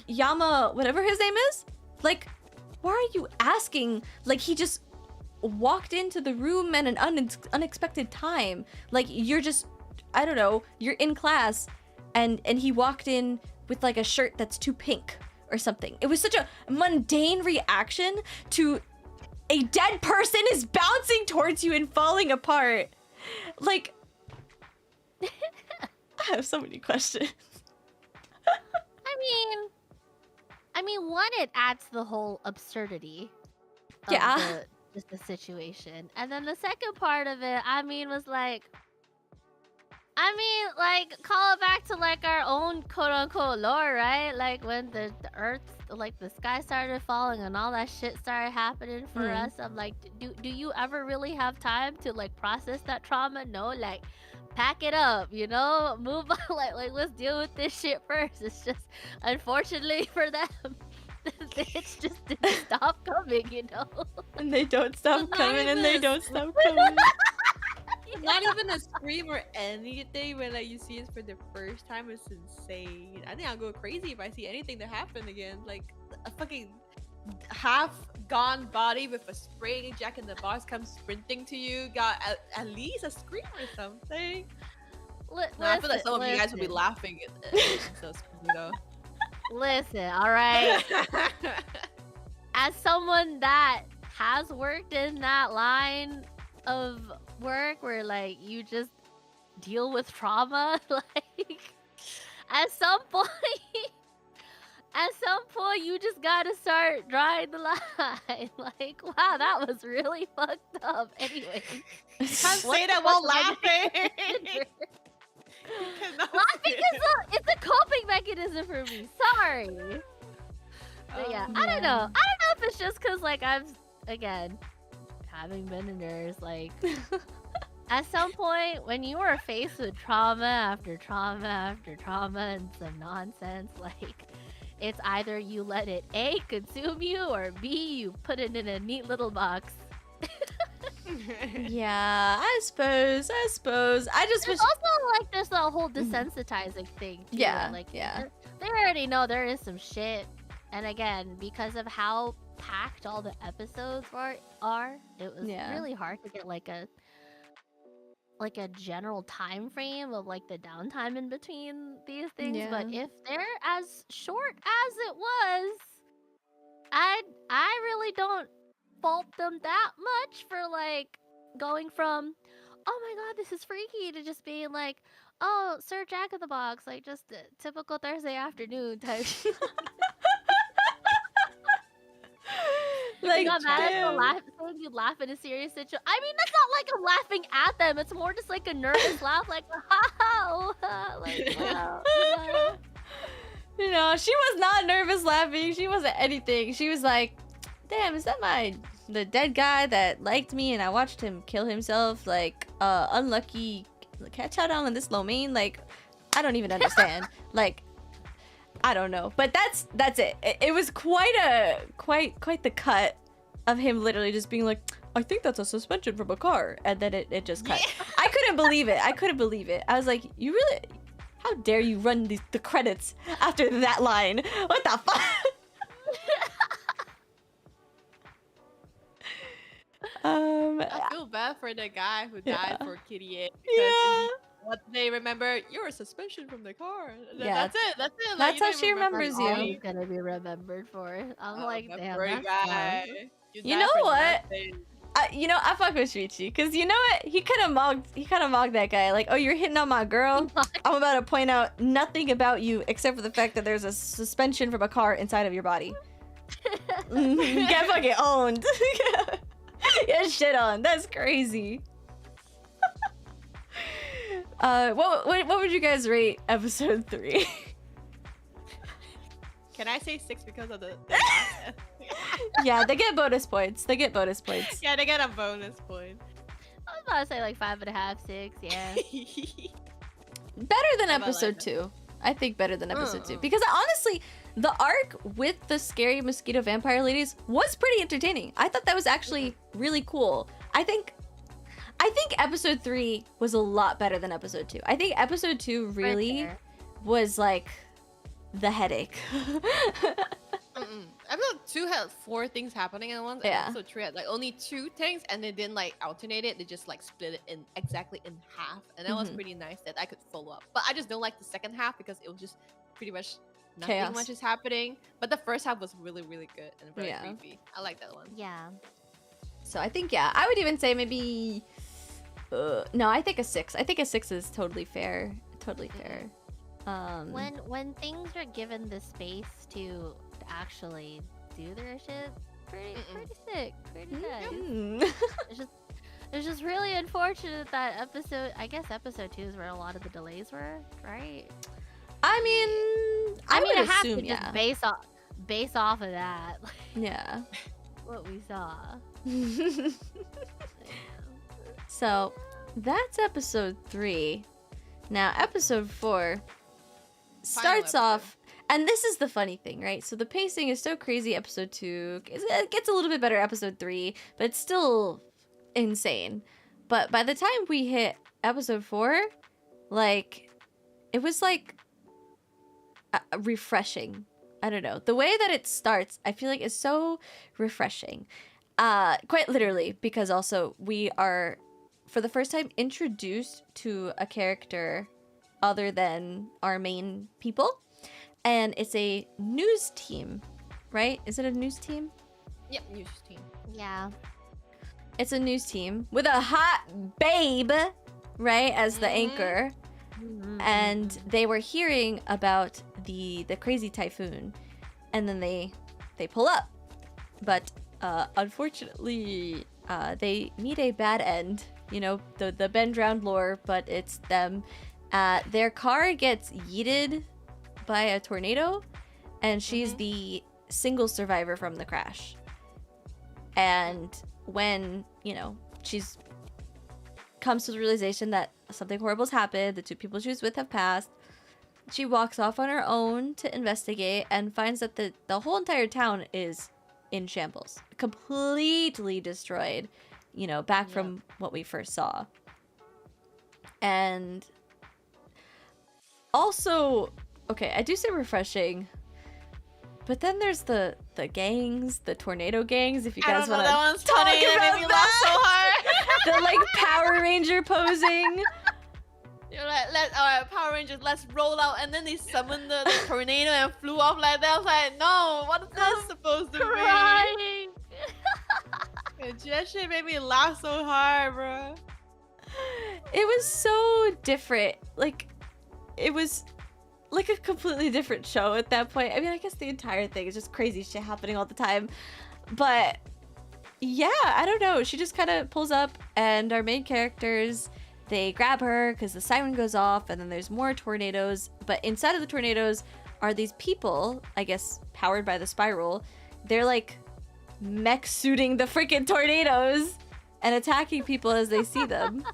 Yama, whatever his name is? Like, why are you asking? Like, he just walked into the room at an unexpected time. Like, you're just, I don't know, you're in class, and he walked in with, like, a shirt that's too pink or something. It was such a mundane reaction to a dead person is bouncing towards you and falling apart. Like, I have so many questions. I mean, one, it adds the whole absurdity of just the situation. And then the second part of it, was like, call it back to, like, our own quote-unquote lore, right? Like, when the earth, like, the sky started falling and all that shit started happening for us. I'm like, do you ever really have time to, like, process that trauma? No, like, pack it up, you know? Move on, like let's deal with this shit first. It's just, unfortunately for them, it's just didn't stop coming, you know? And they don't stop coming, and they don't stop coming. Not even a scream or anything when, like, you see it for the first time. It's insane. I think I'll go crazy if I see anything that happen again. Like, a fucking half-gone body with a spraying jack in the box comes sprinting to you. Got at least a scream or something. I feel like some of you guys will be laughing at so screaming, though. Listen, alright? As someone that has worked in that line of work where, like, you just deal with trauma, like, at some point you just gotta start drawing the line. Like, wow, that was really fucked up. Anyway, can't say that while laughing. Laughing is a coping mechanism for me. Sorry. But yeah, I don't know if it's just because, like, I'm, again, having been a nurse, like, at some point when you are faced with trauma after trauma after trauma and some nonsense, like, it's either you let it A, consume you, or B, you put it in a neat little box. Yeah, I suppose. I just There's also, like, there's the whole desensitizing thing too. Yeah, like, yeah. They already know there is some shit, and again, because of how packed all the episodes are, it was really hard to get like a general time frame of, like, the downtime in between these things. But if they're as short as it was, I really don't fault them that much for, like, going from, oh my god, this is freaky, to just being like, oh, Sir Jack in the Box, like, just a typical Thursday afternoon type. Like, you got mad at the laugh, saying you laugh in a serious situation. I mean, that's not like I'm laughing at them. It's more just like a nervous laugh, like, ha ha, like, wow. You know, she was not nervous laughing. She wasn't anything. She was like, damn, is that the dead guy that liked me and I watched him kill himself? Like, unlucky. Catch out on this lo mein? Like, I don't even understand. Like, I don't know, but that's it. It was quite the cut of him literally just being like, I think that's a suspension from a car, and then it just cut. I couldn't believe it. I was like, you really, How dare you run the credits after that line? What the fuck? I feel bad for the guy who died for Kitty A because Yeah. what they remember, you're a suspension from the car. Yeah. That's it. That's it. That's you how don't she even remember remembers That's you. all he's gonna be remembered for. I'm like, that damn, poor that's guy. tough. You know what? I fuck with Shuichi, cause you know what? He kind of mocked that guy. Like, oh, you're hitting on my girl. I'm about to point out nothing about you except for the fact that there's a suspension from a car inside of your body. You get fucking owned. Get shit on. That's crazy. What would you guys rate episode 3? Can I say 6 because of the Yeah, they get bonus points. They get bonus points. Yeah, they get a bonus point. I was about to say like 5.5, 6. Yeah. Better than How about episode Liza? 2. I think better than episode 2. Because honestly, the arc with the scary mosquito vampire ladies was pretty entertaining. I thought that was actually really cool. I think episode 3 was a lot better than episode 2. I think episode 2 really was like the headache. Episode 2 had 4 things happening at once. And Yeah. episode 3 had like only 2 things, and they didn't like alternate it. They just like split it in exactly in half, and that was pretty nice that I could follow up. But I just don't like the second half because it was just pretty much nothing Chaos. much is happening. But the first half was really really good and very Yeah. creepy. I like that one. Yeah. So I think, yeah, I would even say maybe... no, I think a 6. I think a 6 is totally fair. Totally fair. When things are given the space to actually do their shit, pretty sick, pretty nice. Mm. It's just really unfortunate that episode 2 is where a lot of the delays were, right? I mean, I would it has assume, to yeah. just base off of that, Yeah. what we saw. So, that's episode 3. Now, episode 4 starts off, and this is the funny thing, right? So the pacing is so crazy. Episode 2 it gets a little bit better. Episode 3, but it's still insane. But by the time we hit episode 4, like, it was like refreshing. I don't know. The way that it starts, I feel like is so refreshing. Quite literally, because also we are, for the first time, introduced to a character other than our main people. And it's a news team, right? Is it a news team? Yep, news team. Yeah. It's a news team with a hot babe, right, as the anchor. And they were hearing about the crazy typhoon. And then they pull up. But unfortunately, they meet a bad end. You know, the Ben drowned lore, but it's them. Their car gets yeeted by a tornado, and she's the single survivor from the crash. And when, you know, she's comes to the realization that something horrible's happened, the 2 people she was with have passed, she walks off on her own to investigate and finds that the whole entire town is in shambles, completely destroyed, you know, back from what we first saw. And also, okay, I do say refreshing, but then there's the gangs, the tornado gangs, if you guys want to talk about that. The like Power Ranger posing. You're like, alright, Power Rangers, let's roll out, and then they summoned the tornado and flew off like that. I was like, no, what is this supposed to be? That shit made me laugh so hard, bro. It was so different. Like, it was like a completely different show at that point. I mean, I guess the entire thing is just crazy shit happening all the time. But yeah, I don't know. She just kind of pulls up, and our main characters, they grab her because the siren goes off, and then there's more tornadoes. But inside of the tornadoes are these people, I guess, powered by the spiral. They're like mech suiting the freaking tornadoes and attacking people as they see them.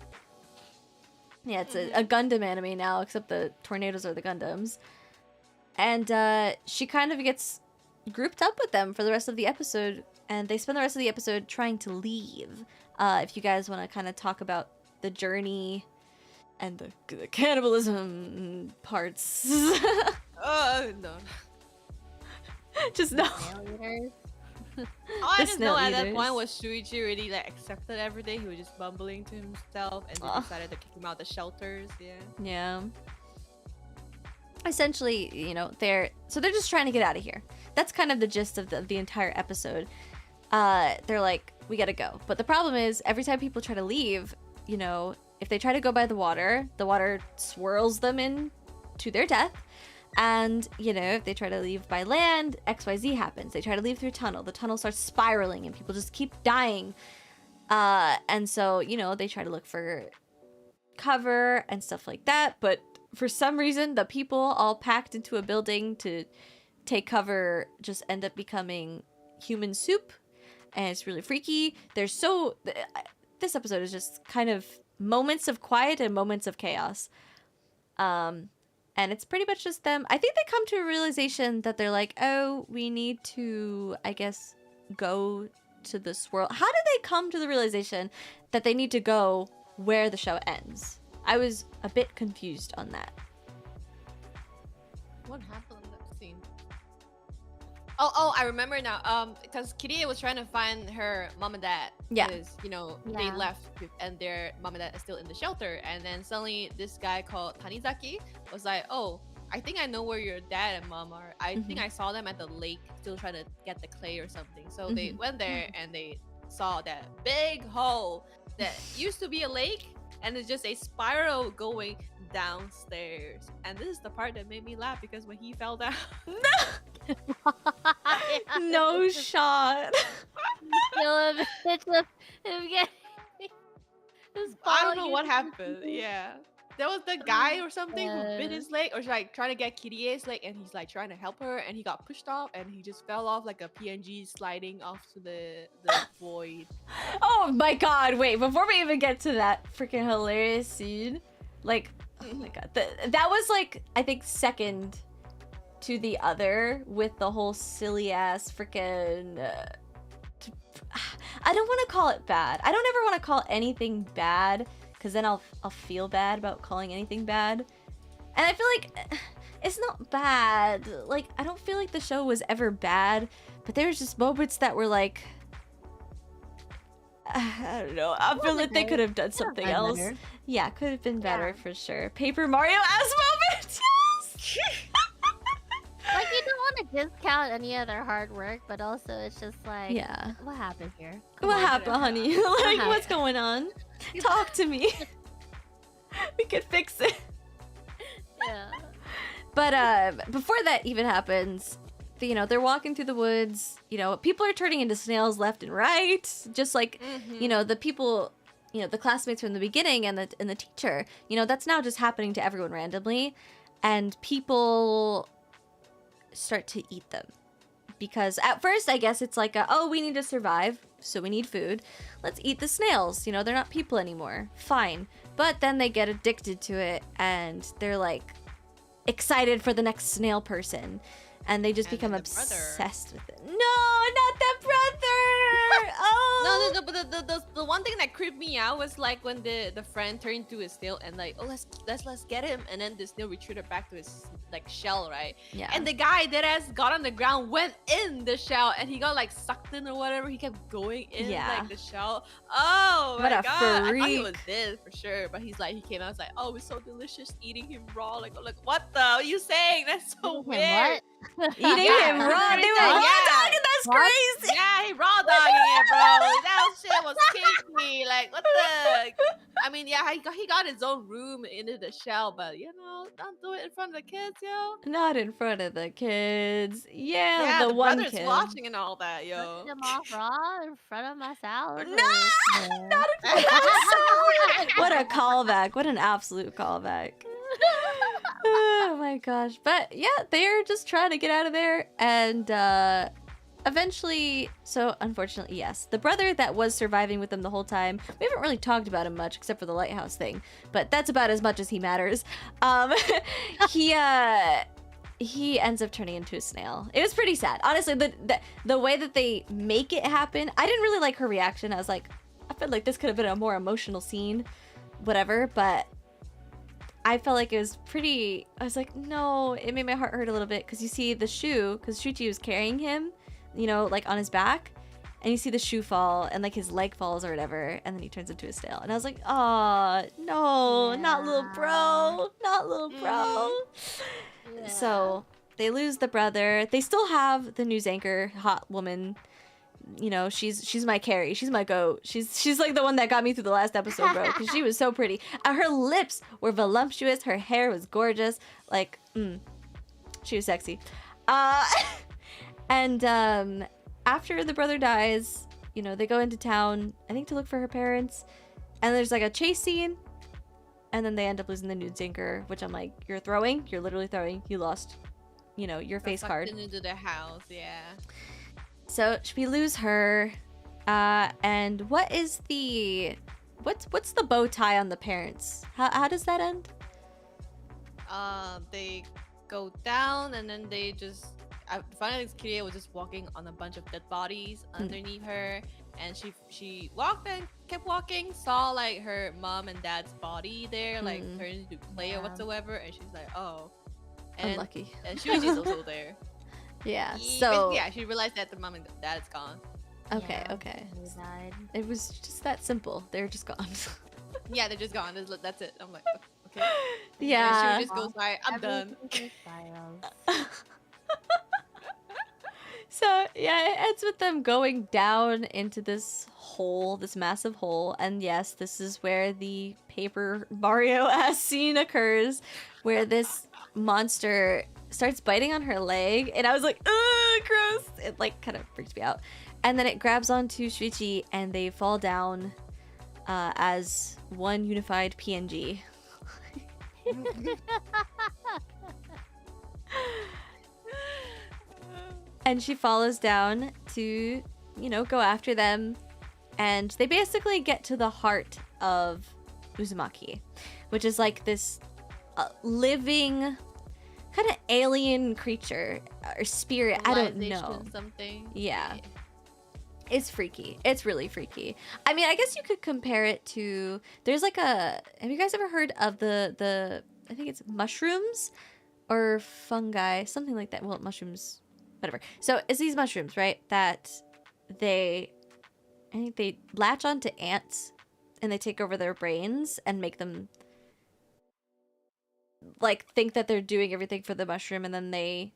Yeah, it's a Gundam anime now, except the tornadoes are the Gundams. And she kind of gets grouped up with them for the rest of the episode, and they spend the rest of the episode trying to leave. If you guys want to kind of talk about the journey and the cannibalism parts. No. Just no. Snail eaters. All I The just know snail at that eaters. point was Shuichi really like accepted everything. He was just bumbling to himself, and they decided to kick him out the shelters. Yeah. Yeah. Essentially, you know, they're just trying to get out of here. That's kind of the gist of the entire episode. They're like, we gotta go. But the problem is, every time people try to leave, you know, if they try to go by the water swirls them in to their death. And, you know, if they try to leave by land, XYZ happens. They try to leave through a tunnel. The tunnel starts spiraling and people just keep dying. And so, you know, they try to look for cover and stuff like that. But for some reason, the people all packed into a building to take cover just end up becoming human soup. And it's really freaky. This episode is just kind of moments of quiet and moments of chaos. And it's pretty much just them. I think they come to a realization that they're like, oh, we need to, I guess, go to the swirl. How did they come to the realization that they need to go where the show ends? I was a bit confused on that. What happened in that scene? Oh, I remember now. Because Kirie was trying to find her mom and dad. Yeah. Because, you know, they Yeah. left and their mom and dad is still in the shelter. And then suddenly this guy called Tanizaki was like, oh, I think I know where your dad and mom are. I think I saw them at the lake still trying to get the clay or something. So they went there and they saw that big hole that used to be a lake. And it's just a spiral going downstairs. And this is the part that made me laugh because when he fell down. No shot. Kill him. It's just him getting. I don't know what happened. Yeah. There was the guy or something who bit his leg or like trying to get Kirie's leg and he's like trying to help her and he got pushed off and he just fell off like a PNG sliding off to the void. Oh my god, wait, before we even get to that freaking hilarious scene, like, oh my god, that was like, I think second to the other with the whole silly ass freaking, I don't want to call it bad. I don't ever want to call anything bad because then I'll feel bad about calling anything bad. And I feel like it's not bad. Like, I don't feel like the show was ever bad, but there's just moments that were like, I don't know. I feel like they could have done something else. Better. Yeah, could have been better Yeah. for sure. Paper Mario ass moment. Yes. Like, you don't want to discount any of their hard work, but also it's just like, Yeah. what happened here? What happened, honey? Like, happened? what's going on? Talk to me. We could fix it. Yeah. But before that even happens, you know, they're walking through the woods. You know, people are turning into snails left and right, just like you know the people, you know, the classmates from the beginning and the teacher. You know, that's now just happening to everyone randomly, and people start to eat them because at first I guess it's like oh, we need to survive, so we need food. Let's eat the snails. You know, they're not people anymore. Fine. But then they get addicted to it and they're like excited for the next snail person. And they just become the brother. obsessed with it. No, not the brother! Oh! No, but the one thing that creeped me out was like when the friend turned into a snail and like, oh, let's get him, and then the snail retreated back to his like shell, right? Yeah. And the guy that has got on the ground went in the shell and he got like sucked in or whatever. He kept going in like the shell. Oh What my a god! I thought he freak. was dead for sure, but he came out was like, oh, it's so delicious eating him raw. Like what the? What are you saying? That's so Eating him weird. what? Eating Yeah, him raw, everything, dude. Raw yeah. dogging, that's What? crazy. Yeah, he raw dogging it, bro. That shit was kinky. Like, what the? I mean, yeah, he got his own room into the shell, but you know, don't do it in front of the kids, yo. Not in front of the kids. Yeah, Yeah, the one brother's kid. watching and all that, yo. Cooked them off raw in front of my salad. No! Not in front of the salad. What a callback. What an absolute callback. Oh my gosh. But yeah, they're just trying to get out of there. And eventually, so unfortunately, yes, the brother that was surviving with them the whole time, we haven't really talked about him much except for the lighthouse thing, but that's about as much as he matters. He ends up turning into a snail. It was pretty sad. Honestly, the way that they make it happen, I didn't really like her reaction. I was like, I felt like this could have been a more emotional scene, whatever, but I felt like it was pretty. I was like, no, it made my heart hurt a little bit because you see the shoe, because Shuichi was carrying him, you know, like on his back, and you see the shoe fall and like his leg falls or whatever, and then he turns into a snail. And I was like, oh, no, not little bro, not little bro. Yeah. So they lose the brother. They still have the news anchor, hot woman. You know, she's my carry. She's my goat. She's like the one that got me through the last episode, bro, because she was so pretty. Her lips were voluptuous. Her hair was gorgeous. Like, she was sexy. And after the brother dies, you know, they go into town, I think to look for her parents. And there's like a chase scene. And then they end up losing the news anchor, which I'm like, you're literally throwing. You lost, you know, your face card. Into the house, yeah. So we lose her, and what is what's the bow tie on the parents? How does that end? They go down and then they just finally Kiria was just walking on a bunch of dead bodies underneath her, and she walked and kept walking, saw like her mom and dad's body there, like turned into clay or whatsoever, and she's like, oh, and, unlucky. And Shuichi's also there. Yeah, so yeah, she realized that the mom and dad is gone. Okay, Yeah, okay. they died. It was just that simple. They're just gone. Yeah, they're just gone. That's it. I'm like, okay. Yeah. And she just goes like, I'm done. So yeah, it ends with them going down into this hole, this massive hole, and yes, this is where the Paper Mario-ass scene occurs, where this monster starts biting on her leg, and I was like, ugh, gross. It like kind of freaks me out. And then it grabs onto Shuichi, and they fall down as one unified PNG. And she follows down to, you know, go after them. And they basically get to the heart of Uzumaki, which is like this living kind of alien creature or spirit. I don't know. Something. Yeah. It's freaky. It's really freaky. I mean, I guess you could compare it to, there's like have you guys ever heard of the I think it's mushrooms or fungi, something like that. Well, mushrooms, whatever. So it's these mushrooms, right? That I think they latch onto ants and they take over their brains and make them like think that they're doing everything for the mushroom, and then they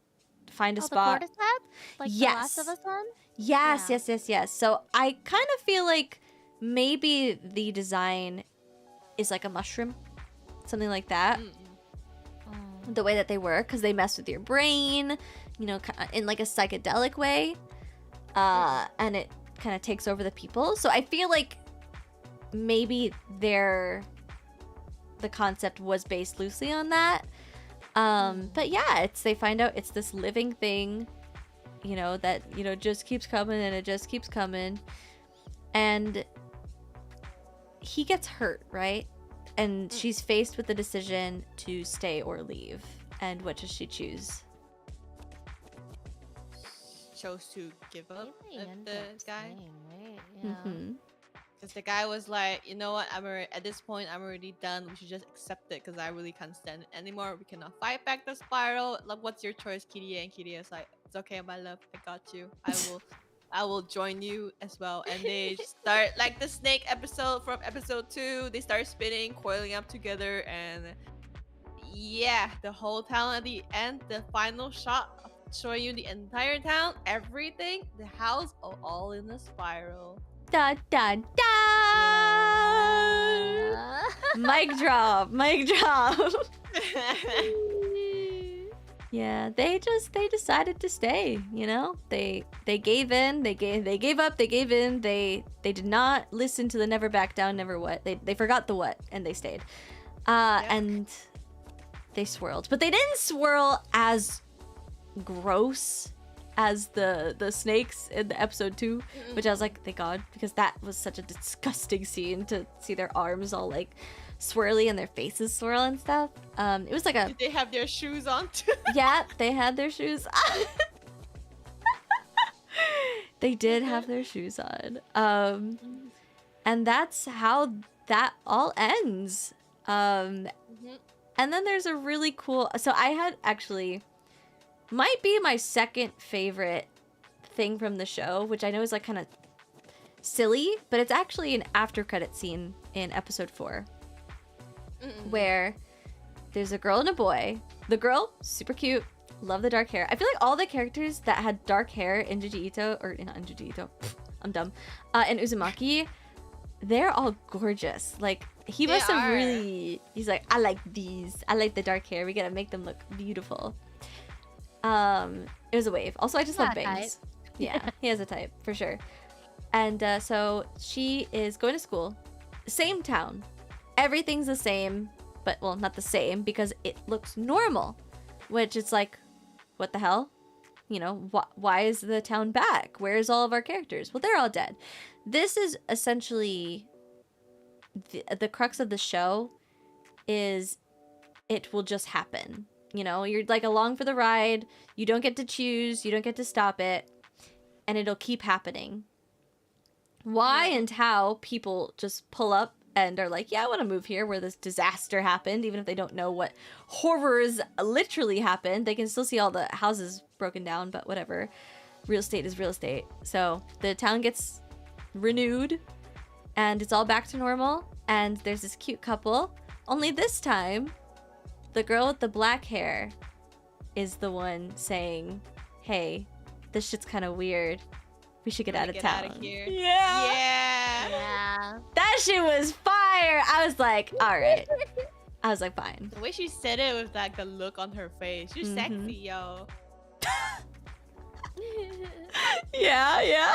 find a spot. The cordyceps? Like the Last of Us one? Yes, Yeah. yes. So I kind of feel like maybe the design is like a mushroom, something like that. The way that they work, because they mess with your brain, you know, in like a psychedelic way, and it kind of takes over the people. So I feel like maybe the concept was based loosely on that. But yeah, they find out it's this living thing, you know, that, you know, just keeps coming and it just keeps coming. And he gets hurt, right? And she's faced with the decision to stay or leave. And what does she choose? Chose to give up at the guy. Right? Yeah. Because the guy was like, you know what, at this point, I'm already done. We should just accept it because I really can't stand it anymore. We cannot fight back the spiral. Like, what's your choice, Kiria? And Kiria's like, it's okay, my love. I got you. I will join you as well. And they start, like the snake episode from episode 2, they start spinning, coiling up together. And yeah, the whole town at the end, the final shot showing you the entire town, everything, the house, all in a spiral. Da da da! Yeah. Mic drop, mic drop. Yeah, they decided to stay, you know? They gave in, they gave up, they gave in, they did not listen to the never back down, never what. They forgot the what and they stayed. And they swirled. But they didn't swirl as gross as the snakes in the episode 2, which I was like, thank God, because that was such a disgusting scene to see their arms all like swirly and their faces swirl and stuff. It was like Did they have their shoes on too? Yeah, they had their shoes on. They did have their shoes on. And that's how that all ends. And And then there's a really cool... So I had actually... Might be my second favorite thing from the show, which I know is like kind of silly, but it's actually an after credit scene in episode 4. Where there's a girl and a boy. The girl, super cute. Love the dark hair. I feel like all the characters that had dark hair in Junji Ito, or not in Junji Ito, I'm dumb, in Uzumaki, they're all gorgeous. Like, he must have really... He's like, I like these. I like the dark hair. We gotta make them look beautiful. It was a wave. Also, I just love bangs. Yeah, he has a type, for sure. And so she is going to school. Same town. Everything's the same, but, well, not the same, because it looks normal. Which it's like, what the hell? You know, why is the town back? Where's all of our characters? Well, they're all dead. This is essentially the crux of the show is it will just happen. You know, you're like along for the ride. You don't get to choose. You don't get to stop it. And it'll keep happening. Why and how people just pull up and are like, yeah, I want to move here where this disaster happened. Even if they don't know what horrors literally happened, they can still see all the houses broken down, but whatever. Real estate is real estate. So the town gets renewed and it's all back to normal. And there's this cute couple. Only this time, the girl with the black hair is the one saying, hey, this shit's kind of weird. We should get out of town. Out of here. Yeah. That shit was fire. I was like, all right. I was like, fine. The way she said it with that good look on her face. She's sexy, yo. Yeah.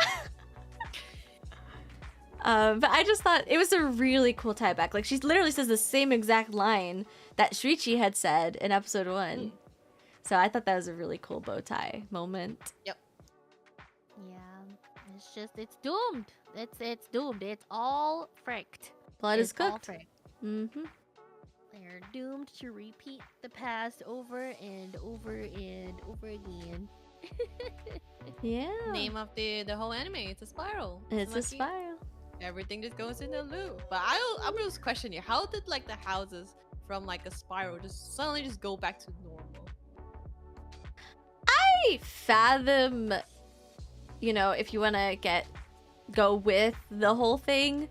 But I just thought it was a really cool tie back. Like, she literally says the same exact line that Shuichi had said in episode 1. So I thought that was a really cool bow tie moment. Yep. Yeah. It's doomed. It's doomed. It's all fricked. Blood is all cooked. fricked. Mm-hmm. They're doomed to repeat the past over and over and over again. Yeah. Name of the whole anime. It's a spiral. It's a spiral. Everything just goes in a loop. But I'm just questioning, how did like the houses from like a spiral just suddenly just go back to normal? I fathom, you know, if you want to go with the whole thing,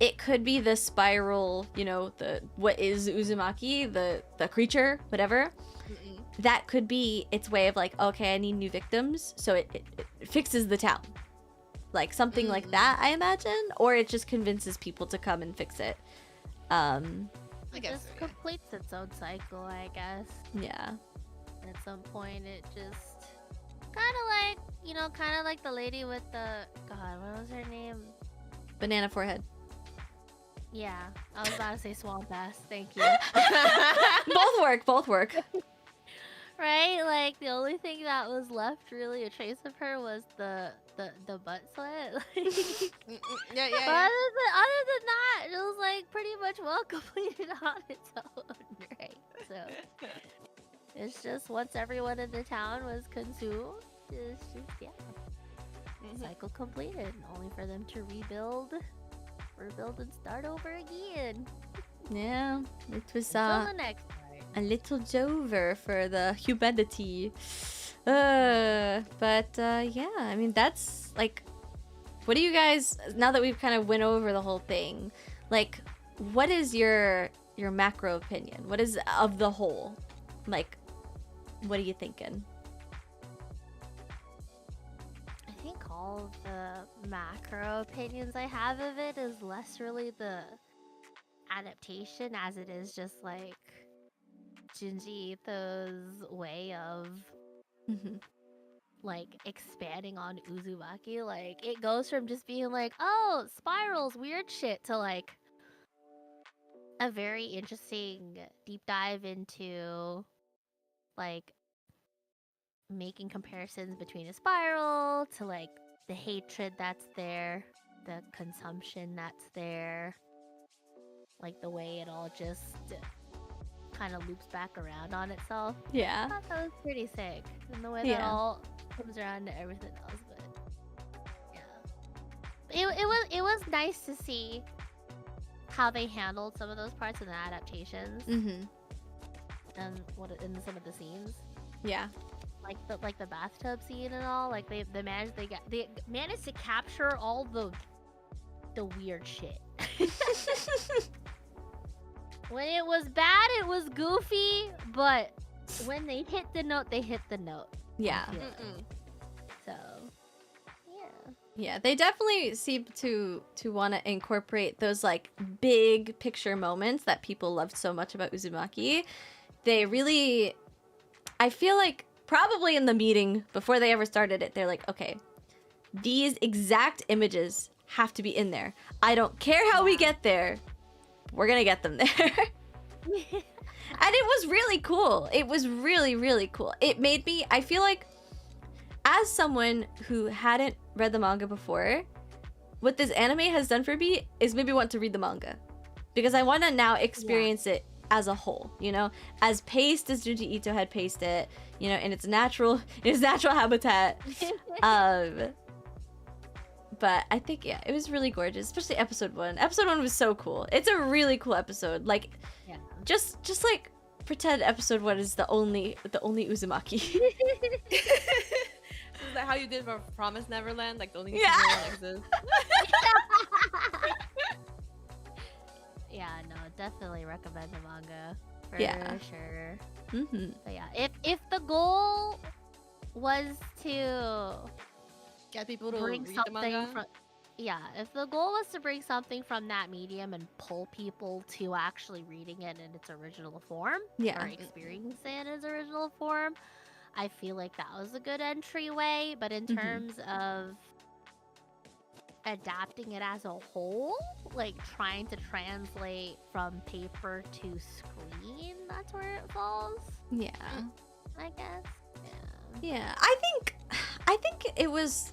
it could be the spiral, you know, what is Uzumaki, the creature, whatever. That could be its way of like, okay, I need new victims, so it fixes the town. Like something like that, I imagine, or it just convinces people to come and fix it. I It guess just so, yeah. completes its own cycle, I guess. Yeah. At some point, it just kind of like the lady with the what was her name? Banana forehead. Yeah, I was about to say swamp ass. Thank you. Both work. Right? Like the only thing that was left really a trace of her was the butt sweat. Yeah. But other than that, it was like pretty much well completed on its own, right? So it's just once everyone in the town was consumed, it's just cycle completed, only for them to rebuild and start over again. Yeah, it was Until the next part. a little Jover for the humanity. But yeah, I mean, that's like, what do you guys, now that we've kind of went over the whole thing, like, what is your macro opinion? What is of the whole? Like, what are you thinking? I think all of the macro opinions I have of it is less really the adaptation as it is just like Junji Ito's way of like expanding on Uzumaki. Like it goes from just being like, oh, spirals, weird shit, to like a very interesting deep dive into like making comparisons between a spiral to like the hatred that's there, the consumption that's there, like the way it all just kind of loops back around on itself. Yeah. I thought that was pretty sick, and the way that Yeah. all comes around to everything else. But yeah, it was nice to see how they handled some of those parts in the adaptations. and what in some of the scenes. Yeah. Like the bathtub scene and all. Like they managed to capture all the weird shit. When it was bad, it was goofy, but when they hit the note, they hit the note. Yeah. So, yeah. Yeah, they definitely seem to want to incorporate those like big picture moments that people loved so much about Uzumaki. They really, I feel like probably in the meeting before they ever started it, they're like, okay, these exact images have to be in there. I don't care how we get there. We're gonna get them there. And it was really cool. It was really, really cool. It made me, I feel like, as someone who hadn't read the manga before, what this anime has done for me is maybe want to read the manga. Because I want to now experience it as a whole, you know? As paced as Junji Ito had paced it, you know, in its natural habitat. But I think, yeah, it was really gorgeous, especially episode 1. Episode 1 was so cool. It's a really cool episode. Like, just like pretend episode 1 is the only Uzumaki. Is that how you did for Promise Neverland? Like the only Yeah. one exists? Yeah, no, definitely recommend the manga for sure. But yeah, if the goal was to Get people to bring read the something manga? from if the goal was to bring something from that medium and pull people to actually reading it in its original form or experiencing it in its original form, I feel like that was a good entryway. But in terms of adapting it as a whole, like trying to translate from paper to screen, that's where it falls. Yeah. I guess. Yeah. I think it was,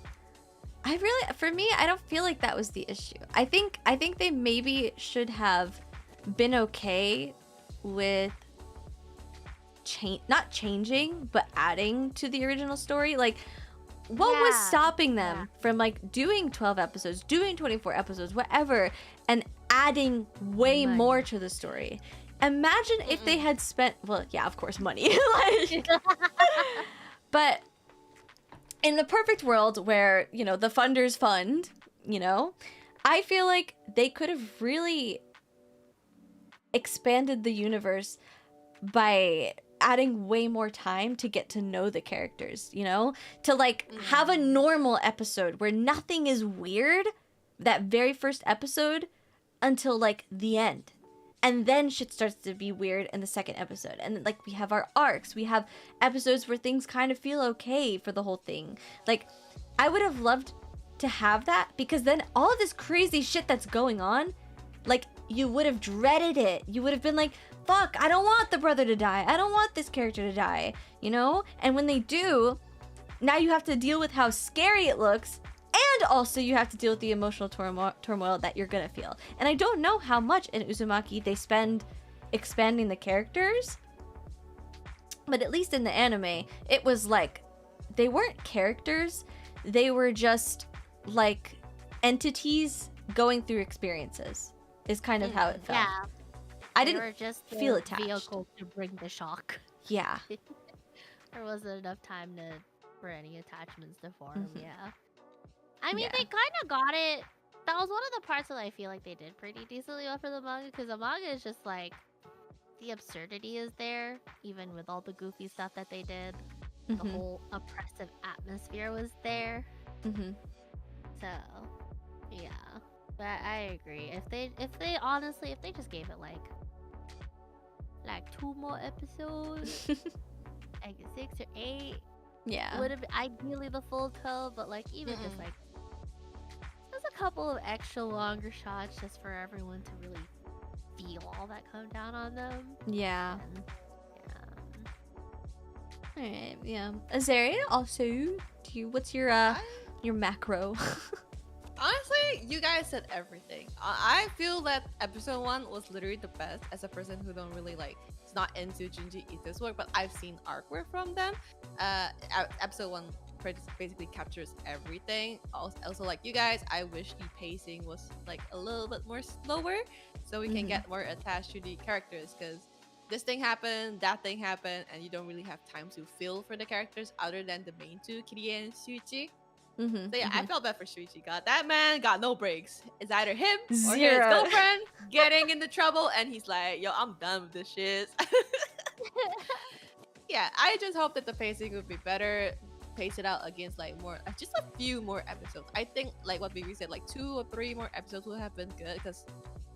for me, I don't feel like that was the issue. I think they maybe should have been okay with not changing, but adding to the original story. Like, what was stopping them from like doing 12 episodes, doing 24 episodes, whatever, and adding way more to the story? Imagine if they had spent, well, yeah, of course, money. Like, but in the perfect world where, you know, the funders fund, you know, I feel like they could have really expanded the universe by adding way more time to get to know the characters, you know? To like have a normal episode where nothing is weird, that very first episode, until like the end. And then shit starts to be weird in the second episode. And like we have our arcs. We have episodes where things kind of feel okay for the whole thing. Like, I would have loved to have that, because then all of this crazy shit that's going on, like, you would have dreaded it. You would have been like, fuck, I don't want the brother to die. I don't want this character to die, you know? And when they do, now you have to deal with how scary it looks, and also you have to deal with the emotional turmoil that you're gonna feel. And I don't know how much in Uzumaki they spend expanding the characters, but at least in the anime, it was like, they weren't characters, they were just like entities going through experiences, is kind of how it felt. Yeah. I They didn't were just feel the attached. vehicle to bring the shock. Yeah. There wasn't enough time for any attachments to form. Mhm. Yeah. I mean, Yeah. they kind of got it. That was one of the parts that I feel like they did pretty decently well for the manga, because the manga is just like, the absurdity is there, even with all the goofy stuff that they did. The whole oppressive atmosphere was there. So, yeah. But I agree. If they honestly, if they just gave it like 2 more episodes, like 6 or 8, Yeah. would have been ideally the full 12, but like even just like there's a couple of extra longer shots just for everyone to really feel all that come down on them. Yeah. And, Alright, yeah. Azaria, also, what's your macro? Honestly, you guys said everything. I feel that episode 1 was literally the best, as a person who don't really like, is not into Junji Ito's work, but I've seen artwork from them. Episode 1 basically captures everything. Also, like you guys, I wish the pacing was like a little bit more slower, so we can get more attached to the characters, because this thing happened, that thing happened, and you don't really have time to feel for the characters other than the main two, Kirie and Shuichi. So yeah, I felt bad for Shuichi. God, that man got no breaks. It's either him or his Zero. girlfriend getting into trouble, and he's like, yo, I'm done with this shit. Yeah, I just hope that the pacing would be better. Pace it out against like more, just a few more episodes. I think like what we said, like 2 or 3 more episodes would have been good, because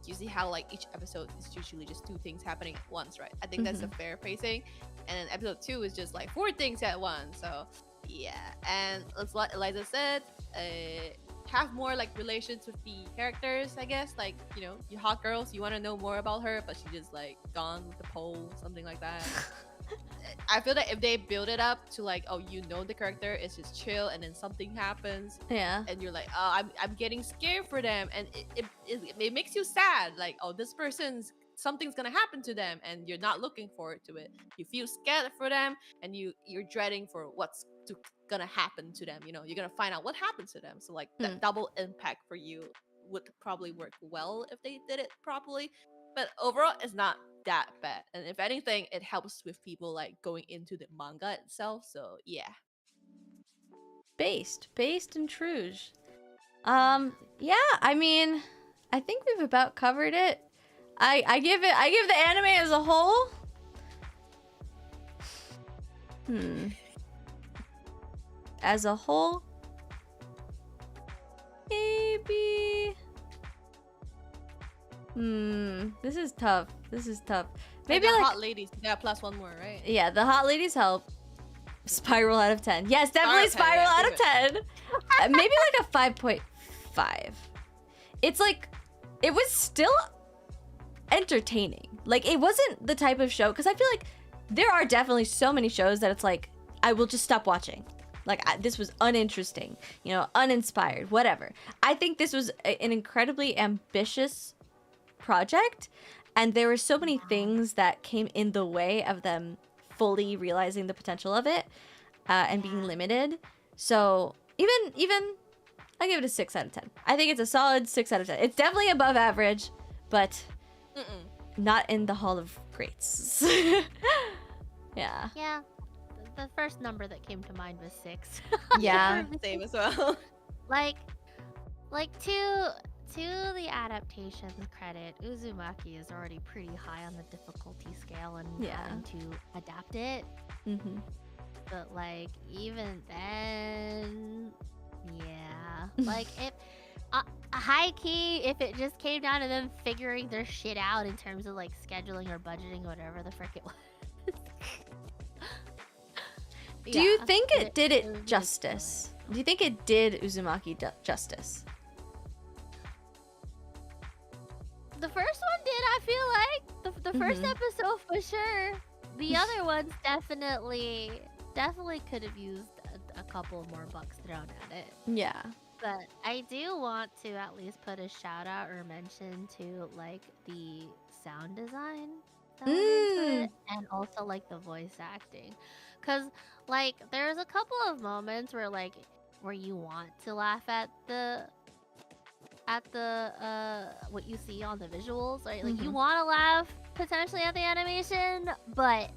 you see how like each episode is usually just 2 things happening at once, right? I think that's a fair pacing. And then episode 2 is just like 4 things at once. So yeah, and it's what Elyza said, have more like relations with the characters, I guess. Like, you know, you hot girls, you want to know more about her, but she just like gone with the pole, something like that. I feel that if they build it up to like, oh, you know the character is just chill, and then something happens, and you're like, oh, I'm getting scared for them, and it makes you sad, like, oh, this person's, something's gonna happen to them, and you're not looking forward to it. You feel scared for them, and you're dreading for what's gonna happen to them. You know, you're gonna find out what happened to them. So like that double impact for you would probably work well if they did it properly. But overall, it's not that bad, and if anything, it helps with people like going into the manga itself. So yeah, based and Truge. Yeah, I mean, I think we've about covered it. I give the anime as a whole, as a whole, maybe. This is tough. Maybe like like hot ladies. Yeah, plus 1 more, right? Yeah, the hot ladies help. Spiral out of 10. Yes, definitely spiral out of 10. Maybe like a 5.5. It's like, it was still entertaining. Like, it wasn't the type of show, because I feel like there are definitely so many shows that it's like, I will just stop watching. Like, this was uninteresting, you know, uninspired, whatever. I think this was an incredibly ambitious project, and there were so many things that came in the way of them fully realizing the potential of it, and being limited. So even I give it a 6 out of 10. I think it's a solid 6 out of 10. It's definitely above average, but not in the Hall of Greats. Yeah. Yeah. The first number that came to mind was 6. Yeah. Same as well. Like to the adaptation's credit, Uzumaki is already pretty high on the difficulty scale and having to adapt it. But like, even then, yeah. Like, if high key, if it just came down to them figuring their shit out in terms of like scheduling or budgeting, whatever the frick it was. Do you think it did it justice? Do you think it did Uzumaki justice? The first one did, I feel like. The first episode for sure. The other ones definitely could have used a couple more bucks thrown at it. Yeah. But I do want to at least put a shout out or mention to like the sound design that went into it, and also like the voice acting. Cause like there's a couple of moments where you want to laugh at the what you see on the visuals, right? Like you want to laugh potentially at the animation, but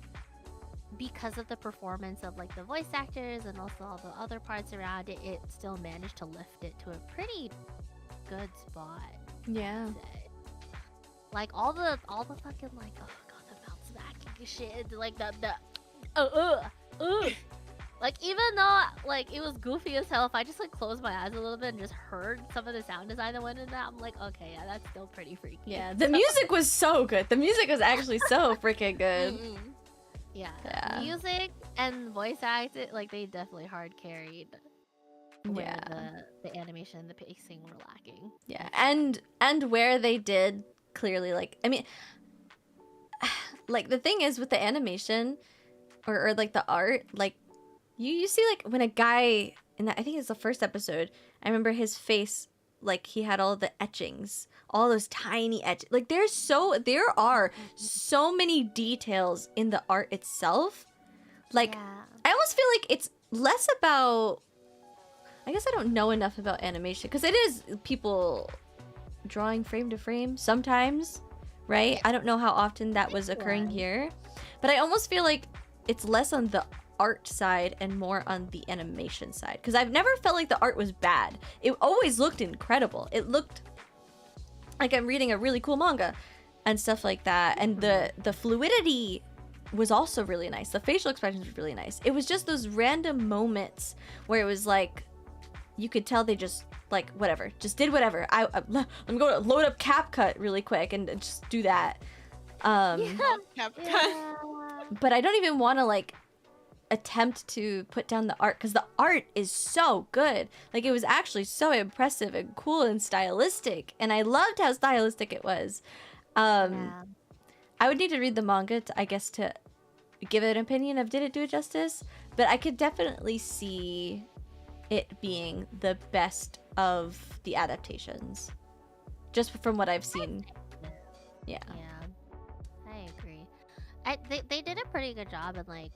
because of the performance of like the voice actors and also all the other parts around it, it still managed to lift it to a pretty good spot. Yeah. Like all the fucking like, oh god, the mouth smacking shit, like the like, even though like it was goofy as hell, if I just like closed my eyes a little bit and just heard some of the sound design that went in that, I'm like, okay, yeah, that's still pretty freaky. Yeah, the music was so good. The music was actually so freaking good. Yeah, music and voice acting, like they definitely hard carried where the animation and the pacing were lacking. Yeah, and where they did clearly, like, I mean, like the thing is with the animation or like the art, like you see like when a guy in that, I think it's the first episode, I remember his face, like he had all the etchings, all those tiny etchings. Like there are so many details in the art itself. Like I almost feel like it's less about, I guess I don't know enough about animation because it is people drawing frame to frame sometimes, right? Yeah. I don't know how often that was occurring here, but I almost feel like it's less on the art side and more on the animation side, because I've never felt like the art was bad. It always looked incredible. It looked like I'm reading a really cool manga and stuff like that, and the fluidity was also really nice. The facial expressions were really nice. It was just those random moments where it was like you could tell they just like whatever, just did whatever. I'm going to load up CapCut really quick and just do that. CapCut. But I don't even want to like attempt to put down the art, because the art is so good. Like, it was actually so impressive and cool and stylistic, and I loved how stylistic it was. I would need to read the manga to, I guess, to give it an opinion of did it do it justice, but I could definitely see it being the best of the adaptations, just from what I've seen. Yeah, I agree. They did a pretty good job in like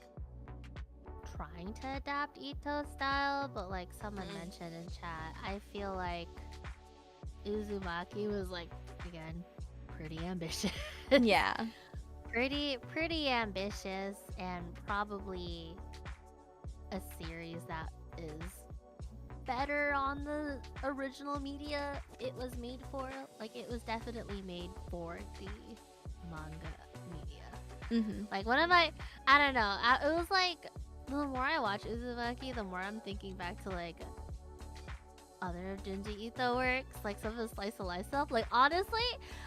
trying to adapt Ito's style, but like someone mentioned in chat, I feel like Uzumaki was like, again, pretty ambitious. yeah. pretty ambitious, and probably a series that is better on the original media it was made for. Like, it was definitely made for the manga media. Like, one of my, I don't know, it was like, the more I watch Uzumaki, the more I'm thinking back to like other Junji Ito works, like some of the slice of life stuff. Like, honestly,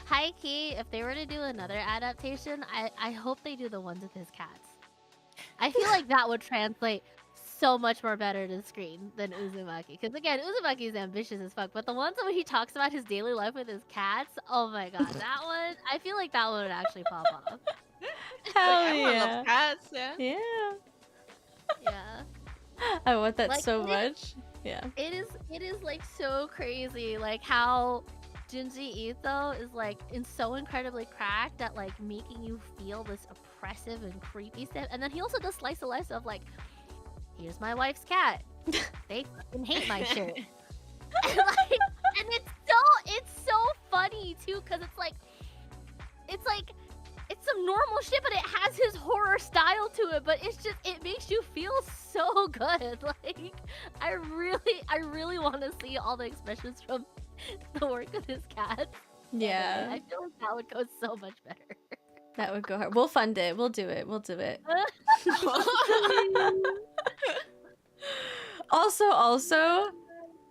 high key, if they were to do another adaptation, I hope they do the ones with his cats. I feel like that would translate so much more better to the screen than Uzumaki. Because again, Uzumaki is ambitious as fuck, but the ones when he talks about his daily life with his cats, oh my god, that one, I feel like that one would actually pop off. Hell Like, everyone yeah. loves cats, yeah. Yeah. Yeah. I want that Like, so much. Yeah. It is like so crazy, like how Junji Ito is like so incredibly cracked at like making you feel this oppressive and creepy stuff, and then he also does slice of life stuff like, here's my wife's cat, they fucking hate my shit. and it's so funny too, because it's like it's some normal shit, but it has his horror style to it, but it's just, it makes you feel so good. Like, I really want to see all the expressions from the work of his cat. Yeah. I feel like that would go so much better. That would go hard. We'll fund it. We'll do it. We'll do it. Also,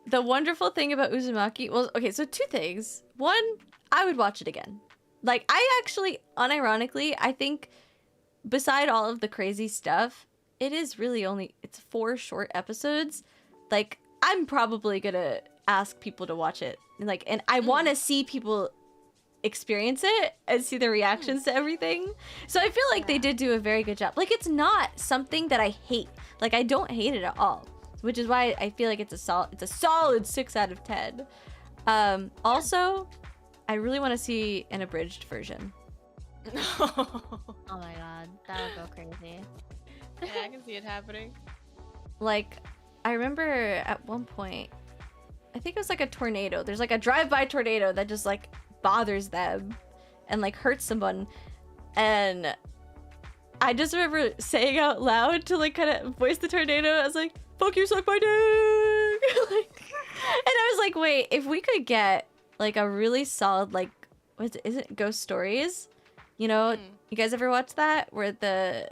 the wonderful thing about Uzumaki, well, okay, so two things. One, I would watch it again. Like, I actually, unironically, I think beside all of the crazy stuff, it is really only, it's 4 short episodes. Like, I'm probably gonna ask people to watch it. Like, and I want to see people experience it and see the reactions to everything. So I feel like they did do a very good job. Like, it's not something that I hate. Like, I don't hate it at all, which is why I feel like it's a solid 6 out of 10. Also, I really want to see an abridged version. Oh my god, that would go crazy. Yeah, I can see it happening. Like, I remember at one point, I think it was like a tornado. There's like a drive-by tornado that just like bothers them and like hurts someone. And I just remember saying out loud to like kind of voice the tornado, I was like, fuck you, suck my dick! Like, and I was like, wait, if we could get like a really solid, like, is it Ghost Stories? You know, you guys ever watch that? Where the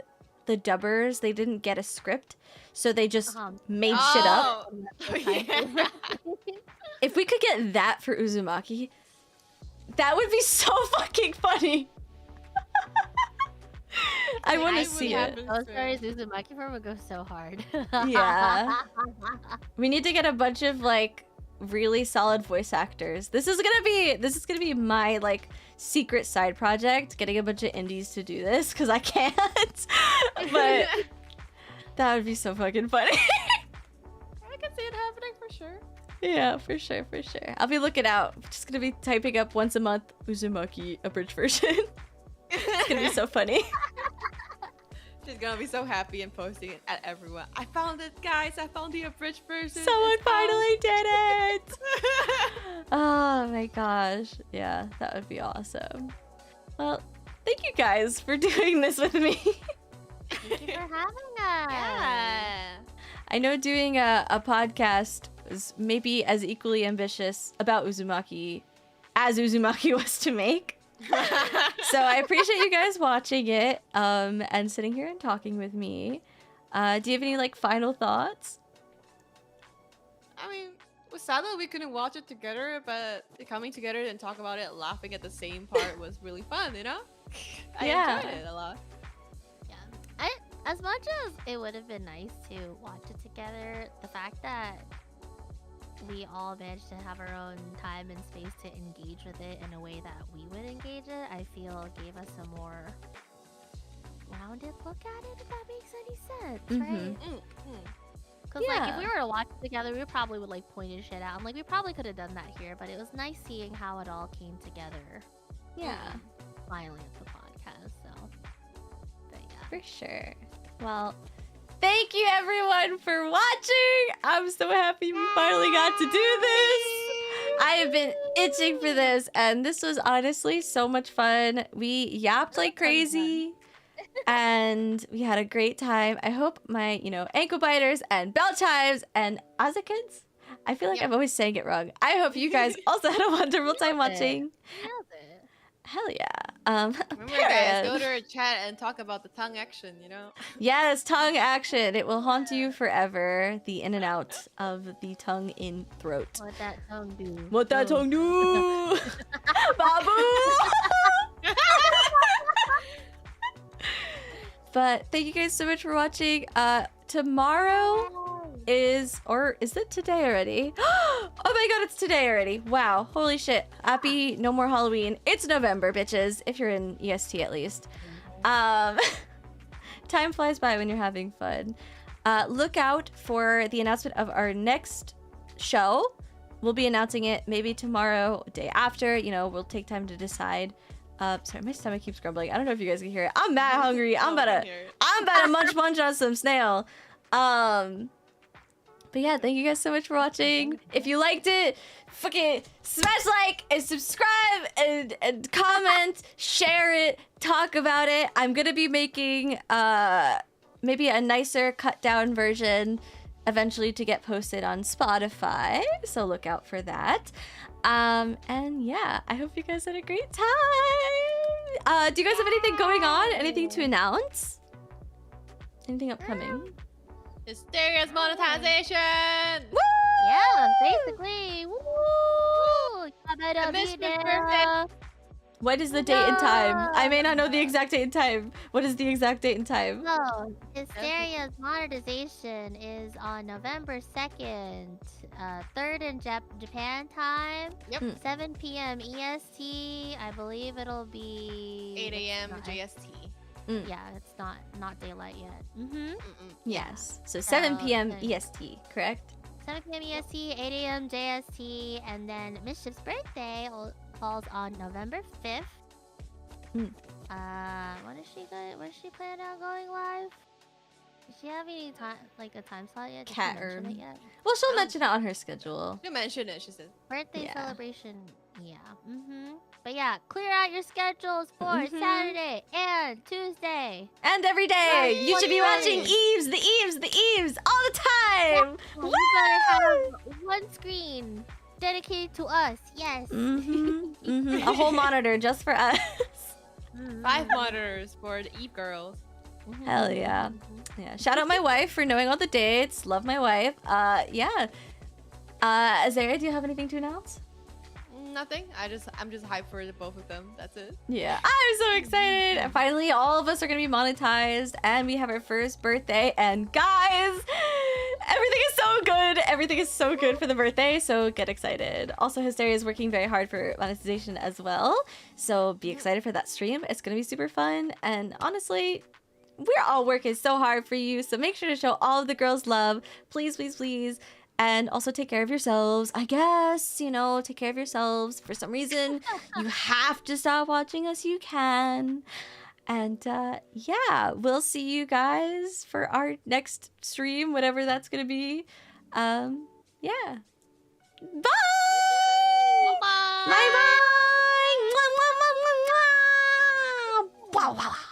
dubbers, they didn't get a script, so they just made shit up. Yeah. If we could get that for Uzumaki, that would be so fucking funny. I want to see it. Ghost Stories Uzumaki form would go so hard. Yeah. We need to get a bunch of like really solid voice actors. This is gonna be my like secret side project, getting a bunch of indies to do this, because I can't. But that would be so fucking funny. I can see it happening for sure. Yeah, for sure. I'll be looking out. I'm just gonna be typing up once a month Uzumaki abridged version. It's gonna be so funny. She's gonna be so happy and posting it at everyone. I found it, guys. I found the abridged version. Someone finally did it. Oh my gosh. Yeah, that would be awesome. Well, thank you guys for doing this with me. Thank you for having us. Yeah. I know doing a podcast is maybe as equally ambitious about Uzumaki as Uzumaki was to make. So I appreciate you guys watching it and sitting here and talking with me. Do you have any like final thoughts? I mean, it was sad that we couldn't watch it together, but coming together and talk about it, laughing at the same part was really fun, you know? I enjoyed it a lot. Yeah. As much as it would have been nice to watch it together, the fact that we all managed to have our own time and space to engage with it in a way that we would engage it, I feel gave us a more rounded look at it, if that makes any sense, right? Because like if we were to watch it together, we probably would like point shit out, and like we probably could have done that here, but it was nice seeing how it all came together. Yeah. Finally at the podcast, so. But yeah. For sure. Well, thank you everyone for watching. I'm so happy we finally got to do this. I have been itching for this, and this was honestly so much fun. We yapped like crazy, and we had a great time. I hope my, ankle biters and bell chimes and Azakins, I feel like I'm always saying it wrong. I hope you guys also had a wonderful time watching. Nailed it. Hell yeah. Remember, guys, go to our chat and talk about the tongue action, you know? Yes, tongue action. It will haunt you forever. The in and out of the tongue in throat. What that tongue do? What that tongue do? Babu! But thank you guys so much for watching. Tomorrow is it today already? Oh my god, it's today already. Wow, holy shit. Happy no more Halloween. It's November, bitches, if you're in EST at least. Time flies by when you're having fun. Look out for the announcement of our next show. We'll be announcing it maybe tomorrow, day after. We'll take time to decide. Sorry, my stomach keeps grumbling. I don't know if you guys can hear it. I'm mad hungry. I'm about to munch on some snail. But yeah, thank you guys so much for watching. If you liked it, fucking smash like and subscribe and comment, share it, talk about it. I'm gonna be making maybe a nicer cut down version eventually to get posted on Spotify, so look out for that. And yeah, I hope you guys had a great time. Do you guys have anything going on? Anything to announce? Anything upcoming? Hysteria's monetization! Woo! Yeah, basically. Woo! I missed my birthday. What is the date and time? I may not know the exact date and time. What is the exact date and time? So, Hysteria's monetization is on November 2nd, 3rd in Japan time. Yep. 7 p.m. EST. I believe it'll be 8 a.m. JST. Yeah, it's not daylight yet. Yes. So 7 p.m. then- EST, correct? 7 p.m. EST, 8 a.m. JST, and then Mischief's birthday falls on November 5th. When is she planning on going live? Does she have any time, like a time slot yet? Did she mention it yet? Well, she'll mention it on her schedule. You mentioned it, she said. Birthday Yeah. celebration, yeah. But yeah, clear out your schedules for Saturday and Tuesday. And every day, you should be watching EVE's, the EVE's all the time. Well, you better have one screen dedicated to us. Yes. A whole monitor just for us. 5 monitors for the EVE girls. Hell yeah. Yeah. Shout out my wife for knowing all the dates. Love my wife. Yeah. Azera, do you have anything to announce? Nothing. I'm just hyped for the both of them. That's it. Yeah, I'm so excited. And finally, all of us are gonna be monetized, and we have our first birthday. And guys, everything is so good. Everything is so good for the birthday. So get excited. Also, Hysteria is working very hard for monetization as well. So be excited for that stream. It's gonna be super fun. And honestly, we're all working so hard for you. So make sure to show all of the girls love. Please, please, please. And also take care of yourselves, I guess, take care of yourselves. For some reason, you have to stop watching us, you can. And yeah, we'll see you guys for our next stream, whatever that's gonna be. Yeah. Bye! Bye! Bye-bye! Mwah, mwah, mwah, mwah, mwah! Wow, wow, wow.